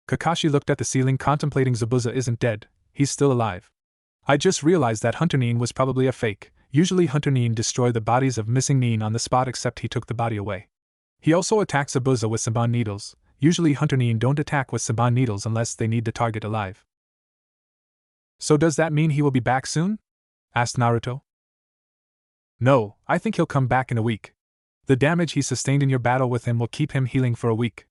Kakashi looked at the ceiling, contemplating. Zabuza isn't dead, he's still alive. I just realized that Hunter Nin was probably a fake. Usually Hunter Nin destroyed the bodies of missing Nin on the spot, except he took the body away. He also attacked Zabuza with Saban needles. Usually Hunter Nin don't attack with Saban needles unless they need the target alive. So does that mean he will be back soon? Asked Naruto. No, I think he'll come back in a week. The damage he sustained in your battle with him will keep him healing for a week.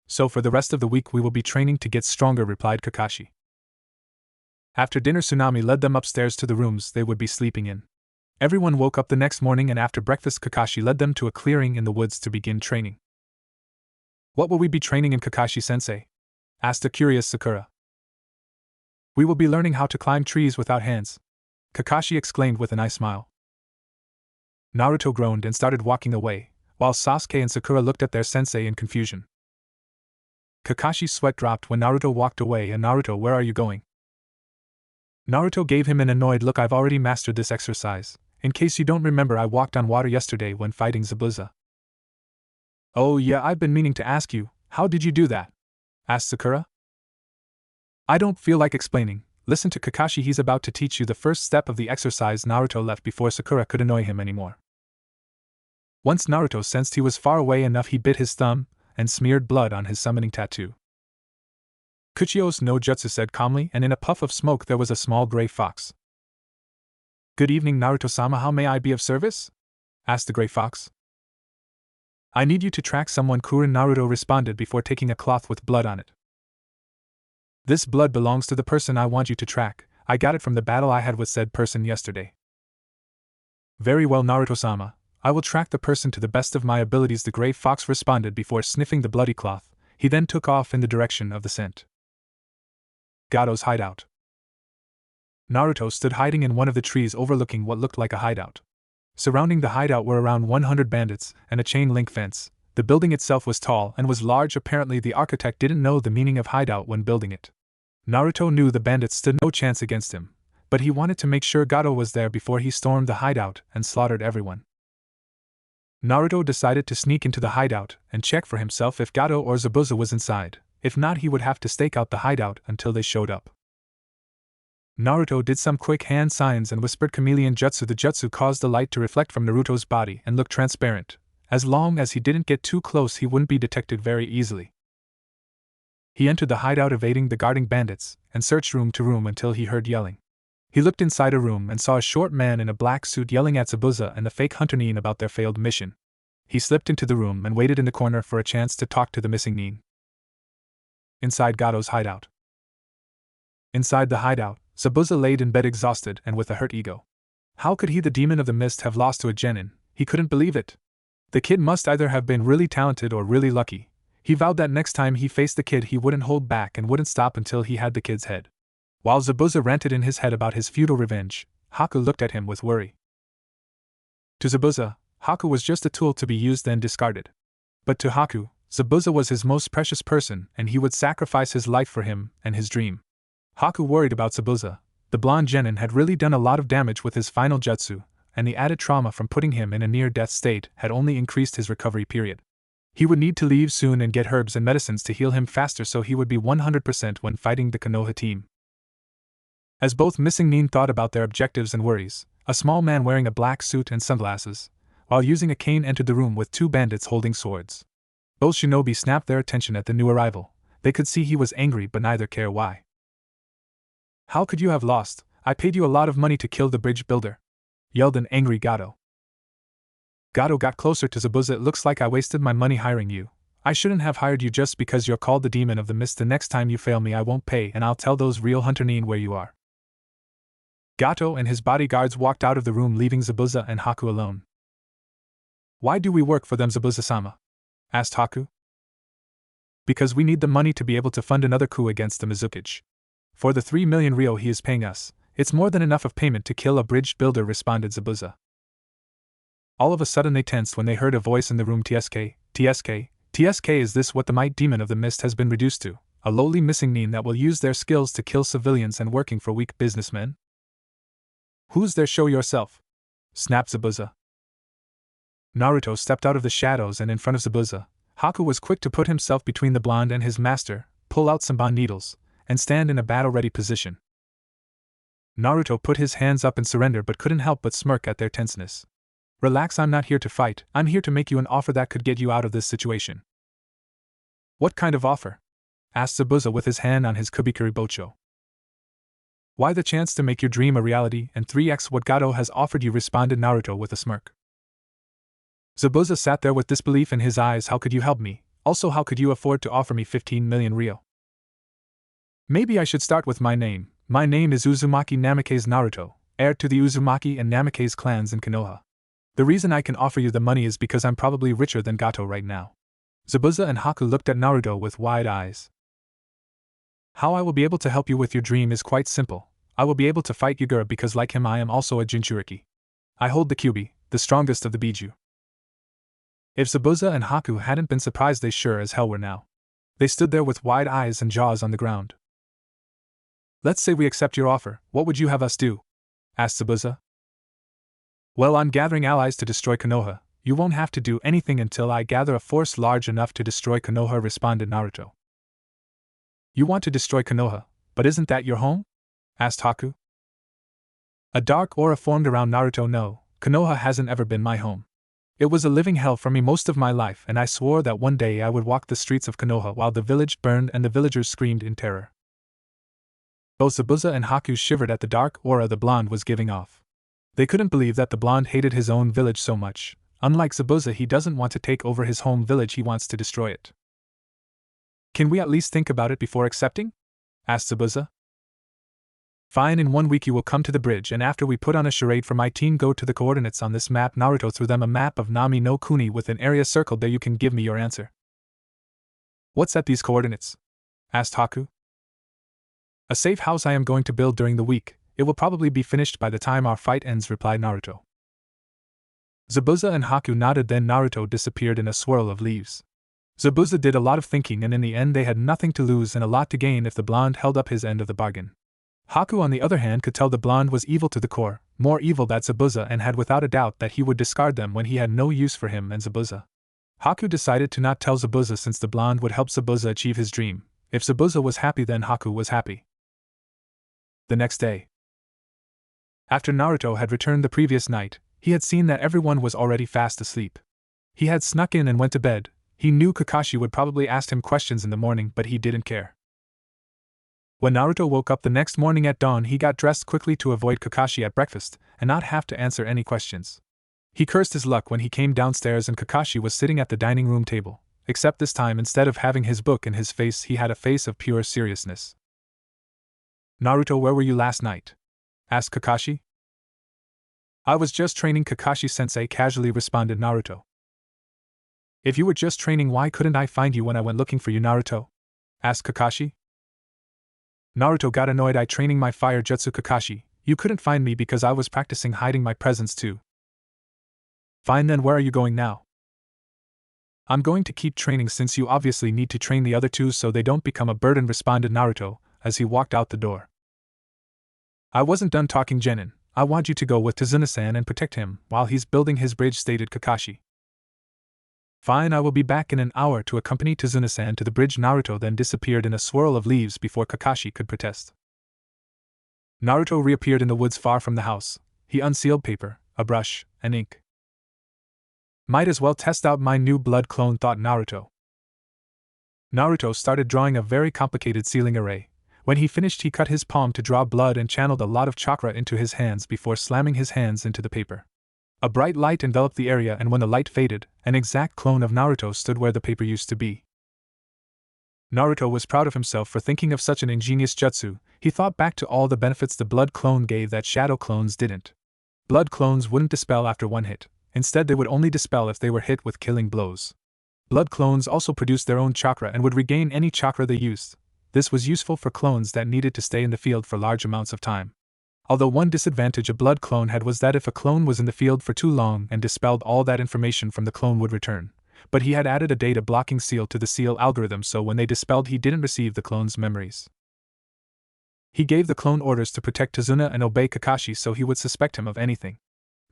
So for the rest of the week we will be training to get stronger, replied Kakashi. After dinner, Tsunami led them upstairs to the rooms they would be sleeping in. Everyone woke up the next morning, and after breakfast Kakashi led them to a clearing in the woods to begin training. What will we be training in, Kakashi-sensei? Asked a curious Sakura. We will be learning how to climb trees without hands, Kakashi exclaimed with a nice smile. Naruto groaned and started walking away, while Sasuke and Sakura looked at their sensei in confusion. Kakashi's sweat dropped when Naruto walked away. And Naruto, where are you going? Naruto gave him an annoyed look. I've already mastered this exercise. In case you don't remember, I walked on water yesterday when fighting Zabuza. Oh yeah, I've been meaning to ask you, how did you do that? Asked Sakura. I don't feel like explaining. Listen to Kakashi, he's about to teach you the first step of the exercise. Naruto left before Sakura could annoy him anymore. Once Naruto sensed he was far away enough, he bit his thumb and smeared blood on his summoning tattoo. Kuchiyos no Jutsu said calmly, and in a puff of smoke there was a small gray fox. Good evening, Naruto-sama, how may I be of service? Asked the gray fox. I need you to track someone, Kurin, Naruto responded before taking a cloth with blood on it. This blood belongs to the person I want you to track. I got it from the battle I had with said person yesterday. Very well, Naruto-sama, I will track the person to the best of my abilities, the gray fox responded before sniffing the bloody cloth. He then took off in the direction of the scent. Gato's hideout. Naruto stood hiding in one of the trees overlooking what looked like a hideout. Surrounding the hideout were around 100 bandits and a chain-link fence. The building itself was tall and was large. Apparently the architect didn't know the meaning of hideout when building it. Naruto knew the bandits stood no chance against him, but he wanted to make sure Gato was there before he stormed the hideout and slaughtered everyone. Naruto decided to sneak into the hideout and check for himself if Gato or Zabuza was inside. If not, he would have to stake out the hideout until they showed up. Naruto did some quick hand signs and whispered chameleon jutsu. The jutsu caused the light to reflect from Naruto's body and look transparent. As long as he didn't get too close, he wouldn't be detected very easily. He entered the hideout, evading the guarding bandits, and searched room to room until he heard yelling. He looked inside a room and saw a short man in a black suit yelling at Zabuza and the fake Hunter Nin about their failed mission. He slipped into the room and waited in the corner for a chance to talk to the missing Nin. Inside Gato's hideout. Inside the hideout, Zabuza laid in bed exhausted and with a hurt ego. How could he, the demon of the mist, have lost to a genin? He couldn't believe it. The kid must either have been really talented or really lucky. He vowed that next time he faced the kid he wouldn't hold back and wouldn't stop until he had the kid's head. While Zabuza ranted in his head about his futile revenge, Haku looked at him with worry. To Zabuza, Haku was just a tool to be used and discarded. But to Haku, Zabuza was his most precious person, and he would sacrifice his life for him and his dream. Haku worried about Zabuza. The blonde genin had really done a lot of damage with his final jutsu, and the added trauma from putting him in a near-death state had only increased his recovery period. He would need to leave soon and get herbs and medicines to heal him faster so he would be 100% when fighting the Konoha team. As both Missing Nin thought about their objectives and worries, a small man wearing a black suit and sunglasses, while using a cane, entered the room with two bandits holding swords. Both shinobi snapped their attention at the new arrival. They could see he was angry but neither cared why. "How could you have lost? I paid you a lot of money to kill the bridge builder," yelled an angry Gato. Gato got closer to Zabuza. "It looks like I wasted my money hiring you. I shouldn't have hired you just because you're called the Demon of the Mist. The next time you fail me I won't pay and I'll tell those real Hunter Nin where you are." Gato and his bodyguards walked out of the room, leaving Zabuza and Haku alone. "Why do we work for them, Zabuza-sama?" asked Haku. "Because we need the money to be able to fund another coup against the Mizukage. For the 3 million ryo he is paying us, it's more than enough of payment to kill a bridge builder," responded Zabuza. All of a sudden they tensed when they heard a voice in the room. "TSK, TSK, TSK, is this what the Might Demon of the Mist has been reduced to? A lowly Missing Nin that will use their skills to kill civilians and working for weak businessmen?" "Who's there? Show yourself," snapped Zabuza. Naruto stepped out of the shadows and in front of Zabuza. Haku was quick to put himself between the blonde and his master, pull out some bond needles, and stand in a battle-ready position. Naruto put his hands up in surrender but couldn't help but smirk at their tenseness. "Relax, I'm not here to fight, I'm here to make you an offer that could get you out of this situation." "What kind of offer?" asked Zabuza with his hand on his Kubikuri Bocho. "Why, the chance to make your dream a reality and 3x what Gato has offered you," responded Naruto with a smirk. Zabuza sat there with disbelief in his eyes. "How could you help me? Also, how could you afford to offer me 15 million ryo? Maybe I should start with my name. My name is Uzumaki Namikaze Naruto, heir to the Uzumaki and Namikaze clans in Konoha. The reason I can offer you the money is because I'm probably richer than Gato right now." Zabuza and Haku looked at Naruto with wide eyes. "How I will be able to help you with your dream is quite simple. I will be able to fight Yugura because, like him, I am also a Jinchuriki. I hold the Kyubi, the strongest of the Biju." If Zabuza and Haku hadn't been surprised, they sure as hell were now. They stood there with wide eyes and jaws on the ground. "Let's say we accept your offer, what would you have us do?" asked Zabuza. "Well, I'm gathering allies to destroy Konoha. You won't have to do anything until I gather a force large enough to destroy Konoha," responded Naruto. "You want to destroy Konoha, but isn't that your home?" asked Haku. A dark aura formed around Naruto. "No, Konoha hasn't ever been my home. It was a living hell for me most of my life, and I swore that one day I would walk the streets of Konoha while the village burned and the villagers screamed in terror." Both Zabuza and Haku shivered at the dark aura the blonde was giving off. They couldn't believe that the blonde hated his own village so much. Unlike Zabuza, he doesn't want to take over his home village, he wants to destroy it. "Can we at least think about it before accepting?" asked Zabuza. "Fine, in 1 week you will come to the bridge, and after we put on a charade for my team, go to the coordinates on this map." Naruto threw them a map of Nami no Kuni with an area circled. "There, you can give me your answer." "What's at these coordinates?" asked Haku. "A safe house I am going to build during the week. It will probably be finished by the time our fight ends," replied Naruto. Zabuza and Haku nodded, then Naruto disappeared in a swirl of leaves. Zabuza did a lot of thinking, and in the end they had nothing to lose and a lot to gain if the blonde held up his end of the bargain. Haku, on the other hand, could tell the blonde was evil to the core, more evil than Zabuza, and had without a doubt that he would discard them when he had no use for him and Zabuza. Haku decided to not tell Zabuza since the blonde would help Zabuza achieve his dream. If Zabuza was happy, then Haku was happy. The next day, after Naruto had returned the previous night, he had seen that everyone was already fast asleep. He had snuck in and went to bed. He knew Kakashi would probably ask him questions in the morning, but he didn't care. When Naruto woke up the next morning at dawn, he got dressed quickly to avoid Kakashi at breakfast and not have to answer any questions. He cursed his luck when he came downstairs and Kakashi was sitting at the dining room table, except this time instead of having his book in his face, he had a face of pure seriousness. "Naruto, where were you last night?" asked Kakashi. "I was just training, Kakashi-sensei," casually responded Naruto. "If you were just training, why couldn't I find you when I went looking for you, Naruto?" asked Kakashi. Naruto got annoyed. "I training my fire jutsu, Kakashi. You couldn't find me because I was practicing hiding my presence too." "Fine, then where are you going now?" "I'm going to keep training since you obviously need to train the other two so they don't become a burden," responded Naruto as he walked out the door. "I wasn't done talking, Genin. I want you to go with Tazuna-san and protect him while he's building his bridge," stated Kakashi. Fine, I will be back in an hour to accompany Tazuna-san to the bridge. Naruto then disappeared in a swirl of leaves before Kakashi could protest. Naruto reappeared in the woods far from the house. He unsealed paper, a brush, and ink. Might as well test out my new blood clone, thought Naruto. Naruto started drawing a very complicated sealing array. When he finished, he cut his palm to draw blood and channeled a lot of chakra into his hands before slamming his hands into the paper. A bright light enveloped the area, and when the light faded, an exact clone of Naruto stood where the paper used to be. Naruto was proud of himself for thinking of such an ingenious jutsu. He thought back to all the benefits the blood clone gave that shadow clones didn't. Blood clones wouldn't dispel after one hit. Instead, they would only dispel if they were hit with killing blows. Blood clones also produced their own chakra and would regain any chakra they used. This was useful for clones that needed to stay in the field for large amounts of time. Although one disadvantage a blood clone had was that if a clone was in the field for too long and dispelled, all that information from the clone would return. But he had added a data blocking seal to the seal algorithm, so when they dispelled, he didn't receive the clone's memories. He gave the clone orders to protect Tazuna and obey Kakashi, so he would suspect him of anything.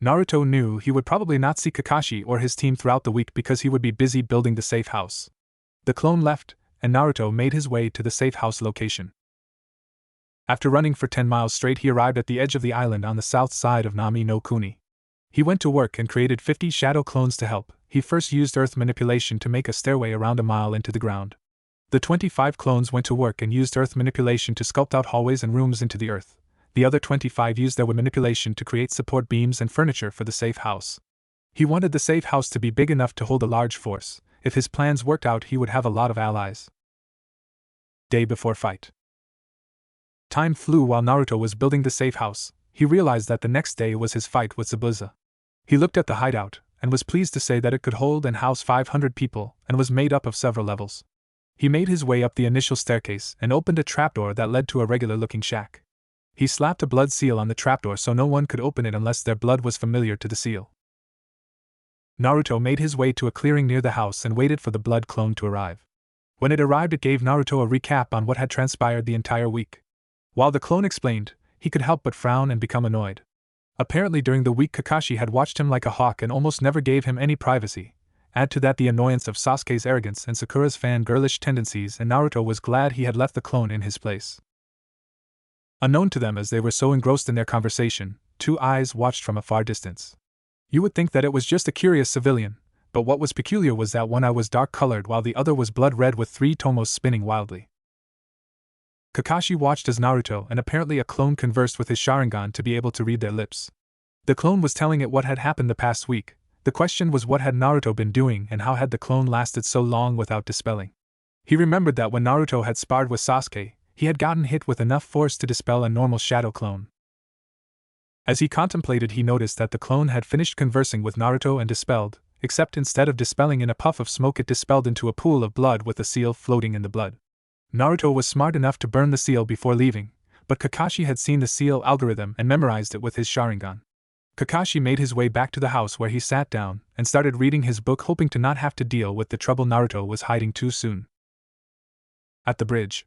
Naruto knew he would probably not see Kakashi or his team throughout the week because he would be busy building the safe house. The clone left, and Naruto made his way to the safe house location. After running for 10 miles straight, he arrived at the edge of the island on the south side of Nami no Kuni. He went to work and created 50 shadow clones to help. He first used earth manipulation to make a stairway around a mile into the ground. The 25 clones went to work and used earth manipulation to sculpt out hallways and rooms into the earth. The other 25 used their manipulation to create support beams and furniture for the safe house. He wanted the safe house to be big enough to hold a large force. If his plans worked out, he would have a lot of allies. Day before fight. Time flew while Naruto was building the safe house. He realized that the next day was his fight with Zabuza. He looked at the hideout, and was pleased to say that it could hold and house 500 people, and was made up of several levels. He made his way up the initial staircase, and opened a trapdoor that led to a regular-looking shack. He slapped a blood seal on the trapdoor so no one could open it unless their blood was familiar to the seal. Naruto made his way to a clearing near the house and waited for the blood clone to arrive. When it arrived, it gave Naruto a recap on what had transpired the entire week. While the clone explained, he could help but frown and become annoyed. Apparently during the week Kakashi had watched him like a hawk and almost never gave him any privacy. Add to that the annoyance of Sasuke's arrogance and Sakura's fangirlish tendencies, and Naruto was glad he had left the clone in his place. Unknown to them, as they were so engrossed in their conversation, two eyes watched from a far distance. You would think that it was just a curious civilian, but what was peculiar was that one eye was dark-colored while the other was blood-red with 3 tomos spinning wildly. Kakashi watched as Naruto and apparently a clone conversed with his Sharingan to be able to read their lips. The clone was telling it what had happened the past week. The question was, what had Naruto been doing and how had the clone lasted so long without dispelling? He remembered that when Naruto had sparred with Sasuke, he had gotten hit with enough force to dispel a normal shadow clone. As he contemplated, he noticed that the clone had finished conversing with Naruto and dispelled, except instead of dispelling in a puff of smoke, it dispelled into a pool of blood with the seal floating in the blood. Naruto was smart enough to burn the seal before leaving, but Kakashi had seen the seal algorithm and memorized it with his Sharingan. Kakashi made his way back to the house where he sat down and started reading his book, hoping to not have to deal with the trouble Naruto was hiding too soon. At the bridge,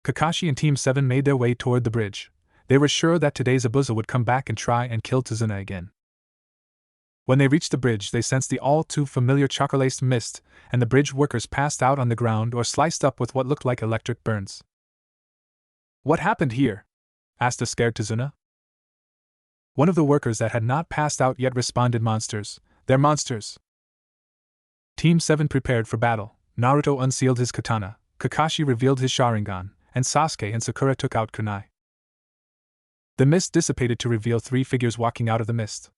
Kakashi and Team 7 made their way toward the bridge. They were sure that today Zabuza would come back and try and kill Tazuna again. When they reached the bridge, they sensed the all-too-familiar chakra-laced mist, and the bridge workers passed out on the ground or sliced up with what looked like electric burns. "What happened here?" asked a scared Tazuna. One of the workers that had not passed out yet responded, "Monsters. They're monsters." Team 7 prepared for battle. Naruto unsealed his katana, Kakashi revealed his Sharingan, and Sasuke and Sakura took out kunai. The mist dissipated to reveal 3 figures walking out of the mist.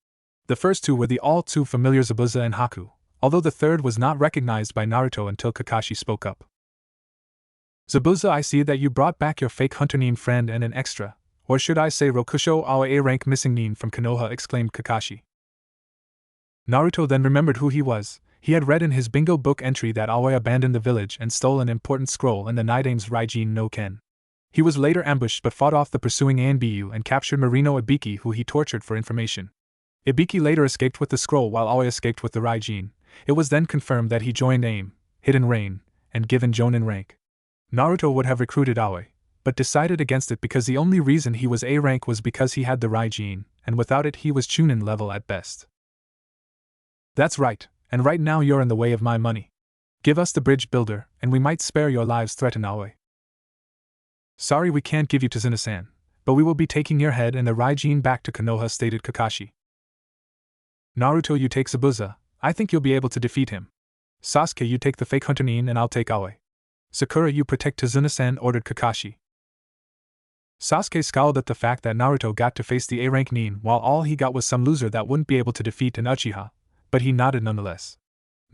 The first 2 were the all-too-familiar Zabuza and Haku, although the third was not recognized by Naruto until Kakashi spoke up. "Zabuza, I see that you brought back your fake hunter Nin friend and an extra, or should I say Rokusho Awa A-rank missing Nin from Konoha," exclaimed Kakashi. Naruto then remembered who he was. He had read in his bingo book entry that Aoi abandoned the village and stole an important scroll in the Nidame's Raijin no Ken. He was later ambushed but fought off the pursuing Anbu and captured Marino Ibiki, who he tortured for information. Ibiki later escaped with the scroll while Aoi escaped with the Raijin. It was then confirmed that he joined AIM, Hidden Rain, and given Jonin rank. Naruto would have recruited Aoi, but decided against it because the only reason he was A rank was because he had the Raijin, and without it he was Chunin level at best. "That's right, and right now you're in the way of my money. Give us the bridge builder, and we might spare your lives, threatened Aoi. Sorry, we can't give you Tsunasan, but we will be taking your head and the Raijin back to Konoha, stated Kakashi. Naruto, you take Zabuza. I think you'll be able to defeat him. Sasuke, you take the fake Hunter Nin and I'll take Aoi. Sakura, you protect Tsunasan, ordered Kakashi. Sasuke scowled at the fact that Naruto got to face the A-rank Nin while all he got was some loser that wouldn't be able to defeat an Uchiha, but he nodded nonetheless.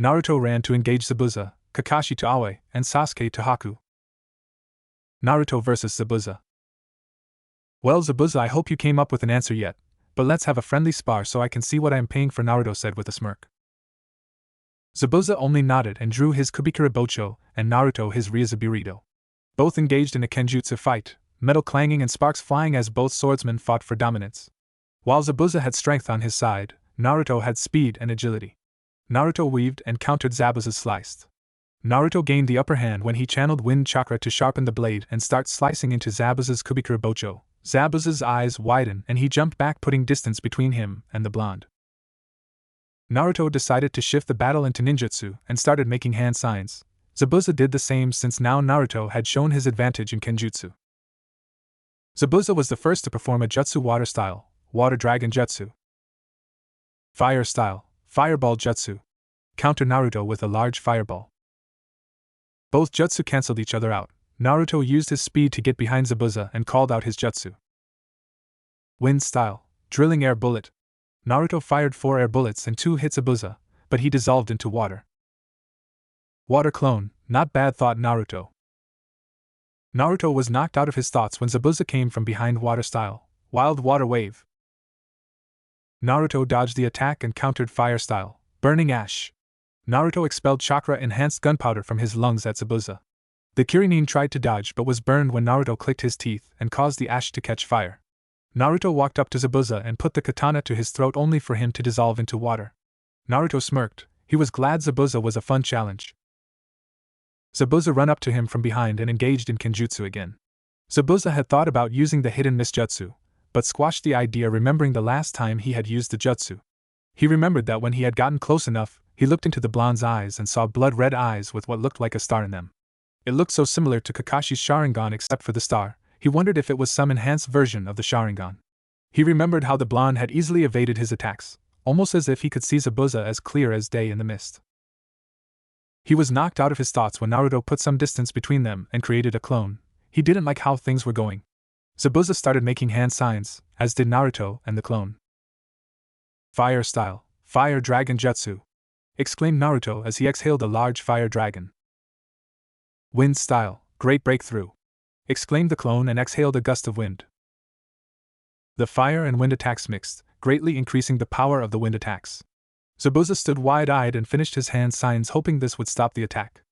Naruto ran to engage Zabuza, Kakashi to Aoi, and Sasuke to Haku. Naruto vs. Zabuza. Well, Zabuza, I hope you came up with an answer yet, but let's have a friendly spar so I can see what I am paying for, Naruto said with a smirk. Zabuza only nodded and drew his Kubikara Bocho, and Naruto his Ryuzabirito. Both engaged in a kenjutsu fight, metal clanging and sparks flying as both swordsmen fought for dominance. While Zabuza had strength on his side, Naruto had speed and agility. Naruto weaved and countered Zabuza's slice. Naruto gained the upper hand when he channeled wind chakra to sharpen the blade and start slicing into Zabuza's Kubikara Bocho. Zabuza's eyes widened and he jumped back, putting distance between him and the blonde. Naruto decided to shift the battle into ninjutsu and started making hand signs. Zabuza did the same since now Naruto had shown his advantage in kenjutsu. Zabuza was the first to perform a jutsu water style, water dragon jutsu. Fire style, fireball jutsu. Counter Naruto with a large fireball. Both jutsu cancelled each other out. Naruto used his speed to get behind Zabuza and called out his jutsu. Wind style, drilling air bullet. Naruto fired 4 air bullets and 2 hit Zabuza, but he dissolved into water. Water clone, not bad, thought Naruto. Naruto was knocked out of his thoughts when Zabuza came from behind. Water style, wild water wave. Naruto dodged the attack and countered fire style, burning ash. Naruto expelled chakra-enhanced gunpowder from his lungs at Zabuza. The Kirinin tried to dodge but was burned when Naruto clicked his teeth and caused the ash to catch fire. Naruto walked up to Zabuza and put the katana to his throat only for him to dissolve into water. Naruto smirked. He was glad Zabuza was a fun challenge. Zabuza ran up to him from behind and engaged in kenjutsu again. Zabuza had thought about using the hidden miss jutsu, but squashed the idea remembering the last time he had used the jutsu. He remembered that when he had gotten close enough, he looked into the blonde's eyes and saw blood-red eyes with what looked like a star in them. It looked so similar to Kakashi's Sharingan except for the star. He wondered if it was some enhanced version of the Sharingan. He remembered how the blonde had easily evaded his attacks, almost as if he could see Zabuza as clear as day in the mist. He was knocked out of his thoughts when Naruto put some distance between them and created a clone. He didn't like how things were going. Zabuza started making hand signs, as did Naruto and the clone. Fire style, fire dragon jutsu, exclaimed Naruto as he exhaled a large fire dragon. Wind style, great breakthrough, exclaimed the clone and exhaled a gust of wind. The fire and wind attacks mixed, greatly increasing the power of the wind attacks. Zabuza stood wide-eyed and finished his hand signs, hoping this would stop the attack.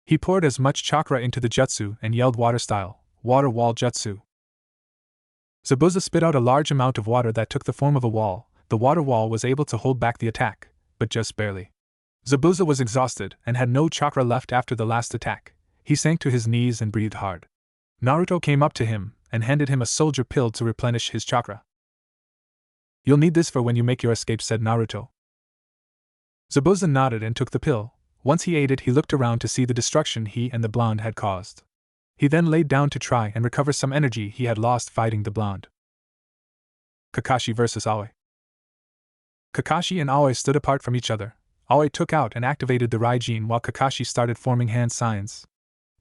He poured as much chakra into the jutsu and yelled water style, water wall jutsu. Zabuza spit out a large amount of water that took the form of a wall. The water wall was able to hold back the attack, but just barely. Zabuza was exhausted and had no chakra left after the last attack. He sank to his knees and breathed hard. Naruto came up to him and handed him a soldier pill to replenish his chakra. You'll need this for when you make your escape, said Naruto. Zabuza nodded and took the pill. Once he ate it, he looked around to see the destruction he and the blonde had caused. He then laid down to try and recover some energy he had lost fighting the blonde. Kakashi vs. Aoi. Kakashi and Aoi stood apart from each other. Aoi took out and activated the Raijin while Kakashi started forming hand signs.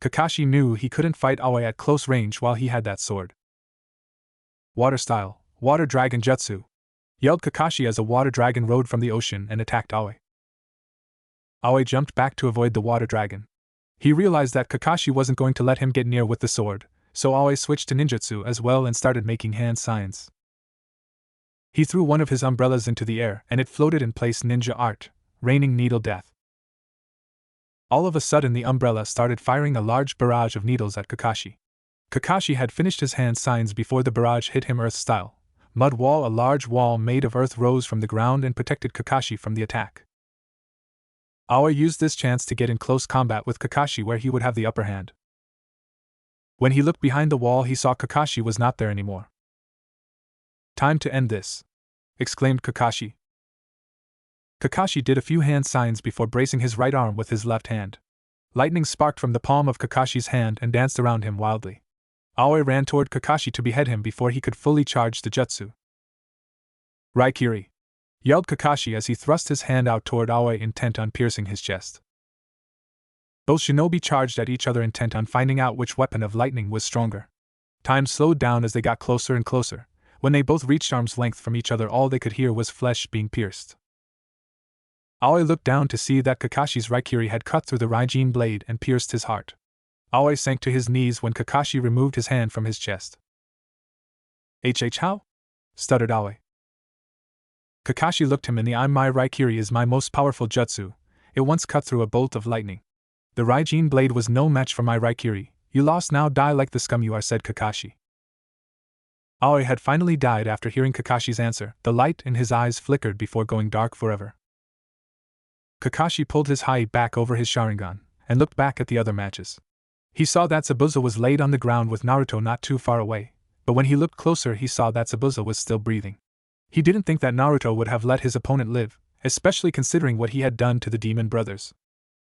Kakashi knew he couldn't fight Aoi at close range while he had that sword. Water style, water dragon jutsu, yelled Kakashi as a water dragon rode from the ocean and attacked Aoi. Aoi jumped back to avoid the water dragon. He realized that Kakashi wasn't going to let him get near with the sword, so Aoi switched to ninjutsu as well and started making hand signs. He threw one of his umbrellas into the air and it floated in place, ninja art, raining needle death. All of a sudden the umbrella started firing a large barrage of needles at Kakashi. Kakashi had finished his hand signs before the barrage hit him earth style. Mud wall, a large wall made of earth rose from the ground and protected Kakashi from the attack. Aoi used this chance to get in close combat with Kakashi where he would have the upper hand. When he looked behind the wall he saw Kakashi was not there anymore. Time to end this, exclaimed Kakashi. Kakashi did a few hand signs before bracing his right arm with his left hand. Lightning sparked from the palm of Kakashi's hand and danced around him wildly. Aoi ran toward Kakashi to behead him before he could fully charge the jutsu. Raikiri! Yelled Kakashi as he thrust his hand out toward Aoi, intent on piercing his chest. Both shinobi charged at each other, intent on finding out which weapon of lightning was stronger. Time slowed down as they got closer and closer. When they both reached arm's length from each other, all they could hear was flesh being pierced. Aoi looked down to see that Kakashi's Raikiri had cut through the Raijin blade and pierced his heart. Aoi sank to his knees when Kakashi removed his hand from his chest. How? Stuttered Aoi. Kakashi looked him in the eye. My Raikiri is my most powerful jutsu. It once cut through a bolt of lightning. The Raijin blade was no match for my Raikiri. You lost, now die like the scum you are, said Kakashi. Aoi had finally died after hearing Kakashi's answer. The light in his eyes flickered before going dark forever. Kakashi pulled his hai back over his Sharingan and looked back at the other matches. He saw that Zabuza was laid on the ground with Naruto not too far away, but when he looked closer he saw that Zabuza was still breathing. He didn't think that Naruto would have let his opponent live, especially considering what he had done to the demon brothers.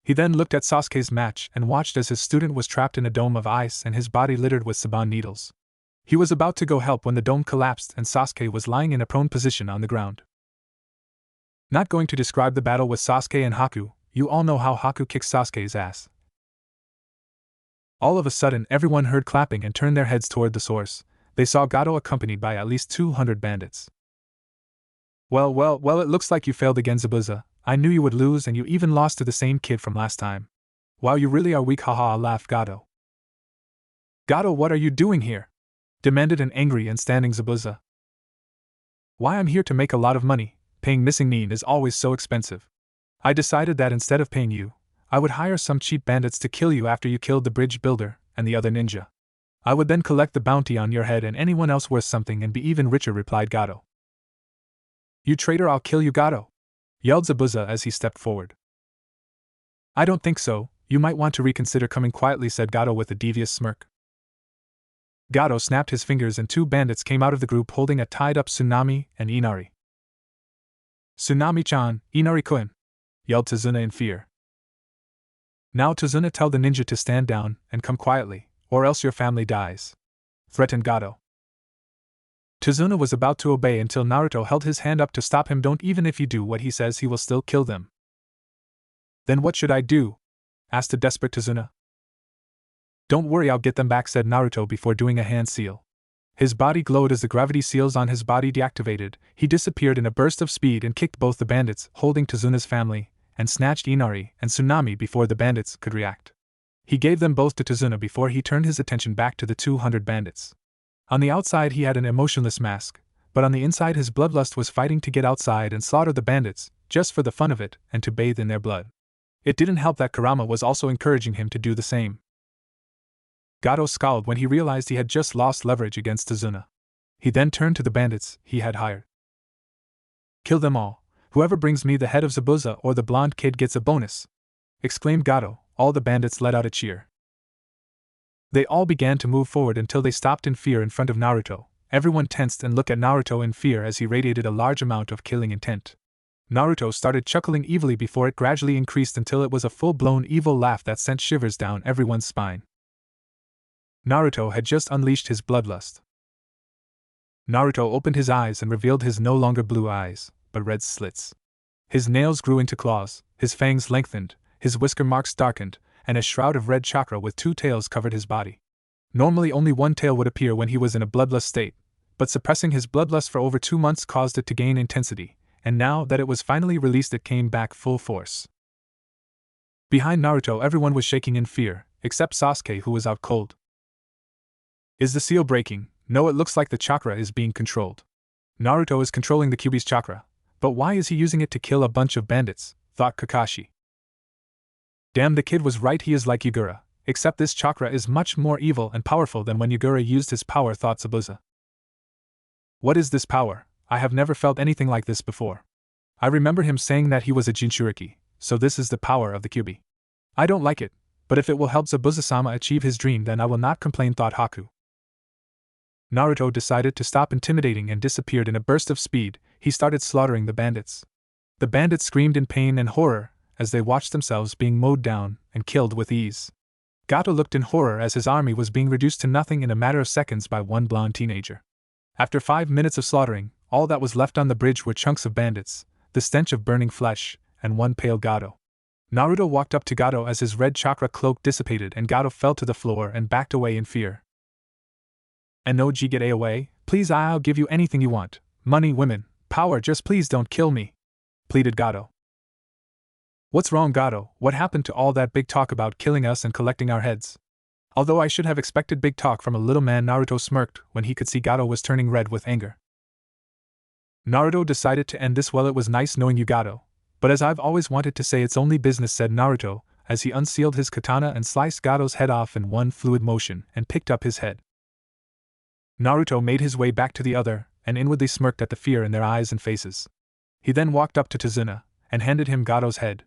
He then looked at Sasuke's match and watched as his student was trapped in a dome of ice and his body littered with Saban needles. He was about to go help when the dome collapsed and Sasuke was lying in a prone position on the ground. Not going to describe the battle with Sasuke and Haku, you all know how Haku kicked Sasuke's ass. All of a sudden everyone heard clapping and turned their heads toward the source. They saw Gato accompanied by at least 200 bandits. Well, it looks like you failed again, Zabuza. I knew you would lose, and you even lost to the same kid from last time. Wow, you really are weak, haha, laughed Gato. Gato, what are you doing here? Demanded an angry and standing Zabuza. Why, I'm here to make a lot of money. Paying missing Nin is always so expensive. I decided that instead of paying you, I would hire some cheap bandits to kill you after you killed the bridge builder and the other ninja. I would then collect the bounty on your head and anyone else worth something and be even richer, replied Gato. You traitor, I'll kill you, Gato! Yelled Zabuza as he stepped forward. I don't think so. You might want to reconsider coming quietly, said Gato with a devious smirk. Gato snapped his fingers and 2 bandits came out of the group holding a tied-up Tsunami and Inari. Tsunami-chan, Inari-kun! Yelled Tazuna in fear. Now Tazuna, tell the ninja to stand down and come quietly, or else your family dies, threatened Gato. Tazuna was about to obey until Naruto held his hand up to stop him. Don't, even if you do what he says, he will still kill them. Then what should I do? Asked a desperate Tazuna. Don't worry, I'll get them back, said Naruto before doing a hand seal. His body glowed as the gravity seals on his body deactivated. He disappeared in a burst of speed and kicked both the bandits holding Tazuna's family and snatched Inari and Tsunami before the bandits could react. He gave them both to Tazuna before he turned his attention back to the 200 bandits. On the outside he had an emotionless mask, but on the inside his bloodlust was fighting to get outside and slaughter the bandits, just for the fun of it and to bathe in their blood. It didn't help that Kurama was also encouraging him to do the same. Gato scowled when he realized he had just lost leverage against Tazuna. He then turned to the bandits he had hired. Kill them all. Whoever brings me the head of Zabuza or the blonde kid gets a bonus, exclaimed Gato. All the bandits let out a cheer. They all began to move forward until they stopped in fear in front of Naruto. Everyone tensed and looked at Naruto in fear as he radiated a large amount of killing intent. Naruto started chuckling evilly before it gradually increased until it was a full-blown evil laugh that sent shivers down everyone's spine. Naruto had just unleashed his bloodlust. Naruto opened his eyes and revealed his no longer blue eyes, but red slits. His nails grew into claws, his fangs lengthened, his whisker marks darkened, and a shroud of red chakra with 2 tails covered his body. Normally only 1 tail would appear when he was in a bloodlust state, but suppressing his bloodlust for over 2 months caused it to gain intensity, and now that it was finally released it came back full force. Behind Naruto everyone was shaking in fear, except Sasuke, who was out cold. Is the seal breaking? No, it looks like the chakra is being controlled. Naruto is controlling the Kyuubi's chakra, but why is he using it to kill a bunch of bandits? Thought Kakashi. Damn, the kid was right, he is like Yagura, except this chakra is much more evil and powerful than when Yagura used his power, thought Zabuza. What is this power? I have never felt anything like this before. I remember him saying that he was a Jinchuriki, so this is the power of the Kyuubi. I don't like it, but if it will help Zabuza-sama achieve his dream then I will not complain, thought Haku. Naruto decided to stop intimidating and disappeared in a burst of speed. He started slaughtering the bandits. The bandits screamed in pain and horror as they watched themselves being mowed down and killed with ease. Gato looked in horror as his army was being reduced to nothing in a matter of seconds by one blonde teenager. After 5 minutes of slaughtering, all that was left on the bridge were chunks of bandits, the stench of burning flesh, and one pale Gato. Naruto walked up to Gato as his red chakra cloak dissipated and Gato fell to the floor and backed away in fear. "Enoji, get away, please, I'll give you anything you want. Money, women, power, just please don't kill me," pleaded Gato. "What's wrong, Gato? What happened to all that big talk about killing us and collecting our heads?" Although I should have expected big talk from a little man, Naruto smirked when he could see Gato was turning red with anger. Naruto decided to end this. "Well, it was nice knowing you, Gato, but as I've always wanted to say, it's only business," said Naruto, as he unsealed his katana and sliced Gato's head off in one fluid motion and picked up his head. Naruto made his way back to the other, and inwardly smirked at the fear in their eyes and faces. He then walked up to Tazuna and handed him Gato's head.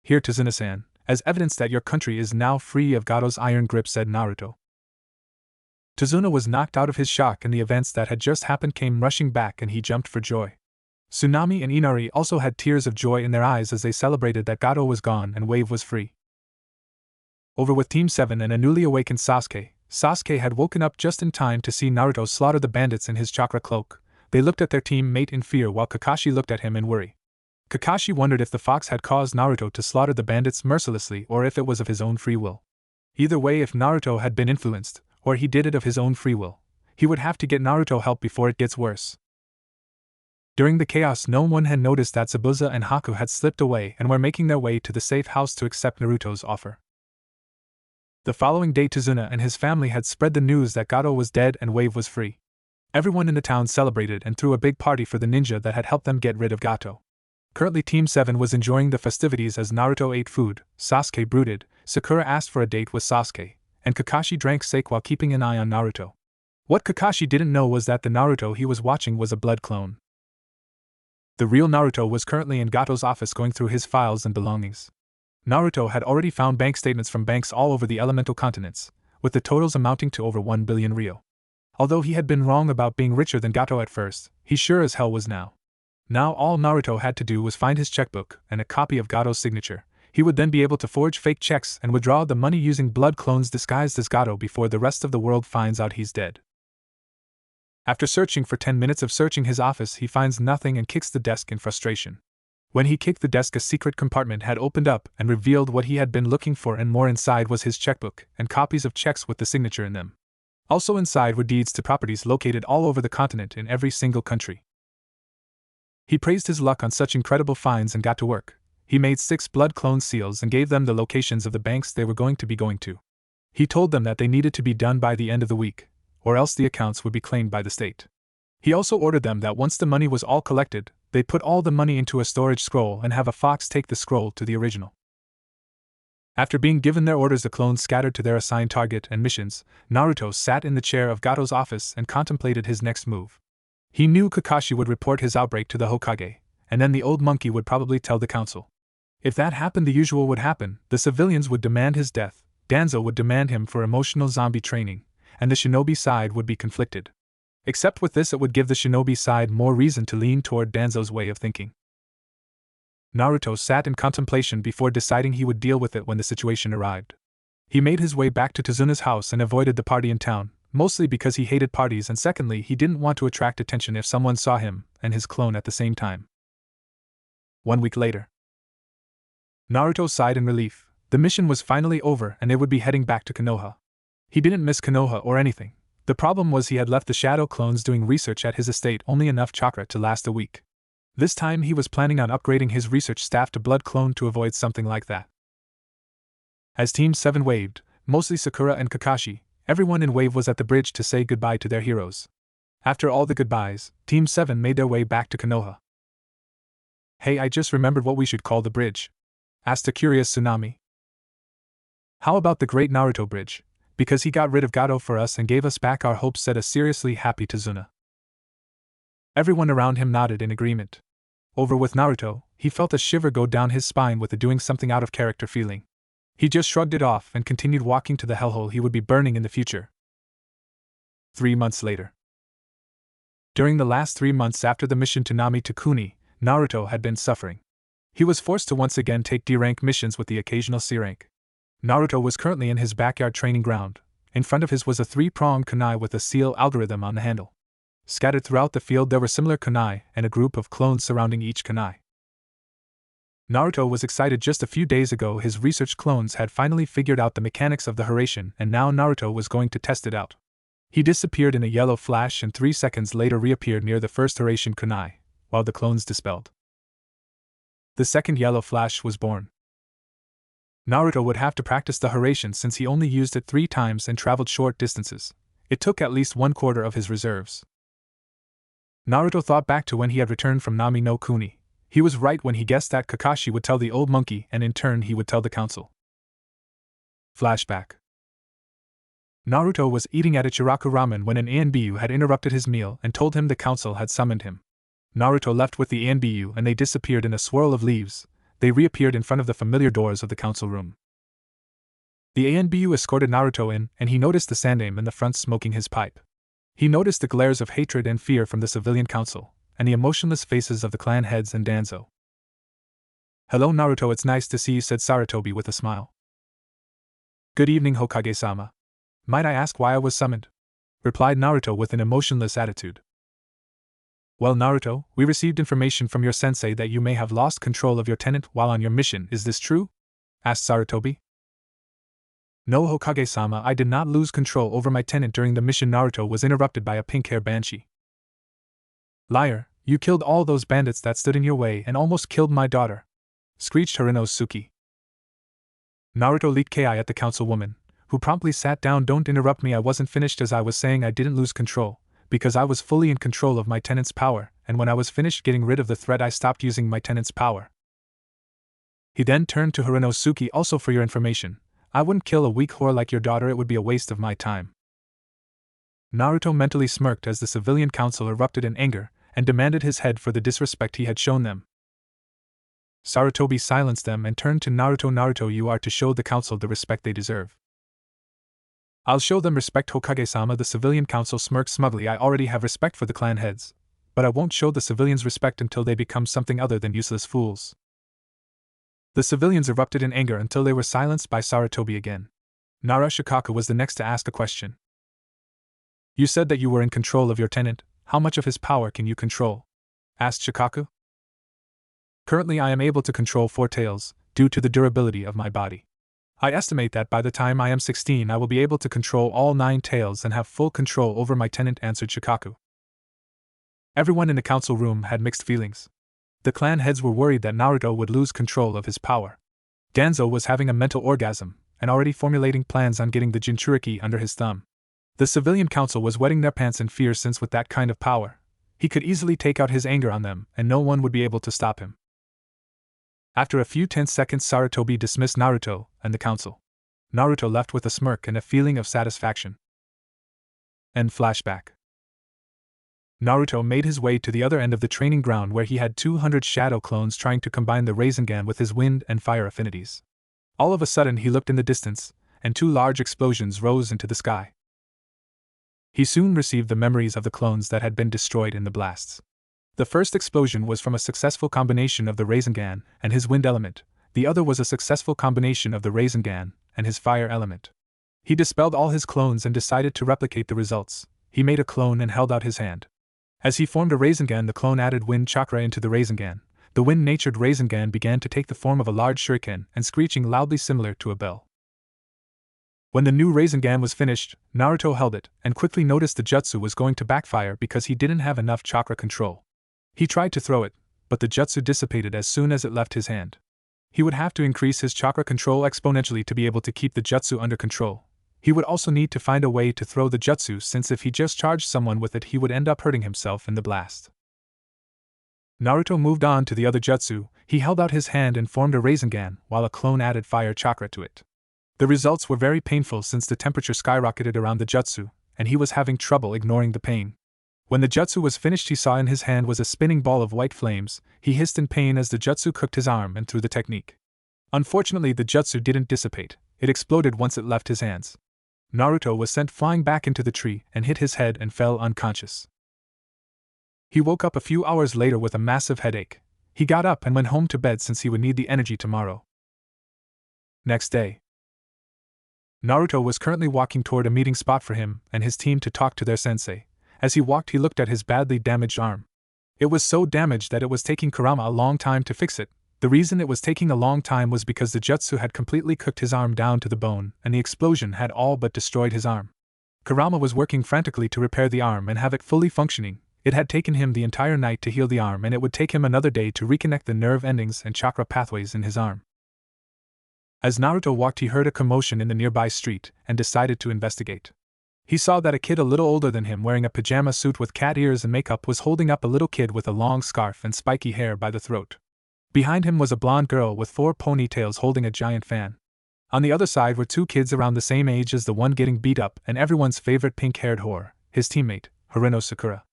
"Here, Tazuna-san, as evidence that your country is now free of Gato's iron grip," said Naruto. Tazuna was knocked out of his shock, and the events that had just happened came rushing back, and he jumped for joy. Tsunami and Inari also had tears of joy in their eyes as they celebrated that Gato was gone and Wave was free. Over with Team 7 and a newly awakened Sasuke. Sasuke had woken up just in time to see Naruto slaughter the bandits in his chakra cloak. They looked at their teammate in fear while Kakashi looked at him in worry. Kakashi wondered if the fox had caused Naruto to slaughter the bandits mercilessly or if it was of his own free will. Either way, if Naruto had been influenced, or he did it of his own free will, he would have to get Naruto help before it gets worse. During the chaos, no one had noticed that Zabuza and Haku had slipped away and were making their way to the safe house to accept Naruto's offer. The following day, Tazuna and his family had spread the news that Gato was dead and Wave was free. Everyone in the town celebrated and threw a big party for the ninja that had helped them get rid of Gato. Currently, Team 7 was enjoying the festivities as Naruto ate food, Sasuke brooded, Sakura asked for a date with Sasuke, and Kakashi drank sake while keeping an eye on Naruto. What Kakashi didn't know was that the Naruto he was watching was a blood clone. The real Naruto was currently in Gato's office going through his files and belongings. Naruto had already found bank statements from banks all over the elemental continents, with the totals amounting to over 1 billion ryo. Although he had been wrong about being richer than Gato at first, he sure as hell was now. Now all Naruto had to do was find his checkbook and a copy of Gato's signature. He would then be able to forge fake checks and withdraw the money using blood clones disguised as Gato before the rest of the world finds out he's dead. After searching for 10 minutes of searching his office, he finds nothing and kicks the desk in frustration. When he kicked the desk, a secret compartment had opened up and revealed what he had been looking for, and more inside was his checkbook and copies of checks with the signature in them. Also inside were deeds to properties located all over the continent in every single country. He praised his luck on such incredible finds and got to work. He made 6 blood clone seals and gave them the locations of the banks they were going to be going to. He told them that they needed to be done by the end of the week, or else the accounts would be claimed by the state. He also ordered them that once the money was all collected, they'd put all the money into a storage scroll and have a fox take the scroll to the original. After being given their orders, the clones scattered to their assigned target and missions. Naruto sat in the chair of Gato's office and contemplated his next move. He knew Kakashi would report his outbreak to the Hokage, and then the old monkey would probably tell the council. If that happened, the usual would happen. The civilians would demand his death, Danzo would demand him for emotional zombie training, and the shinobi side would be conflicted. Except with this, it would give the shinobi side more reason to lean toward Danzo's way of thinking. Naruto sat in contemplation before deciding he would deal with it when the situation arrived. He made his way back to Tazuna's house and avoided the party in town, mostly because he hated parties, and secondly, he didn't want to attract attention if someone saw him and his clone at the same time. 1 week later. Naruto sighed in relief. The mission was finally over and they would be heading back to Konoha. He didn't miss Konoha or anything. The problem was he had left the shadow clones doing research at his estate only enough chakra to last a week. This time he was planning on upgrading his research staff to blood clone to avoid something like that. As Team 7 waved, mostly Sakura and Kakashi, everyone in Wave was at the bridge to say goodbye to their heroes. After all the goodbyes, Team 7 made their way back to Konoha. "Hey, I just remembered what we should call the bridge," asked a curious Tsunami. "How about the Great Naruto Bridge? Because he got rid of Gato for us and gave us back our hopes," said a seriously happy Tazuna. Everyone around him nodded in agreement. Over with Naruto, he felt a shiver go down his spine with the doing something out of character feeling. He just shrugged it off and continued walking to the hellhole he would be burning in the future. 3 months later. During the last 3 months after the mission to Nami to Kuni, Naruto had been suffering. He was forced to once again take D-rank missions with the occasional C-rank. Naruto was currently in his backyard training ground. In front of his was a 3-pronged kunai with a seal algorithm on the handle. Scattered throughout the field there were similar kunai and a group of clones surrounding each kunai. Naruto was excited. Just a few days ago his research clones had finally figured out the mechanics of the Hiraishin, and now Naruto was going to test it out. He disappeared in a yellow flash and 3 seconds later reappeared near the first Hiraishin kunai, while the clones dispelled. The second yellow flash was born. Naruto would have to practice the Hiraishin since he only used it 3 times and traveled short distances. It took at least 1/4 of his reserves. Naruto thought back to when he had returned from Nami no Kuni. He was right when he guessed that Kakashi would tell the old monkey and in turn he would tell the council. Flashback. Naruto was eating at Ichiraku Ramen when an ANBU had interrupted his meal and told him the council had summoned him. Naruto left with the ANBU and they disappeared in a swirl of leaves. They reappeared in front of the familiar doors of the council room. The ANBU escorted Naruto in, and he noticed the Sandaime in the front smoking his pipe. He noticed the glares of hatred and fear from the civilian council, and the emotionless faces of the clan heads and Danzo. "Hello Naruto, it's nice to see you," said Sarutobi with a smile. "Good evening, Hokage-sama. Might I ask why I was summoned?" replied Naruto with an emotionless attitude. "Well Naruto, we received information from your sensei that you may have lost control of your tenant while on your mission, is this true?" asked Sarutobi. "No Hokage-sama, I did not lose control over my tenant during the mission." Naruto was interrupted by a pink-hair banshee. "Liar, you killed all those bandits that stood in your way and almost killed my daughter," screeched Hiranosuke. Naruto leaked ki at the councilwoman, who promptly sat down. "Don't interrupt me, I wasn't finished. As I was saying, I didn't lose control, because I was fully in control of my tenant's power, and when I was finished getting rid of the threat I stopped using my tenant's power." He then turned to Hiranosuke. "Also for your information, I wouldn't kill a weak whore like your daughter, it would be a waste of my time." Naruto mentally smirked as the civilian council erupted in anger and demanded his head for the disrespect he had shown them. Sarutobi silenced them and turned to Naruto. "Naruto, you are to show the council the respect they deserve." "I'll show them respect, Hokage-sama," the civilian council smirked smugly. "I already have respect for the clan heads, but I won't show the civilians respect until they become something other than useless fools." The civilians erupted in anger until they were silenced by Sarutobi again. Nara Shikaku was the next to ask a question. "You said that you were in control of your tenant. How much of his power can you control?" asked Shikaku. "Currently I am able to control 4 tails, due to the durability of my body. I estimate that by the time I am 16 I will be able to control all 9 tails and have full control over my tenant," answered Shikaku. Everyone in the council room had mixed feelings. The clan heads were worried that Naruto would lose control of his power. Danzo was having a mental orgasm, and already formulating plans on getting the Jinchuriki under his thumb. The civilian council was wetting their pants in fear, since with that kind of power, he could easily take out his anger on them and no one would be able to stop him. After a few tense seconds Sarutobi dismissed Naruto and the council. Naruto left with a smirk and a feeling of satisfaction. End flashback. Naruto made his way to the other end of the training ground where he had 200 shadow clones trying to combine the Rasengan with his wind and fire affinities. All of a sudden he looked in the distance, and 2 large explosions rose into the sky. He soon received the memories of the clones that had been destroyed in the blasts. The first explosion was from a successful combination of the Rasengan and his wind element, the other was a successful combination of the Rasengan and his fire element. He dispelled all his clones and decided to replicate the results. He made a clone and held out his hand. As he formed a Rasengan, the clone added wind chakra into the Rasengan. The wind-natured Rasengan began to take the form of a large shuriken and screeching loudly similar to a bell. When the new Rasengan was finished, Naruto held it and quickly noticed the jutsu was going to backfire because he didn't have enough chakra control. He tried to throw it, but the jutsu dissipated as soon as it left his hand. He would have to increase his chakra control exponentially to be able to keep the jutsu under control. He would also need to find a way to throw the jutsu, since if he just charged someone with it he would end up hurting himself in the blast. Naruto moved on to the other jutsu. He held out his hand and formed a Rasengan while a clone added fire chakra to it. The results were very painful since the temperature skyrocketed around the jutsu, and he was having trouble ignoring the pain. When the jutsu was finished he saw in his hand was a spinning ball of white flames. He hissed in pain as the jutsu cooked his arm and through the technique. Unfortunately the jutsu didn't dissipate, it exploded once it left his hands. Naruto was sent flying back into the tree and hit his head and fell unconscious. He woke up a few hours later with a massive headache. He got up and went home to bed since he would need the energy tomorrow. Next day, Naruto was currently walking toward a meeting spot for him and his team to talk to their sensei. As he walked, he looked at his badly damaged arm. It was so damaged that it was taking Kurama a long time to fix it. The reason it was taking a long time was because the jutsu had completely cooked his arm down to the bone, and the explosion had all but destroyed his arm. Kurama was working frantically to repair the arm and have it fully functioning. It had taken him the entire night to heal the arm, and it would take him another day to reconnect the nerve endings and chakra pathways in his arm. As Naruto walked, he heard a commotion in the nearby street and decided to investigate. He saw that a kid a little older than him, wearing a pajama suit with cat ears and makeup, was holding up a little kid with a long scarf and spiky hair by the throat. Behind him was a blonde girl with 4 ponytails holding a giant fan. On the other side were 2 kids around the same age as the one getting beat up and everyone's favorite pink-haired whore, his teammate, Haruno Sakura.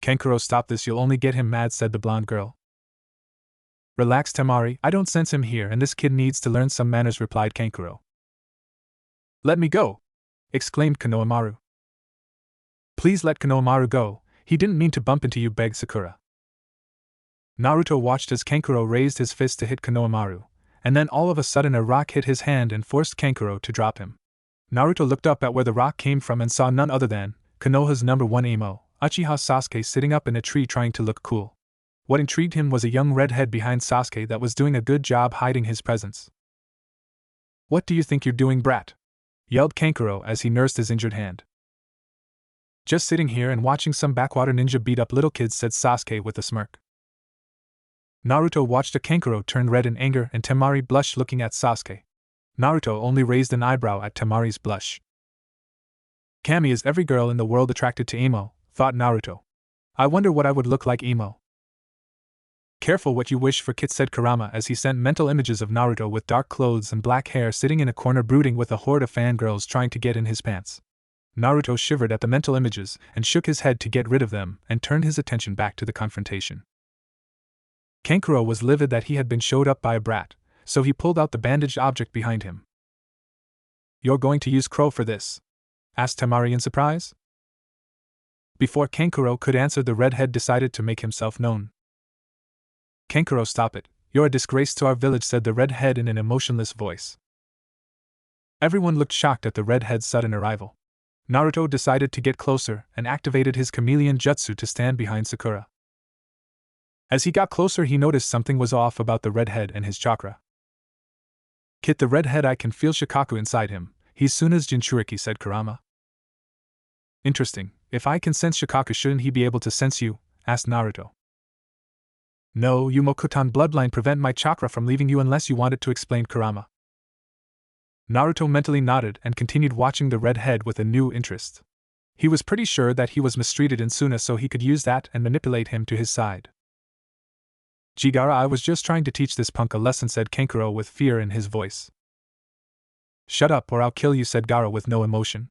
"Kankuro, stop this, you'll only get him mad," said the blonde girl. "Relax, Temari, I don't sense him here and this kid needs to learn some manners," replied Kankuro. "Let me go!" exclaimed Konohamaru. "Please let Konohamaru go, he didn't mean to bump into you," begged Sakura. Naruto watched as Kankuro raised his fist to hit Konohamaru, and then all of a sudden a rock hit his hand and forced Kankuro to drop him. Naruto looked up at where the rock came from and saw none other than Konoha's number 1 amo, Uchiha Sasuke, sitting up in a tree trying to look cool. What intrigued him was a young redhead behind Sasuke that was doing a good job hiding his presence. "What do you think you're doing, brat?" yelled Kankuro as he nursed his injured hand. "Just sitting here and watching some backwater ninja beat up little kids," said Sasuke with a smirk. Naruto watched Kankuro turn red in anger and Temari blush looking at Sasuke. Naruto only raised an eyebrow at Temari's blush. "Kami, is every girl in the world attracted to emo?" thought Naruto. "I wonder what I would look like emo." "Careful what you wish for, kid," said Kurama as he sent mental images of Naruto with dark clothes and black hair sitting in a corner brooding with a horde of fangirls trying to get in his pants. Naruto shivered at the mental images and shook his head to get rid of them and turned his attention back to the confrontation. Kankuro was livid that he had been showed up by a brat, so he pulled out the bandaged object behind him. "You're going to use Crow for this?" asked Temari in surprise. Before Kankuro could answer, the redhead decided to make himself known. "Kankuro, stop it, you're a disgrace to our village," said the redhead in an emotionless voice. Everyone looked shocked at the redhead's sudden arrival. Naruto decided to get closer and activated his chameleon jutsu to stand behind Sakura. As he got closer, he noticed something was off about the redhead and his chakra. "Kid, the redhead, I can feel Shikaku inside him. He's Suna's Jinchuriki," said Kurama. "Interesting. If I can sense Shikaku, shouldn't he be able to sense you?" asked Naruto. "No, Yumokutan bloodline prevent my chakra from leaving you unless you want it to," explained Kurama. Naruto mentally nodded and continued watching the redhead with a new interest. He was pretty sure that he was mistreated in Suna, so he could use that and manipulate him to his side. "Jigara, I was just trying to teach this punk a lesson," said Kankuro with fear in his voice. "Shut up or I'll kill you," said Gaara with no emotion.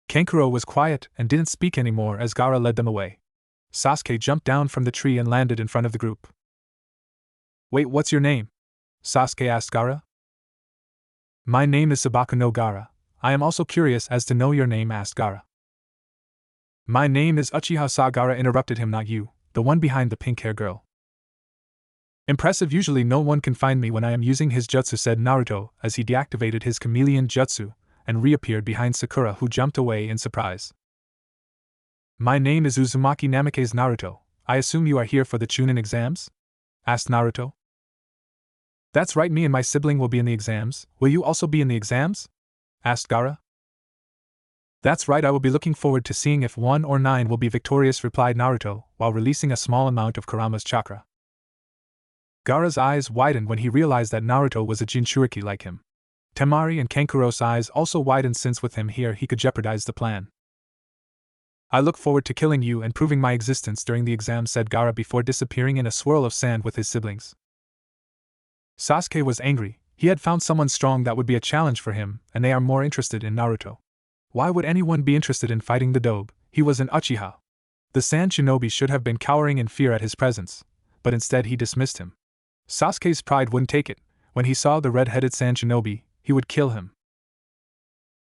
Kankuro was quiet and didn't speak anymore as Gaara led them away. Sasuke jumped down from the tree and landed in front of the group. "Wait, what's your name?" Sasuke asked Gaara. "My name is Sabaku no Gaara. I am also curious as to know your name," asked Gaara. "My name is Uchiha Gaara," interrupted him, "not you, the one behind the pink-hair girl." "Impressive, usually no one can find me when I am using his jutsu," said Naruto as he deactivated his chameleon jutsu and reappeared behind Sakura, who jumped away in surprise. "My name is Uzumaki Namikaze Naruto. I assume you are here for the Chunin exams?" asked Naruto. "That's right, me and my sibling will be in the exams. Will you also be in the exams?" asked Gaara. "That's right, I will be looking forward to seeing if 1 or 9 will be victorious," replied Naruto while releasing a small amount of Kurama's chakra. Gaara's eyes widened when he realized that Naruto was a Jinchuriki like him. Temari and Kankuro's eyes also widened, since with him here he could jeopardize the plan. "I look forward to killing you and proving my existence during the exam," said Gaara before disappearing in a swirl of sand with his siblings. Sasuke was angry. He had found someone strong that would be a challenge for him, and they are more interested in Naruto. Why would anyone be interested in fighting the Dobe? He was an Uchiha. The Sand Shinobi should have been cowering in fear at his presence, but instead he dismissed him. Sasuke's pride wouldn't take it. When he saw the red-headed Sand Shinobi, he would kill him.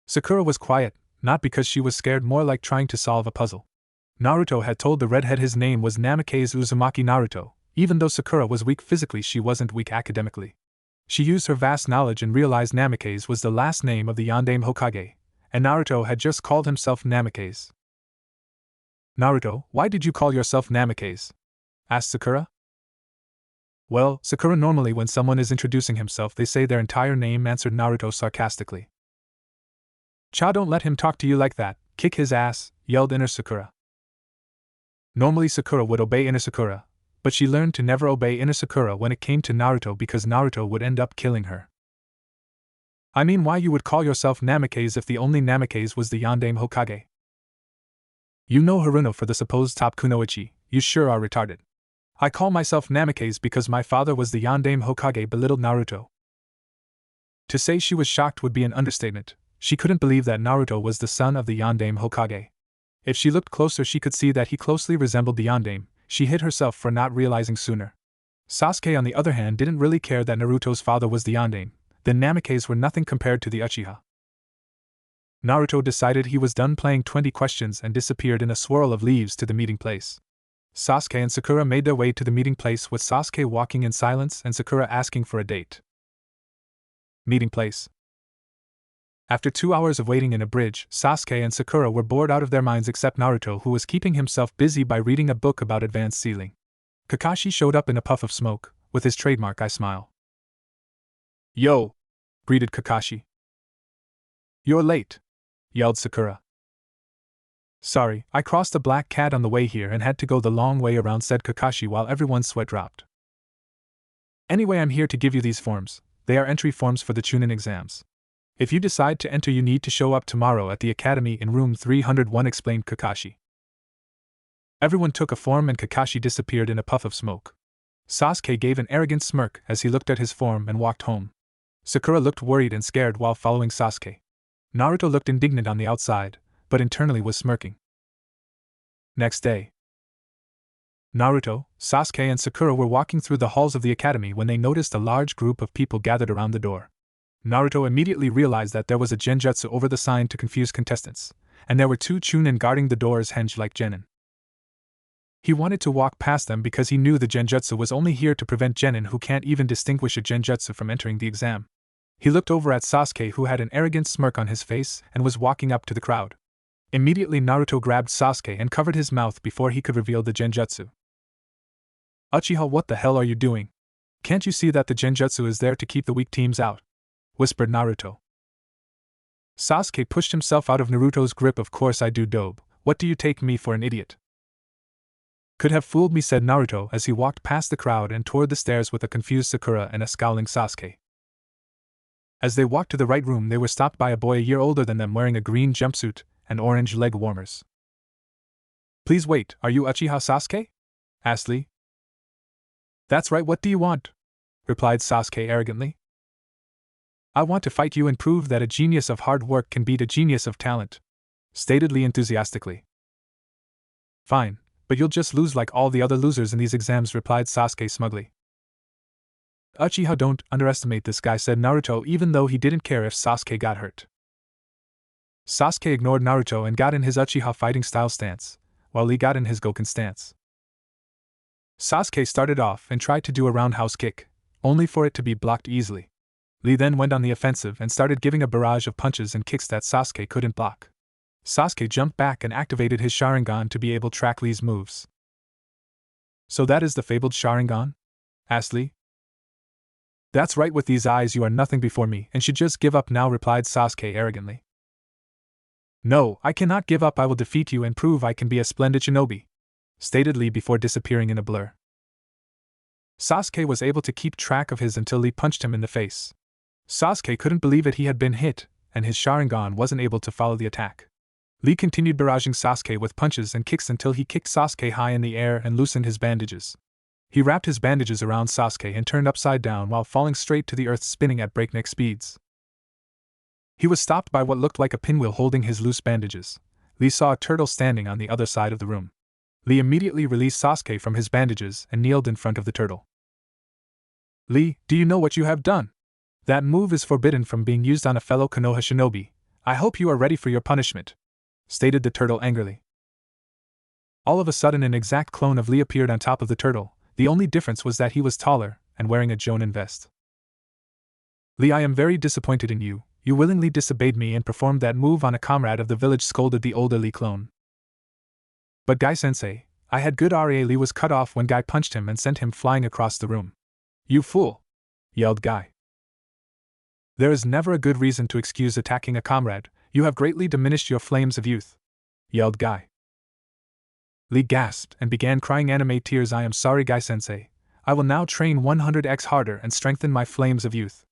Sakura was quiet, not because she was scared, more like trying to solve a puzzle. Naruto had told the redhead his name was Namikaze Uzumaki Naruto. Even though Sakura was weak physically, she wasn't weak academically. She used her vast knowledge and realized Namikaze was the last name of the Yondaime Hokage, and Naruto had just called himself Namikaze. Naruto, why did you call yourself Namikaze? Asked Sakura. Well, Sakura, normally when someone is introducing himself they say their entire name, answered Naruto sarcastically. Cha, don't let him talk to you like that, kick his ass, yelled inner Sakura. Normally Sakura would obey inner Sakura, but she learned to never obey inner Sakura when it came to Naruto because Naruto would end up killing her. I mean, why you would call yourself Namikaze if the only Namikaze was the Yondaime Hokage? You know Haruno for the supposed top kunoichi, you sure are retarded. I call myself Namikaze because my father was the Yondaime Hokage, belittled Naruto. To say she was shocked would be an understatement. She couldn't believe that Naruto was the son of the Yondaime Hokage. If she looked closer she could see that he closely resembled the Yondaime. She hit herself for not realizing sooner. Sasuke on the other hand didn't really care that Naruto's father was the Yondaime. The Namikaze were nothing compared to the Uchiha. Naruto decided he was done playing 20 questions and disappeared in a swirl of leaves to the meeting place. Sasuke and Sakura made their way to the meeting place with Sasuke walking in silence and Sakura asking for a date. Meeting place. After 2 hours of waiting in a bridge, Sasuke and Sakura were bored out of their minds except Naruto, who was keeping himself busy by reading a book about advanced sealing. Kakashi showed up in a puff of smoke, with his trademark "I smile." Yo! Greeted Kakashi. You're late, yelled Sakura. Sorry, I crossed a black cat on the way here and had to go the long way around, said Kakashi while everyone's sweat dropped. Anyway, I'm here to give you these forms. They are entry forms for the Chunin exams. If you decide to enter you need to show up tomorrow at the academy in room 301, explained Kakashi. Everyone took a form and Kakashi disappeared in a puff of smoke. Sasuke gave an arrogant smirk as he looked at his form and walked home. Sakura looked worried and scared while following Sasuke. Naruto looked indignant on the outside, but internally was smirking. Next day, Naruto, Sasuke and Sakura were walking through the halls of the academy when they noticed a large group of people gathered around the door. Naruto immediately realized that there was a genjutsu over the sign to confuse contestants, and there were 2 Chunin guarding the doors hinged like genin. He wanted to walk past them because he knew the genjutsu was only here to prevent genin who can't even distinguish a genjutsu from entering the exam. He looked over at Sasuke, who had an arrogant smirk on his face and was walking up to the crowd. Immediately Naruto grabbed Sasuke and covered his mouth before he could reveal the genjutsu. Uchiha, what the hell are you doing? Can't you see that the genjutsu is there to keep the weak teams out? Whispered Naruto. Sasuke pushed himself out of Naruto's grip. Of course I do, dope. What do you take me for, an idiot? Could have fooled me, said Naruto as he walked past the crowd and toward the stairs with a confused Sakura and a scowling Sasuke. As they walked to the right room they were stopped by a boy a year older than them wearing a green jumpsuit and orange leg warmers. Please wait, are you Uchiha Sasuke? Asked Lee. That's right, what do you want? Replied Sasuke arrogantly. I want to fight you and prove that a genius of hard work can beat a genius of talent, stated Lee enthusiastically. Fine, but you'll just lose like all the other losers in these exams, replied Sasuke smugly. Uchiha, don't underestimate this guy, said Naruto, even though he didn't care if Sasuke got hurt. Sasuke ignored Naruto and got in his Uchiha fighting style stance, while Lee got in his Goken stance. Sasuke started off and tried to do a roundhouse kick, only for it to be blocked easily. Lee then went on the offensive and started giving a barrage of punches and kicks that Sasuke couldn't block. Sasuke jumped back and activated his Sharingan to be able to track Lee's moves. So that is the fabled Sharingan? Asked Lee. That's right, with these eyes you are nothing before me and should just give up now, replied Sasuke arrogantly. No, I cannot give up, I will defeat you and prove I can be a splendid shinobi, stated Lee before disappearing in a blur. Sasuke was able to keep track of his until Lee punched him in the face. Sasuke couldn't believe it, he had been hit, and his Sharingan wasn't able to follow the attack. Lee continued barraging Sasuke with punches and kicks until he kicked Sasuke high in the air and loosened his bandages. He wrapped his bandages around Sasuke and turned upside down while falling straight to the earth, spinning at breakneck speeds. He was stopped by what looked like a pinwheel holding his loose bandages. Lee saw a turtle standing on the other side of the room. Lee immediately released Sasuke from his bandages and kneeled in front of the turtle. Lee, do you know what you have done? That move is forbidden from being used on a fellow Konoha shinobi. I hope you are ready for your punishment, stated the turtle angrily. All of a sudden an exact clone of Lee appeared on top of the turtle. The only difference was that he was taller and wearing a Jonin vest. Lee, I am very disappointed in you. You willingly disobeyed me and performed that move on a comrade of the village, scolded the older Lee clone. But Guy-sensei, I had good RA. Lee was cut off when Guy punched him and sent him flying across the room. You fool! Yelled Guy. There is never a good reason to excuse attacking a comrade. You have greatly diminished your flames of youth. Yelled Guy. Lee gasped and began crying anime tears. I am sorry, Guy-sensei. I will now train 100x harder and strengthen my flames of youth.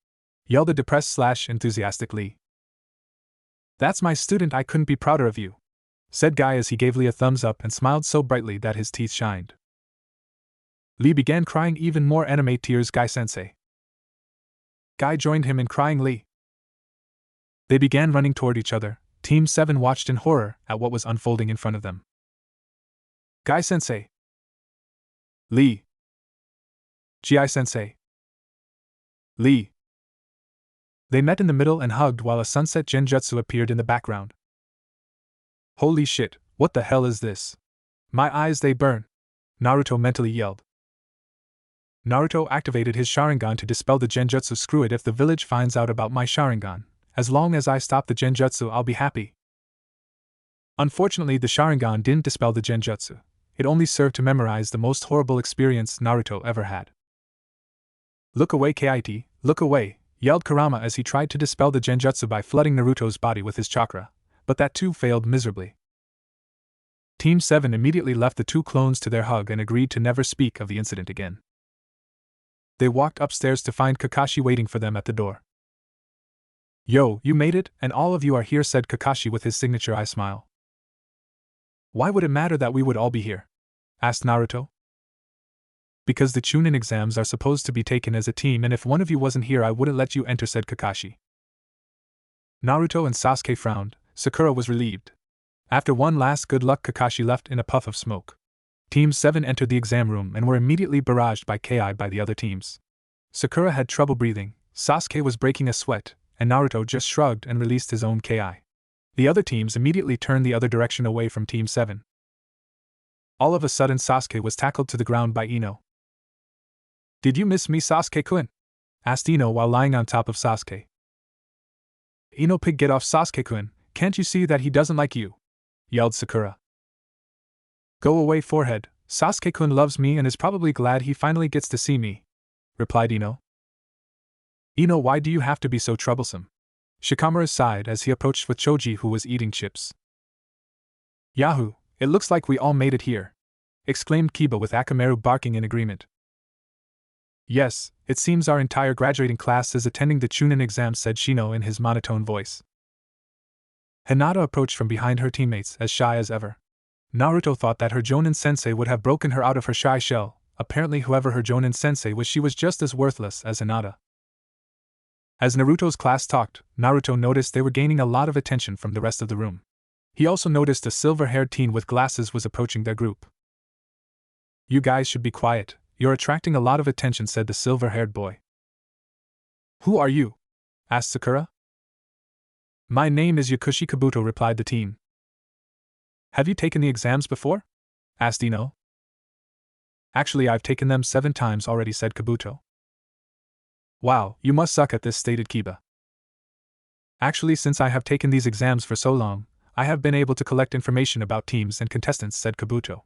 Yelled a depressed/enthusiastic Lee. That's my student, I couldn't be prouder of you, said Guy as he gave Lee a thumbs up and smiled so brightly that his teeth shined. Lee began crying even more anime tears. Guy-sensei. Guy joined him in crying Lee. They began running toward each other. Team 7 watched in horror at what was unfolding in front of them. Guy-sensei. Lee. Gi-sensei. Lee. They met in the middle and hugged while a sunset genjutsu appeared in the background. Holy shit, what the hell is this? My eyes, they burn! Naruto mentally yelled. Naruto activated his Sharingan to dispel the genjutsu. Screw it, if the village finds out about my Sharingan. As long as I stop the genjutsu, I'll be happy. Unfortunately, the Sharingan didn't dispel the genjutsu. It only served to memorize the most horrible experience Naruto ever had. Look away, Kit, look away, yelled Kurama as he tried to dispel the genjutsu by flooding Naruto's body with his chakra, but that too failed miserably. Team 7 immediately left the two clones to their hug and agreed to never speak of the incident again. They walked upstairs to find Kakashi waiting for them at the door. Yo, you made it, and all of you are here, said Kakashi with his signature eye smile. Why would it matter that we would all be here? Asked Naruto. Because the Chunin exams are supposed to be taken as a team, and if one of you wasn't here I wouldn't let you enter, said Kakashi. Naruto and Sasuke frowned. Sakura was relieved. After one last good luck, Kakashi left in a puff of smoke. Team 7 entered the exam room and were immediately barraged by Ki by the other teams. Sakura had trouble breathing, Sasuke was breaking a sweat, and Naruto just shrugged and released his own Ki. The other teams immediately turned the other direction away from Team 7. All of a sudden Sasuke was tackled to the ground by Ino. Did you miss me, Sasuke-kun? Asked Ino while lying on top of Sasuke. Ino pig, get off Sasuke-kun, can't you see that he doesn't like you? Yelled Sakura. Go away, forehead, Sasuke-kun loves me and is probably glad he finally gets to see me, replied Ino. Ino, why do you have to be so troublesome? Shikamaru sighed as he approached with Choji, who was eating chips. Yahoo, it looks like we all made it here, exclaimed Kiba with Akamaru barking in agreement. Yes, it seems our entire graduating class is attending the Chunin exam, said Shino in his monotone voice. Hinata approached from behind her teammates, as shy as ever. Naruto thought that her Jonin sensei would have broken her out of her shy shell. Apparently, whoever her Jonin sensei was, she was just as worthless as Hinata. As Naruto's class talked, Naruto noticed they were gaining a lot of attention from the rest of the room. He also noticed a silver-haired teen with glasses was approaching their group. You guys should be quiet, you're attracting a lot of attention, said the silver-haired boy. Who are you? Asked Sakura. My name is Yakushi Kabuto, replied the teen. Have you taken the exams before? Asked Ino. Actually, I've taken them 7 times already, said Kabuto. Wow, you must suck at this, stated Kiba. Actually, since I have taken these exams for so long, I have been able to collect information about teams and contestants, said Kabuto.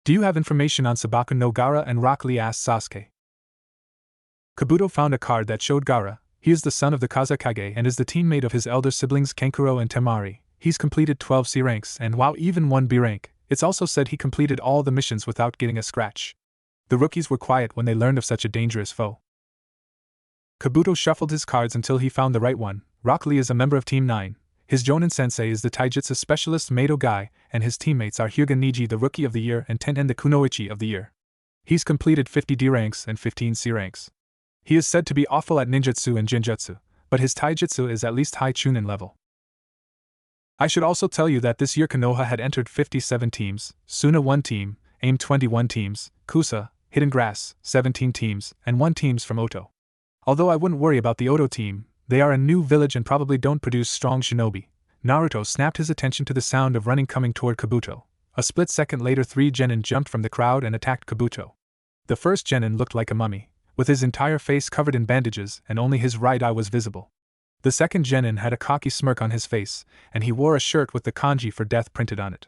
Do you have information on Sabaku no Gaara and Rock Lee? Asked Sasuke. Kabuto found a card that showed Gaara. He is the son of the Kazekage and is the teammate of his elder siblings Kankuro and Temari. He's completed 12 C ranks and wow, even 1 B rank. It's also said he completed all the missions without getting a scratch. The rookies were quiet when they learned of such a dangerous foe. Kabuto shuffled his cards until he found the right one. Rock Lee is a member of Team 9. His Jonin sensei is the taijutsu specialist Mato Guy, and his teammates are Hyuga Niji, the Rookie of the Year, and Tenten, the Kunoichi of the Year. He's completed 50 D ranks and 15 C ranks. He is said to be awful at ninjutsu and jinjutsu, but his taijutsu is at least high Chunin level. I should also tell you that this year Konoha had entered 57 teams, Suna 1 team, AIM 21 teams, Kusa, Hidden Grass, 17 teams, and 1 teams from Oto. Although I wouldn't worry about the Oto team, they are a new village and probably don't produce strong shinobi. Naruto snapped his attention to the sound of running coming toward Kabuto. A split second later 3 genin jumped from the crowd and attacked Kabuto. The first genin looked like a mummy, with his entire face covered in bandages and only his right eye was visible. The second genin had a cocky smirk on his face, and he wore a shirt with the kanji for death printed on it.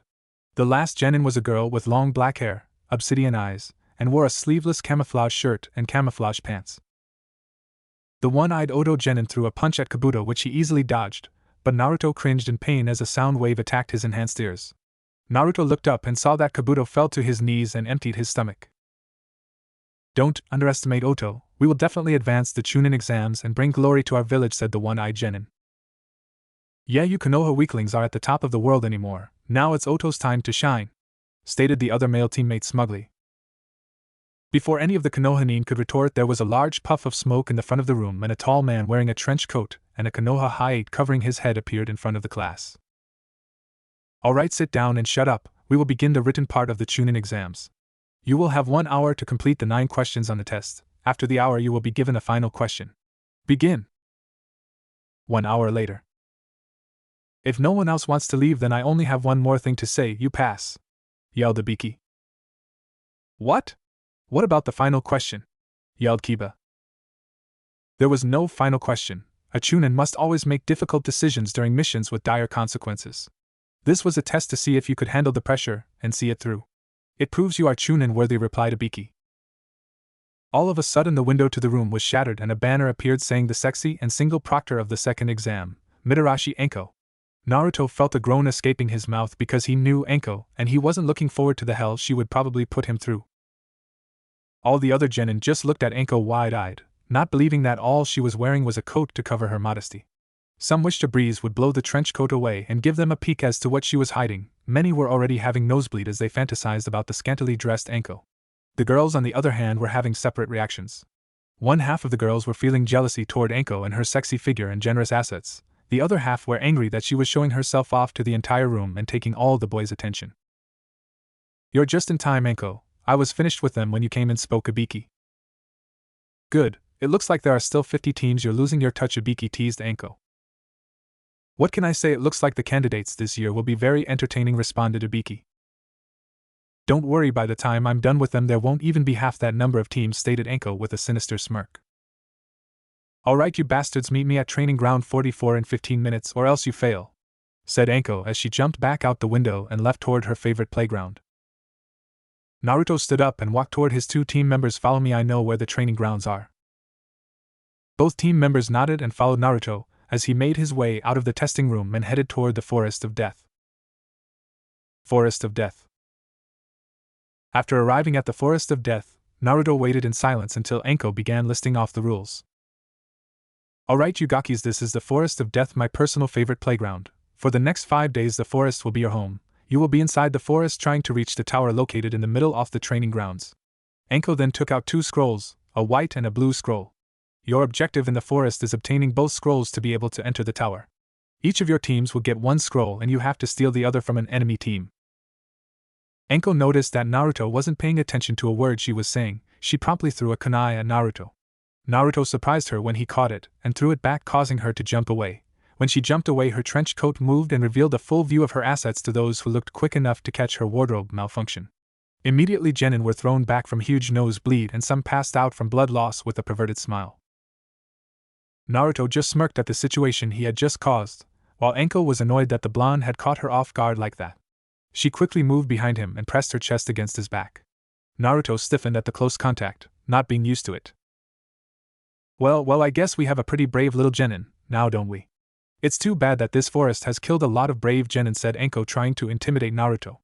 The last genin was a girl with long black hair, obsidian eyes, and wore a sleeveless camouflage shirt and camouflage pants. The one-eyed Oto genin threw a punch at Kabuto which he easily dodged, but Naruto cringed in pain as a sound wave attacked his enhanced ears. Naruto looked up and saw that Kabuto fell to his knees and emptied his stomach. "Don't underestimate Oto, we will definitely advance the Chunin exams and bring glory to our village," said the one-eyed genin. "Yeah, you Konoha weaklings are at the top of the world anymore, now it's Oto's time to shine," stated the other male teammate smugly. Before any of the Konohanin could retort, there was a large puff of smoke in the front of the room and a tall man wearing a trench coat and a Konoha height covering his head appeared in front of the class. "Alright, sit down and shut up, we will begin the written part of the Chunin exams. You will have 1 hour to complete the 9 questions on the test. After the hour you will be given a final question. Begin." 1 hour later. "If no one else wants to leave, then I only have one more thing to say, you pass," yelled Ibiki. "What? What about the final question?" yelled Kiba. There was no final question. A Chunin must always make difficult decisions during missions with dire consequences. This was a test to see if you could handle the pressure and see it through. "It proves you are Chunin worthy," replied Ibiki. All of a sudden the window to the room was shattered and a banner appeared saying the sexy and single proctor of the second exam, Mitarashi Enko. Naruto felt a groan escaping his mouth because he knew Enko and he wasn't looking forward to the hell she would probably put him through. All the other genin just looked at Enko wide-eyed, not believing that all she was wearing was a coat to cover her modesty. Some wished a breeze would blow the trench coat away and give them a peek as to what she was hiding. Many were already having nosebleed as they fantasized about the scantily dressed Enko. The girls, on the other hand, were having separate reactions. One half of the girls were feeling jealousy toward Enko and her sexy figure and generous assets. The other half were angry that she was showing herself off to the entire room and taking all the boys' attention. "You're just in time, Enko. I was finished with them when you came in," spoke Ibiki. "Good, it looks like there are still 50 teams. You're losing your touch," Ibiki teased Enko. "What can I say, it looks like the candidates this year will be very entertaining," responded Ibiki. "Don't worry, by the time I'm done with them there won't even be half that number of teams," stated Enko with a sinister smirk. "Alright, you bastards, meet me at training ground 44 in 15 minutes or else you fail," said Enko as she jumped back out the window and left toward her favorite playground. Naruto stood up and walked toward his 2 team members. "Follow me, I know where the training grounds are." Both team members nodded and followed Naruto as he made his way out of the testing room and headed toward the Forest of Death. Forest of Death. After arriving at the Forest of Death, Naruto waited in silence until Enko began listing off the rules. "Alright, you gakis, this is the Forest of Death, my personal favorite playground. For the next 5 days the forest will be your home. You will be inside the forest trying to reach the tower located in the middle of the training grounds." Enko then took out 2 scrolls, a white and a blue scroll. "Your objective in the forest is obtaining both scrolls to be able to enter the tower. Each of your teams will get 1 scroll and you have to steal the other from an enemy team." Enko noticed that Naruto wasn't paying attention to a word she was saying. She promptly threw a kunai at Naruto. Naruto surprised her when he caught it and threw it back, causing her to jump away. When she jumped away, her trench coat moved and revealed a full view of her assets to those who looked quick enough to catch her wardrobe malfunction. Immediately genin were thrown back from huge nosebleed and some passed out from blood loss with a perverted smile. Naruto just smirked at the situation he had just caused, while Enko was annoyed that the blonde had caught her off guard like that. She quickly moved behind him and pressed her chest against his back. Naruto stiffened at the close contact, not being used to it. Well, I guess we have a pretty brave little genin, now don't we? It's too bad that this forest has killed a lot of brave genin," said Enko, trying to intimidate Naruto.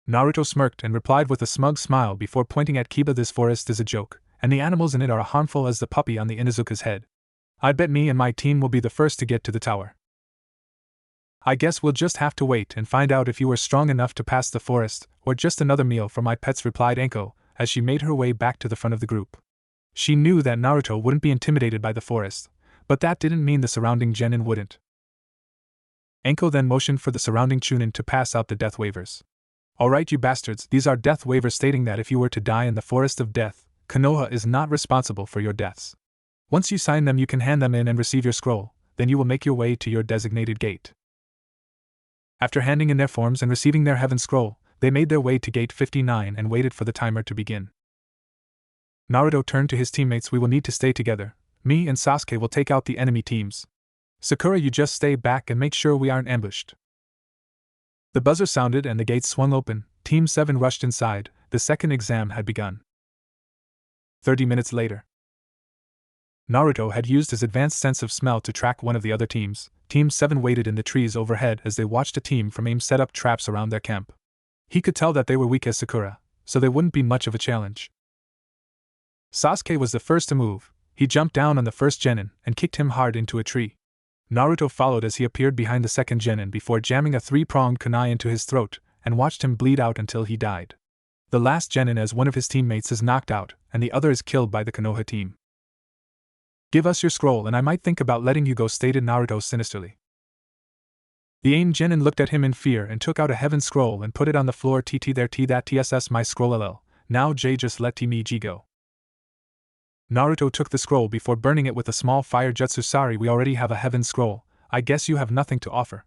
Naruto smirked and replied with a smug smile before pointing at Kiba, "This forest is a joke, and the animals in it are harmful as the puppy on the Inuzuka's head. I bet me and my team will be the first to get to the tower." "I guess we'll just have to wait and find out if you are strong enough to pass the forest, or just another meal for my pets," replied Enko, as she made her way back to the front of the group. She knew that Naruto wouldn't be intimidated by the forest, but that didn't mean the surrounding genin wouldn't. Enko then motioned for the surrounding Chunin to pass out the death waivers. "Alright, you bastards, these are death waivers stating that if you were to die in the Forest of Death, Konoha is not responsible for your deaths. Once you sign them, you can hand them in and receive your scroll, then you will make your way to your designated gate." After handing in their forms and receiving their heaven scroll, they made their way to gate 59 and waited for the timer to begin. Naruto turned to his teammates. We will need to stay together. Me and Sasuke will take out the enemy teams. Sakura, you just stay back and make sure we aren't ambushed. The buzzer sounded and the gates swung open. Team 7 rushed inside. The second exam had begun. 30 minutes later. Naruto had used his advanced sense of smell to track one of the other teams. Team 7 waited in the trees overhead as they watched a team from AIM set up traps around their camp. He could tell that they were weak as Sakura, so they wouldn't be much of a challenge. Sasuke was the first to move. He jumped down on the first genin and kicked him hard into a tree. Naruto followed as he appeared behind the second genin before jamming a three-pronged kunai into his throat and watched him bleed out until he died. The last genin, as one of his teammates, is knocked out and the other is killed by the Konoha team. Give us your scroll and I might think about letting you go, stated Naruto sinisterly. The AIM genin looked at him in fear and took out a heaven scroll and put it on the floor. TT there, T that TSS my scroll LL. Now J just let TMG go. Naruto took the scroll before burning it with a small fire jutsu. Sorry, we already have a heaven scroll. I guess you have nothing to offer.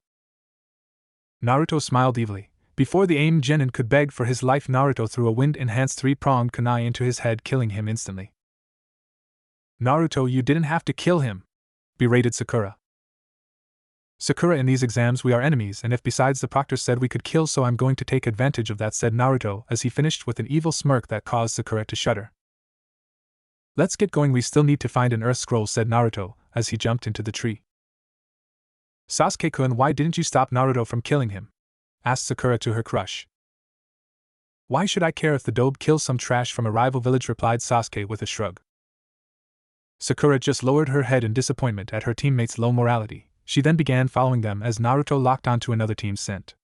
Naruto smiled evilly. Before the AIM genin could beg for his life, Naruto threw a wind-enhanced three-pronged kunai into his head, killing him instantly. Naruto, you didn't have to kill him, berated Sakura. Sakura, in these exams we are enemies, and if besides the proctor said we could kill, so I'm going to take advantage of that, said Naruto as he finished with an evil smirk that caused Sakura to shudder. Let's get going, we still need to find an earth scroll, said Naruto as he jumped into the tree. Sasuke-kun, why didn't you stop Naruto from killing him? Asked Sakura to her crush. Why should I care if the dobe kills some trash from a rival village, replied Sasuke with a shrug. Sakura just lowered her head in disappointment at her teammates' low morality. She then began following them as Naruto locked onto another team's scent.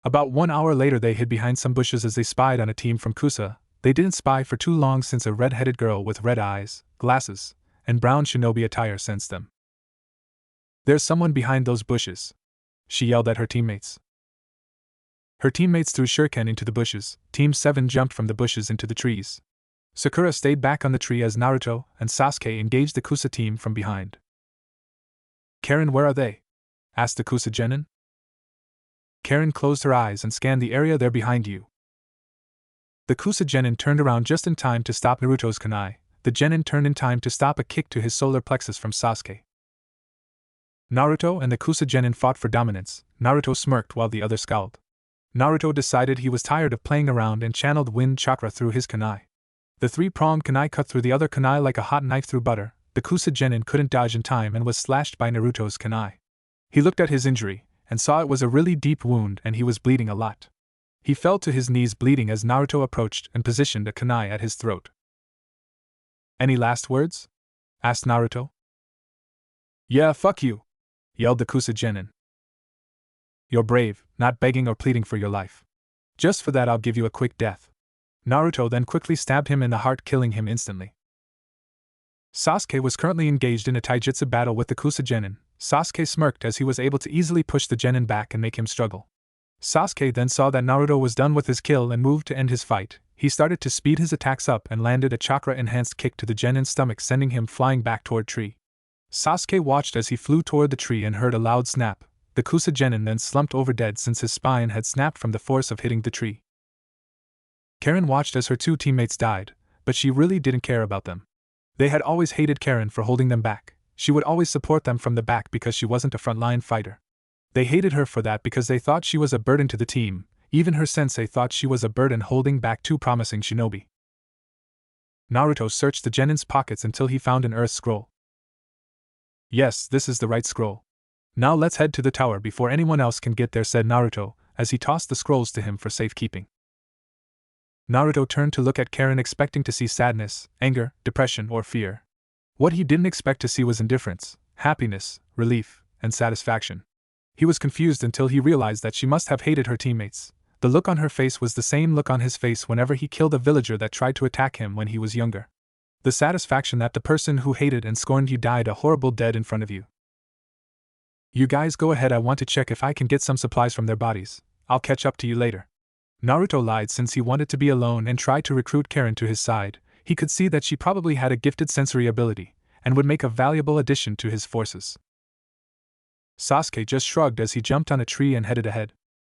About 1 hour later they hid behind some bushes as they spied on a team from Kusa. They didn't spy for too long since a red-headed girl with red eyes, glasses, and brown shinobi attire sensed them. There's someone behind those bushes, she yelled at her teammates. Her teammates threw shuriken into the bushes. Team 7 jumped from the bushes into the trees. Sakura stayed back on the tree as Naruto and Sasuke engaged the Kusa team from behind. Karen, where are they? Asked the Kusa genin. Karen closed her eyes and scanned the area. There behind you. The Kusa genin turned around just in time to stop Naruto's kunai. The genin turned in time to stop a kick to his solar plexus from Sasuke. Naruto and the Kusa genin fought for dominance. Naruto smirked while the other scowled. Naruto decided he was tired of playing around and channeled wind chakra through his kunai. The three-pronged kunai cut through the other kunai like a hot knife through butter. The Kusa genin couldn't dodge in time and was slashed by Naruto's kunai. He looked at his injury and saw it was a really deep wound and he was bleeding a lot. He fell to his knees bleeding as Naruto approached and positioned a kunai at his throat. Any last words? Asked Naruto. Yeah, fuck you, yelled the Kusa genin. You're brave, not begging or pleading for your life. Just for that I'll give you a quick death. Naruto then quickly stabbed him in the heart, killing him instantly. Sasuke was currently engaged in a taijutsu battle with the Kusa genin. Sasuke smirked as he was able to easily push the genin back and make him struggle. Sasuke then saw that Naruto was done with his kill and moved to end his fight. He started to speed his attacks up and landed a chakra-enhanced kick to the genin's stomach, sending him flying back toward tree. Sasuke watched as he flew toward the tree and heard a loud snap. The Kusa genin then slumped over dead since his spine had snapped from the force of hitting the tree. Karen watched as her two teammates died, but she really didn't care about them. They had always hated Karen for holding them back. She would always support them from the back because she wasn't a frontline fighter. They hated her for that because they thought she was a burden to the team. Even her sensei thought she was a burden holding back two promising shinobi. Naruto searched the genin's pockets until he found an earth scroll. Yes, this is the right scroll. Now let's head to the tower before anyone else can get there, said Naruto, as he tossed the scrolls to him for safekeeping. Naruto turned to look at Karen, expecting to see sadness, anger, depression, or fear. What he didn't expect to see was indifference, happiness, relief, and satisfaction. He was confused until he realized that she must have hated her teammates. The look on her face was the same look on his face whenever he killed a villager that tried to attack him when he was younger. The satisfaction that the person who hated and scorned you died a horrible death in front of you. You guys go ahead, I want to check if I can get some supplies from their bodies. I'll catch up to you later. Naruto lied since he wanted to be alone and tried to recruit Karen to his side. He could see that she probably had a gifted sensory ability, and would make a valuable addition to his forces. Sasuke just shrugged as he jumped on a tree and headed ahead.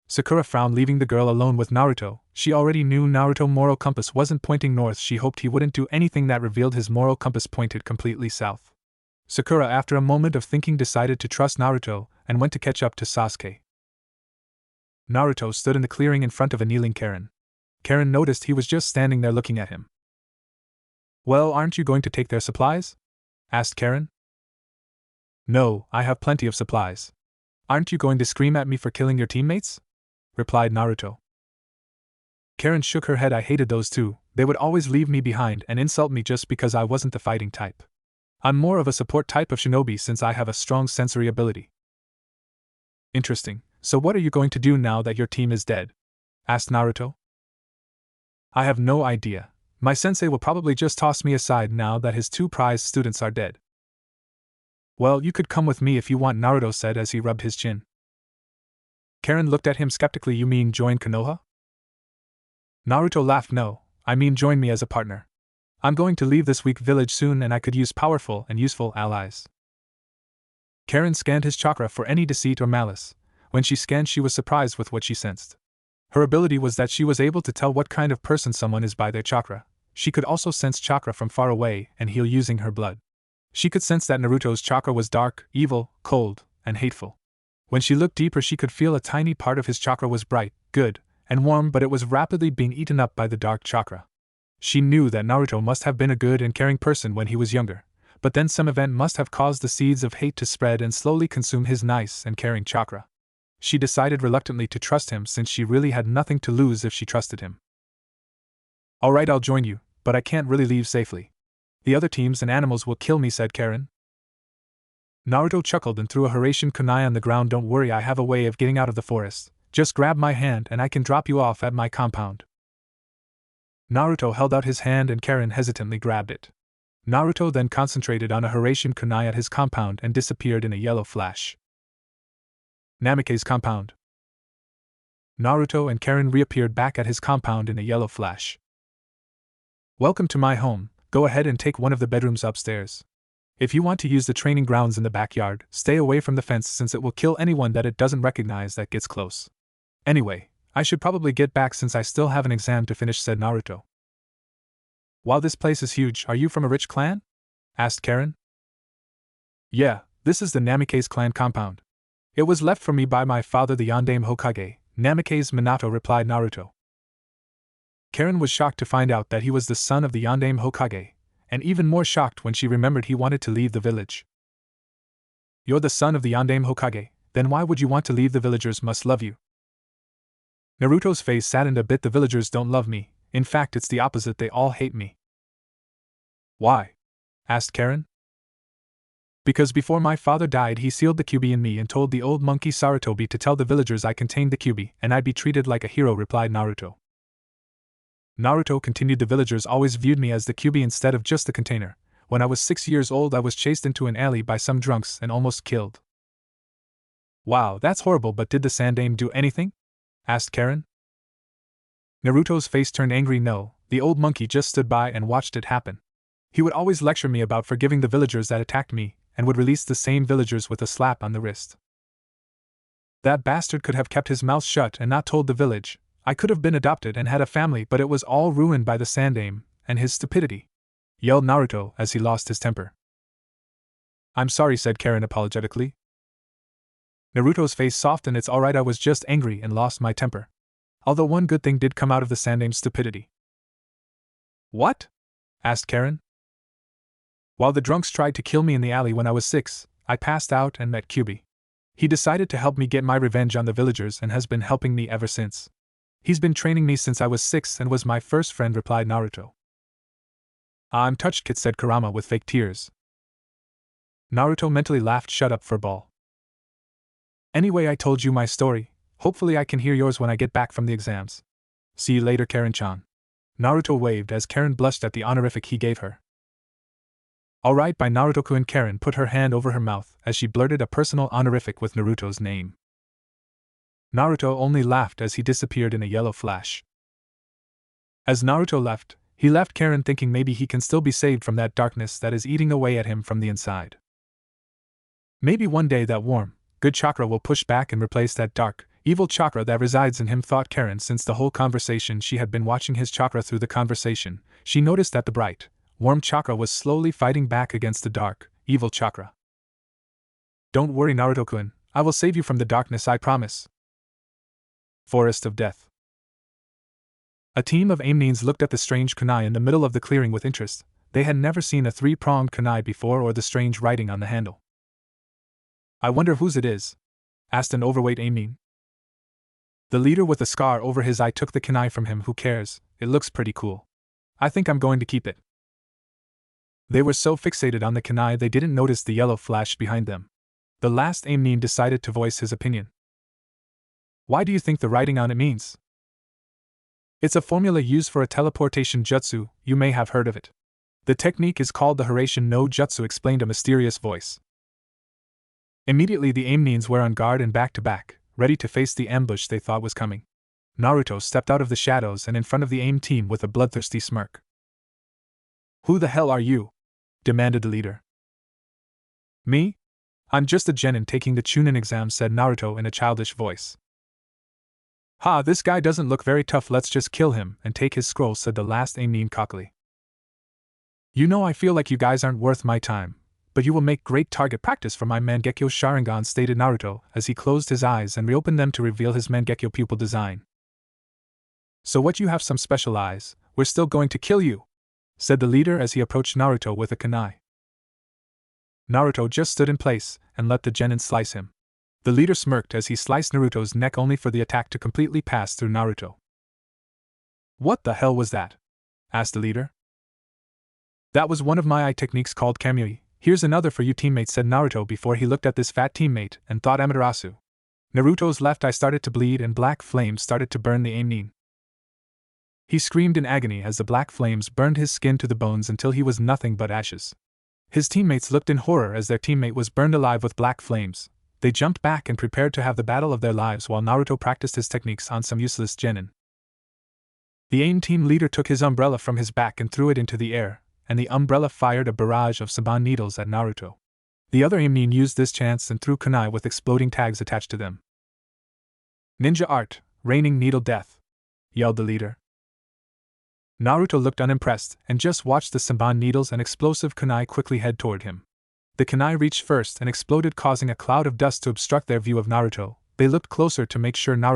Sakura frowned, leaving the girl alone with Naruto. She already knew Naruto's moral compass wasn't pointing north. She hoped he wouldn't do anything that revealed his moral compass pointed completely south. Sakura, after a moment of thinking, decided to trust Naruto and went to catch up to Sasuke. Naruto stood in the clearing in front of a kneeling Karen. Karen noticed he was just standing there looking at him. "Well, aren't you going to take their supplies?" asked Karen. "No, I have plenty of supplies." "Aren't you going to scream at me for killing your teammates?" replied Naruto. Karen shook her head. "I hated those two. They would always leave me behind and insult me just because I wasn't the fighting type. I'm more of a support type of shinobi since I have a strong sensory ability." "Interesting. So what are you going to do now that your team is dead?" asked Naruto. "I have no idea. My sensei will probably just toss me aside now that his 2 prized students are dead." "Well, you could come with me if you want," Naruto said as he rubbed his chin. Karen looked at him skeptically. "You mean join Konoha?" Naruto laughed. "No, I mean join me as a partner. I'm going to leave this weak village soon and I could use powerful and useful allies." Karen scanned his chakra for any deceit or malice. When she scanned, she was surprised with what she sensed. Her ability was that she was able to tell what kind of person someone is by their chakra. She could also sense chakra from far away and heal using her blood. She could sense that Naruto's chakra was dark, evil, cold, and hateful. When she looked deeper, she could feel a tiny part of his chakra was bright, good, and warm, but it was rapidly being eaten up by the dark chakra. She knew that Naruto must have been a good and caring person when he was younger, but then some event must have caused the seeds of hate to spread and slowly consume his nice and caring chakra. She decided reluctantly to trust him since she really had nothing to lose if she trusted him. "Alright, I'll join you, but I can't really leave safely. The other teams and animals will kill me," said Karen. Naruto chuckled and threw a Hiraishin kunai on the ground. "Don't worry, I have a way of getting out of the forest. Just grab my hand and I can drop you off at my compound." Naruto held out his hand and Karen hesitantly grabbed it. Naruto then concentrated on a Hiraishin kunai at his compound and disappeared in a yellow flash. Namikaze's compound. Naruto and Karen reappeared back at his compound in a yellow flash. "Welcome to my home. Go ahead and take one of the bedrooms upstairs. If you want to use the training grounds in the backyard, stay away from the fence since it will kill anyone that it doesn't recognize that gets close. Anyway, I should probably get back since I still have an exam to finish," said Naruto. "Wow, this place is huge. Are you from a rich clan?" asked Karen. "Yeah, this is the Namikaze clan compound. It was left for me by my father, the Yondaime Hokage, Namikaze Minato," replied Naruto. Karen was shocked to find out that he was the son of the Yondaime Hokage, and even more shocked when she remembered he wanted to leave the village. "You're the son of the Yondaime Hokage, then why would you want to leave? The villagers must love you." Naruto's face saddened a bit. "The villagers don't love me. In fact, it's the opposite. They all hate me." "Why?" asked Karen. "Because before my father died, he sealed the Kyuubi in me and told the old monkey Sarutobi to tell the villagers I contained the Kyuubi and I'd be treated like a hero," replied Naruto. Naruto continued. "The villagers always viewed me as the Kyuubi instead of just the container. When I was 6 years old, I was chased into an alley by some drunks and almost killed." "Wow, that's horrible, but did the Sandaime do anything?" asked Karen. Naruto's face turned angry. "No, the old monkey just stood by and watched it happen. He would always lecture me about forgiving the villagers that attacked me, and would release the same villagers with a slap on the wrist. That bastard could have kept his mouth shut and not told the village. I could have been adopted and had a family, but it was all ruined by the Sandaime and his stupidity," yelled Naruto as he lost his temper. "I'm sorry," said Karen apologetically. Naruto's face softened. "It's alright, I was just angry and lost my temper. Although one good thing did come out of the Sandaime's stupidity." "What?" asked Karen. "While the drunks tried to kill me in the alley when I was 6, I passed out and met Kyuubi. He decided to help me get my revenge on the villagers and has been helping me ever since. He's been training me since I was 6 and was my first friend," replied Naruto. "I'm touched, kid," said Kurama with fake tears. Naruto mentally laughed. "Shut up, furball. Anyway, I told you my story. Hopefully I can hear yours when I get back from the exams. See you later, Karen-chan." Naruto waved as Karen blushed at the honorific he gave her. "Alright, bye, Naruto-kun." Karen put her hand over her mouth as she blurted a personal honorific with Naruto's name. Naruto only laughed as he disappeared in a yellow flash. As Naruto left, he left Karen thinking maybe he can still be saved from that darkness that is eating away at him from the inside. Maybe one day that warm, good chakra will push back and replace that dark, evil chakra that resides in him, thought Karen. Since the whole conversation she had been watching his chakra. Through the conversation, she noticed that the bright, warm chakra was slowly fighting back against the dark, evil chakra. Don't worry, Naruto-kun, I will save you from the darkness, I promise. Forest of Death. A team of Amnines looked at the strange kunai in the middle of the clearing with interest. They had never seen a three-pronged kunai before or the strange writing on the handle. I wonder whose it is? Asked an overweight Amnine. The leader with a scar over his eye took the kunai from him. Who cares, it looks pretty cool. I think I'm going to keep it. They were so fixated on the kunai they didn't notice the yellow flash behind them. The last Amnine decided to voice his opinion. Why do you think the writing on it means? It's a formula used for a teleportation jutsu, you may have heard of it. The technique is called the Hiraishin no Jutsu, explained a mysterious voice. Immediately the Amnines were on guard and back to back, ready to face the ambush they thought was coming. Naruto stepped out of the shadows and in front of the AIM team with a bloodthirsty smirk. Who the hell are you? Demanded the leader. Me? I'm just a genin taking the Chunin exam, said Naruto in a childish voice. Ha, this guy doesn't look very tough, let's just kill him and take his scroll, said the last Amnine cockily. You know, I feel like you guys aren't worth my time, but you will make great target practice for my Mangekyo Sharingan, stated Naruto as he closed his eyes and reopened them to reveal his Mangekyo pupil design. So what, you have some special eyes? We're still going to kill you, said the leader as he approached Naruto with a kunai. Naruto just stood in place and let the genin slice him. The leader smirked as he sliced Naruto's neck, only for the attack to completely pass through Naruto. What the hell was that? Asked the leader. That was one of my eye techniques called Kamui. Here's another for you, teammate, said Naruto before he looked at this fat teammate and thought Amaterasu. Naruto's left eye started to bleed and black flames started to burn the Amnine. He screamed in agony as the black flames burned his skin to the bones until he was nothing but ashes. His teammates looked in horror as their teammate was burned alive with black flames. They jumped back and prepared to have the battle of their lives while Naruto practiced his techniques on some useless genin. The AIM team leader took his umbrella from his back and threw it into the air, and the umbrella fired a barrage of Saban needles at Naruto. The other Amnine used this chance and threw kunai with exploding tags attached to them. Ninja art, raining needle death, yelled the leader. Naruto looked unimpressed and just watched the Saban needles and explosive kunai quickly head toward him. The kunai reached first and exploded, causing a cloud of dust to obstruct their view of Naruto. They looked closer to make sure Naruto